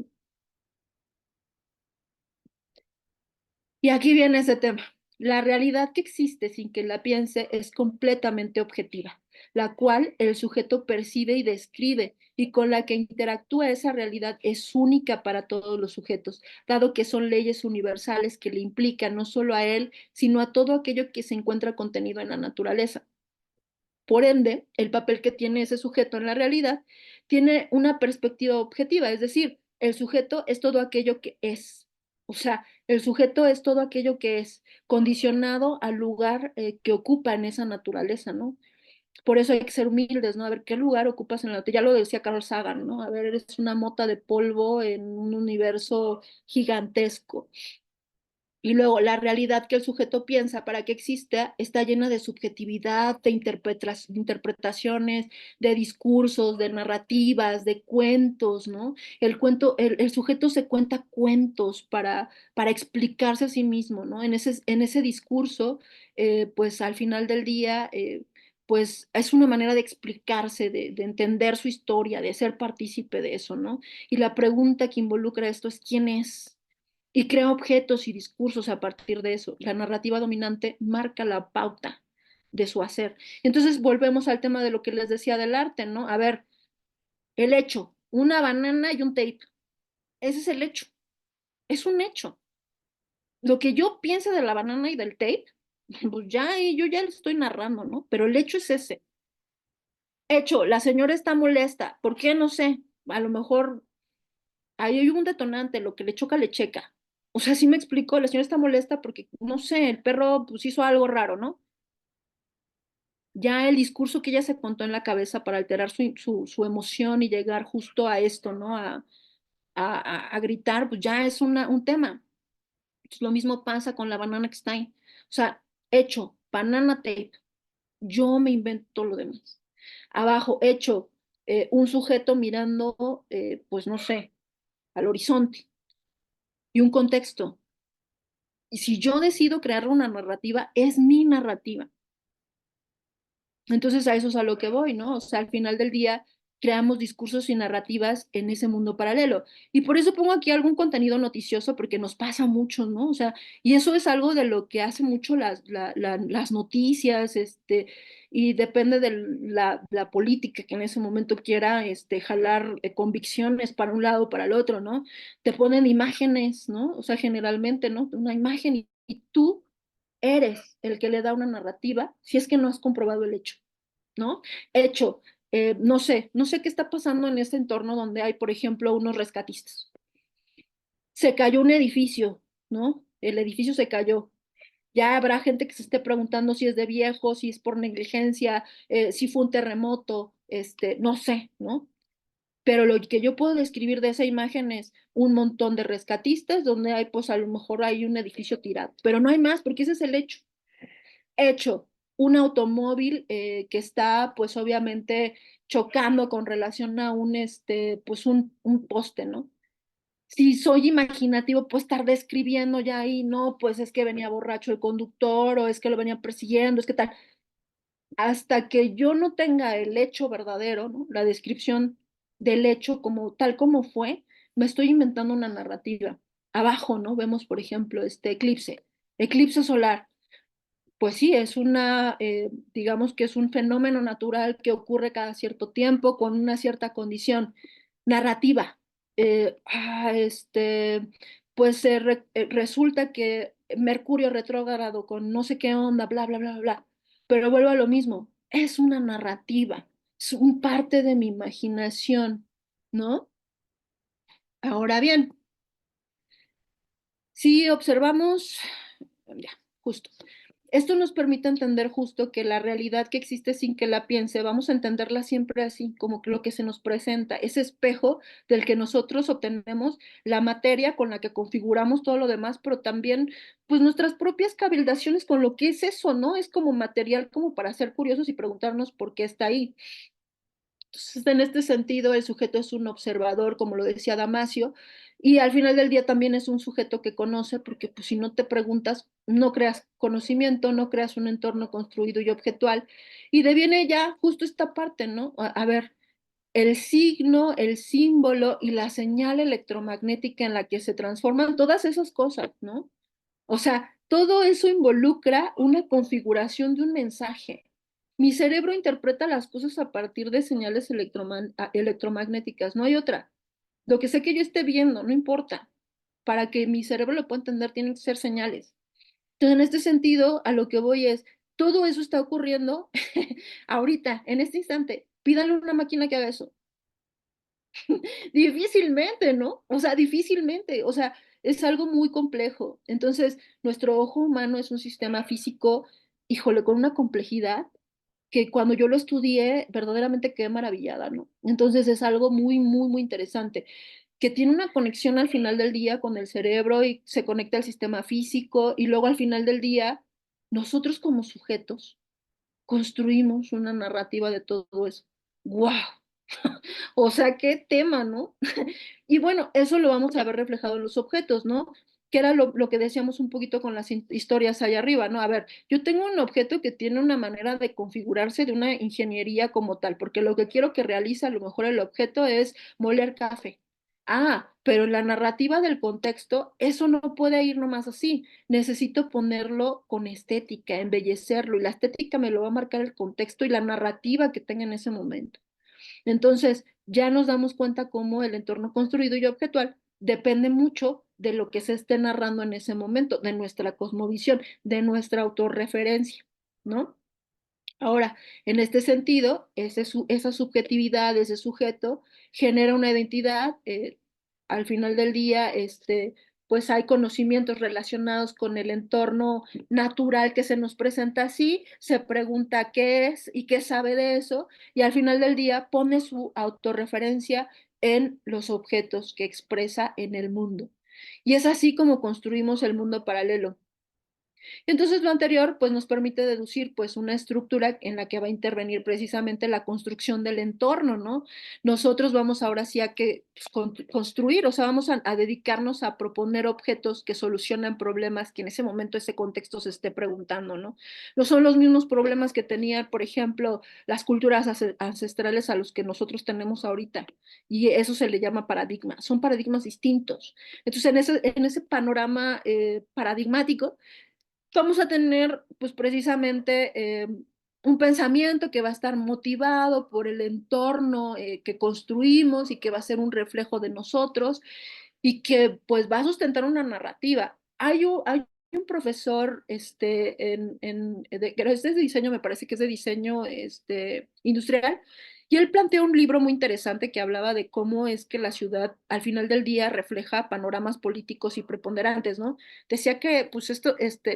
Y aquí viene ese tema. La realidad que existe sin que la piense es completamente objetiva, la cual el sujeto percibe y describe y con la que interactúa esa realidad es única para todos los sujetos, dado que son leyes universales que le implican no solo a él, sino a todo aquello que se encuentra contenido en la naturaleza. Por ende, el papel que tiene ese sujeto en la realidad tiene una perspectiva objetiva, es decir, el sujeto es todo aquello que es. O sea, el sujeto es todo aquello que es condicionado al lugar que ocupa en esa naturaleza, ¿no? Por eso hay que ser humildes, ¿no? A ver qué lugar ocupas en la naturaleza. Ya lo decía Carl Sagan, ¿no? A ver, eres una mota de polvo en un universo gigantesco. Y luego la realidad que el sujeto piensa para que exista está llena de subjetividad, de interpretaciones, de discursos, de narrativas, de cuentos, ¿no? El sujeto se cuenta cuentos para explicarse a sí mismo, ¿no? En ese discurso, pues al final del día, pues es una manera de explicarse, de entender su historia, de ser partícipe de eso, ¿no? Y la pregunta que involucra esto es ¿quién es? Y crea objetos y discursos a partir de eso. La narrativa dominante marca la pauta de su hacer. Entonces volvemos al tema de lo que les decía del arte, ¿no? A ver, el hecho, una banana y un tape. Ese es el hecho. Es un hecho. Lo que yo piense de la banana y del tape, pues ya, yo ya lo estoy narrando, ¿no? Pero el hecho es ese. Hecho, la señora está molesta. ¿Por qué? No sé. A lo mejor ahí hay un detonante, lo que le choca, le checa. O sea, sí me explicó, la señora está molesta porque, no sé, el perro pues hizo algo raro, ¿no? Ya el discurso que ella se contó en la cabeza para alterar su emoción y llegar justo a esto, ¿no? A gritar, pues ya es un tema. Pues lo mismo pasa con la banana que está ahí. O sea, hecho, banana tape, yo me invento lo demás. Abajo, hecho, un sujeto mirando, pues no sé, al horizonte y un contexto. Y si yo decido crear una narrativa, es mi narrativa. Entonces a eso es a lo que voy, ¿no? O sea, al final del día, creamos discursos y narrativas en ese mundo paralelo. Y por eso pongo aquí algún contenido noticioso, porque nos pasa mucho, ¿no? O sea, y eso es algo de lo que hace mucho las noticias, y depende de la política que en ese momento quiera jalar convicciones para un lado o para el otro, ¿no? Te ponen imágenes, ¿no? O sea, generalmente, ¿no? Una imagen y tú eres el que le da una narrativa si es que no has comprobado el hecho, ¿no? Hecho, no sé qué está pasando en este entorno donde hay, por ejemplo, unos rescatistas. Se cayó un edificio, ¿no? El edificio se cayó. Ya habrá gente que se esté preguntando si es de viejo, si es por negligencia, si fue un terremoto, no sé, ¿no? Pero lo que yo puedo describir de esa imagen es un montón de rescatistas donde hay, pues a lo mejor hay un edificio tirado, pero no hay más porque ese es el hecho. Hecho, un automóvil que está, pues obviamente chocando con relación a pues un poste, ¿no? Si soy imaginativo, pues estar describiendo ya ahí, no, pues es que venía borracho el conductor o es que lo venían persiguiendo, es que tal. Hasta que yo no tenga el hecho verdadero, ¿no? La descripción del hecho como tal como fue, me estoy inventando una narrativa. Abajo, ¿no? Vemos, por ejemplo, este eclipse solar. Pues sí, digamos que es un fenómeno natural que ocurre cada cierto tiempo con una cierta condición narrativa. Eh, ah, este, pues resulta que Mercurio retrógrado con no sé qué onda, bla, bla, bla, bla, bla. Pero vuelvo a lo mismo, es una narrativa, es un parte de mi imaginación, ¿no? Ahora bien, si observamos, ya, justo. Esto nos permite entender justo que la realidad que existe sin que la piense, vamos a entenderla siempre así, como que lo que se nos presenta, ese espejo del que nosotros obtenemos la materia con la que configuramos todo lo demás, pero también pues nuestras propias cavildaciones con lo que es eso, ¿no? Es como material como para ser curiosos y preguntarnos por qué está ahí. Entonces, en este sentido, el sujeto es un observador, como lo decía Damasio, y al final del día también es un sujeto que conoce, porque pues, si no te preguntas, no creas conocimiento, no creas un entorno construido y objetual. Y deviene ya justo esta parte, ¿no? A ver, el signo, el símbolo y la señal electromagnética en la que se transforman todas esas cosas, ¿no? O sea, todo eso involucra una configuración de un mensaje. Mi cerebro interpreta las cosas a partir de señales electromagnéticas, no hay otra. Lo que sé que yo esté viendo, no importa. Para que mi cerebro lo pueda entender, tienen que ser señales. Entonces, en este sentido, a lo que voy es, todo eso está ocurriendo ahorita, en este instante. Pídale a una máquina que haga eso. Difícilmente, ¿no? O sea, difícilmente, o sea, es algo muy complejo. Entonces, nuestro ojo humano es un sistema físico, híjole, con una complejidad que cuando yo lo estudié, verdaderamente quedé maravillada, ¿no? Entonces es algo muy, muy, muy interesante, que tiene una conexión al final del día con el cerebro y se conecta al sistema físico y luego al final del día, nosotros como sujetos construimos una narrativa de todo eso. ¡Wow! O sea, qué tema, ¿no? Y bueno, eso lo vamos a ver reflejado en los objetos, ¿no? Que era lo que decíamos un poquito con las historias allá arriba, ¿no? A ver, yo tengo un objeto que tiene una manera de configurarse de una ingeniería como tal, porque lo que quiero que realice a lo mejor el objeto es moler café. Ah, pero en la narrativa del contexto, eso no puede ir nomás así. Necesito ponerlo con estética, embellecerlo, y la estética me lo va a marcar el contexto y la narrativa que tenga en ese momento. Entonces, ya nos damos cuenta cómo el entorno construido y objetual depende mucho de lo que se esté narrando en ese momento, de nuestra cosmovisión, de nuestra autorreferencia, ¿no? Ahora, en este sentido, esa subjetividad, ese sujeto, genera una identidad. Al final del día, pues hay conocimientos relacionados con el entorno natural que se nos presenta así, se pregunta qué es y qué sabe de eso, y al final del día pone su autorreferencia en los objetos que expresa en el mundo. Y es así como construimos el mundo paralelo. Entonces, lo anterior, pues, nos permite deducir, pues, una estructura en la que va a intervenir precisamente la construcción del entorno, ¿no? Nosotros vamos ahora sí a que, pues, construir, o sea, vamos a dedicarnos a proponer objetos que solucionan problemas que en ese momento, ese contexto se esté preguntando, ¿no? No son los mismos problemas que tenían, por ejemplo, las culturas ancestrales a los que nosotros tenemos ahorita, y eso se le llama paradigma, son paradigmas distintos. Entonces, en ese panorama paradigmático, vamos a tener, pues precisamente, un pensamiento que va a estar motivado por el entorno que construimos y que va a ser un reflejo de nosotros y que pues va a sustentar una narrativa. Hay un profesor es de diseño, me parece que es de diseño industrial, y él planteó un libro muy interesante que hablaba de cómo es que la ciudad al final del día refleja panoramas políticos y preponderantes, ¿no? Decía que pues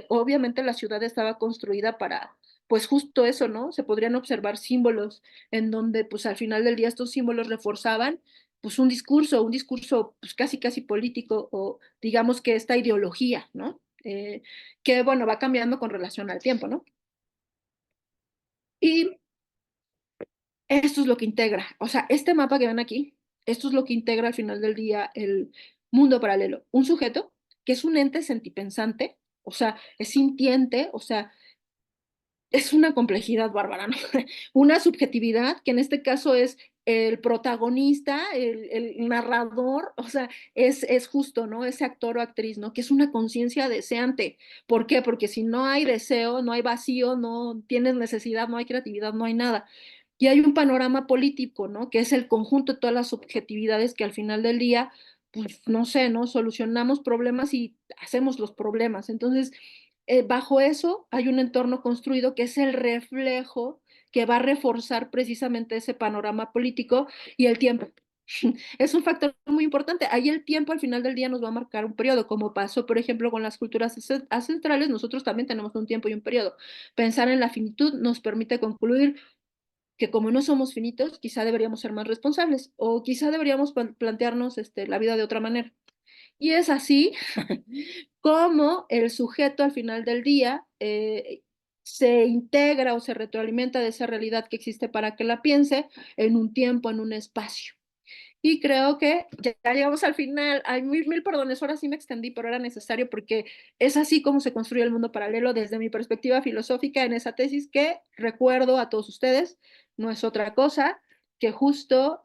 obviamente la ciudad estaba construida para pues justo eso, ¿no? Se podrían observar símbolos en donde pues al final del día estos símbolos reforzaban pues un discurso pues casi casi político o digamos que esta ideología, ¿no? Que bueno, va cambiando con relación al tiempo, ¿no? Y esto es lo que integra, o sea, este mapa que ven aquí, esto es lo que integra al final del día el mundo paralelo. Un sujeto que es un ente sentipensante, o sea, es sintiente, o sea, es una complejidad bárbara, ¿no? Una subjetividad que en este caso es el protagonista, el narrador, o sea, es justo, ¿no? Ese actor o actriz, ¿no? Que es una conciencia deseante. ¿Por qué? Porque si no hay deseo, no hay vacío, no tienes necesidad, no hay creatividad, no hay nada. Y hay un panorama político, ¿no? Que es el conjunto de todas las subjetividades que al final del día, pues, no sé, ¿no? Solucionamos problemas y hacemos los problemas. Entonces, bajo eso hay un entorno construido que es el reflejo que va a reforzar precisamente ese panorama político y el tiempo. Es un factor muy importante. Ahí el tiempo al final del día nos va a marcar un periodo, como pasó, por ejemplo, con las culturas ancestrales, nosotros también tenemos un tiempo y un periodo. Pensar en la finitud nos permite concluir que como no somos finitos, quizá deberíamos ser más responsables o quizá deberíamos plantearnos la vida de otra manera. Y es así como el sujeto al final del día se integra o se retroalimenta de esa realidad que existe para que la piense en un tiempo, en un espacio. Y creo que ya llegamos al final. Ay, mil perdones, ahora sí me extendí, pero era necesario porque es así como se construye el mundo paralelo desde mi perspectiva filosófica en esa tesis que recuerdo a todos ustedes, no es otra cosa que justo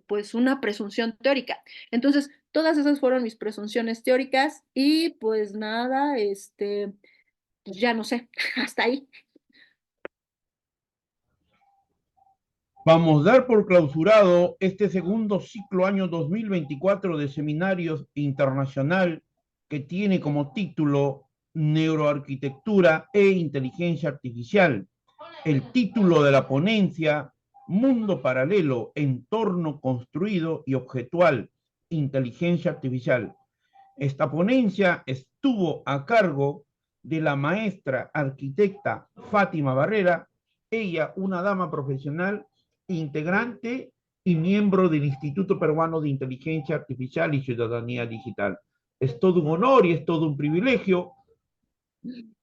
pues una presunción teórica. Entonces, todas esas fueron mis presunciones teóricas y pues nada, pues ya no sé, hasta ahí. Vamos a dar por clausurado este segundo ciclo año 2024 de seminarios internacional que tiene como título Neuroarquitectura e Inteligencia Artificial. El título de la ponencia, Mundo Paralelo, Entorno Construido y Objetual, Inteligencia Artificial. Esta ponencia estuvo a cargo de la maestra arquitecta Fátima Barrera, ella una dama profesional, integrante y miembro del Instituto Peruano de Inteligencia Artificial y Ciudadanía Digital. Es todo un honor y es todo un privilegio.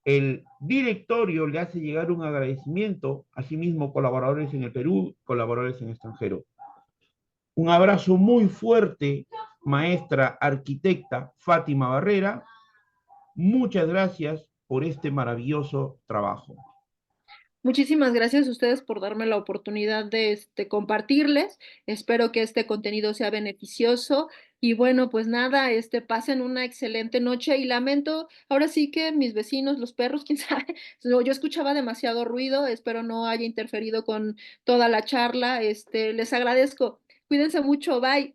El directorio le hace llegar un agradecimiento, asimismo colaboradores en el Perú, colaboradores en el extranjero. Un abrazo muy fuerte, maestra arquitecta Fátima Barrera. Muchas gracias por este maravilloso trabajo. Muchísimas gracias a ustedes por darme la oportunidad de compartirles. Espero que este contenido sea beneficioso y bueno, pues nada, pasen una excelente noche y lamento, ahora sí que mis vecinos, los perros, quién sabe, no, yo escuchaba demasiado ruido, espero no haya interferido con toda la charla. Les agradezco. Cuídense mucho, bye.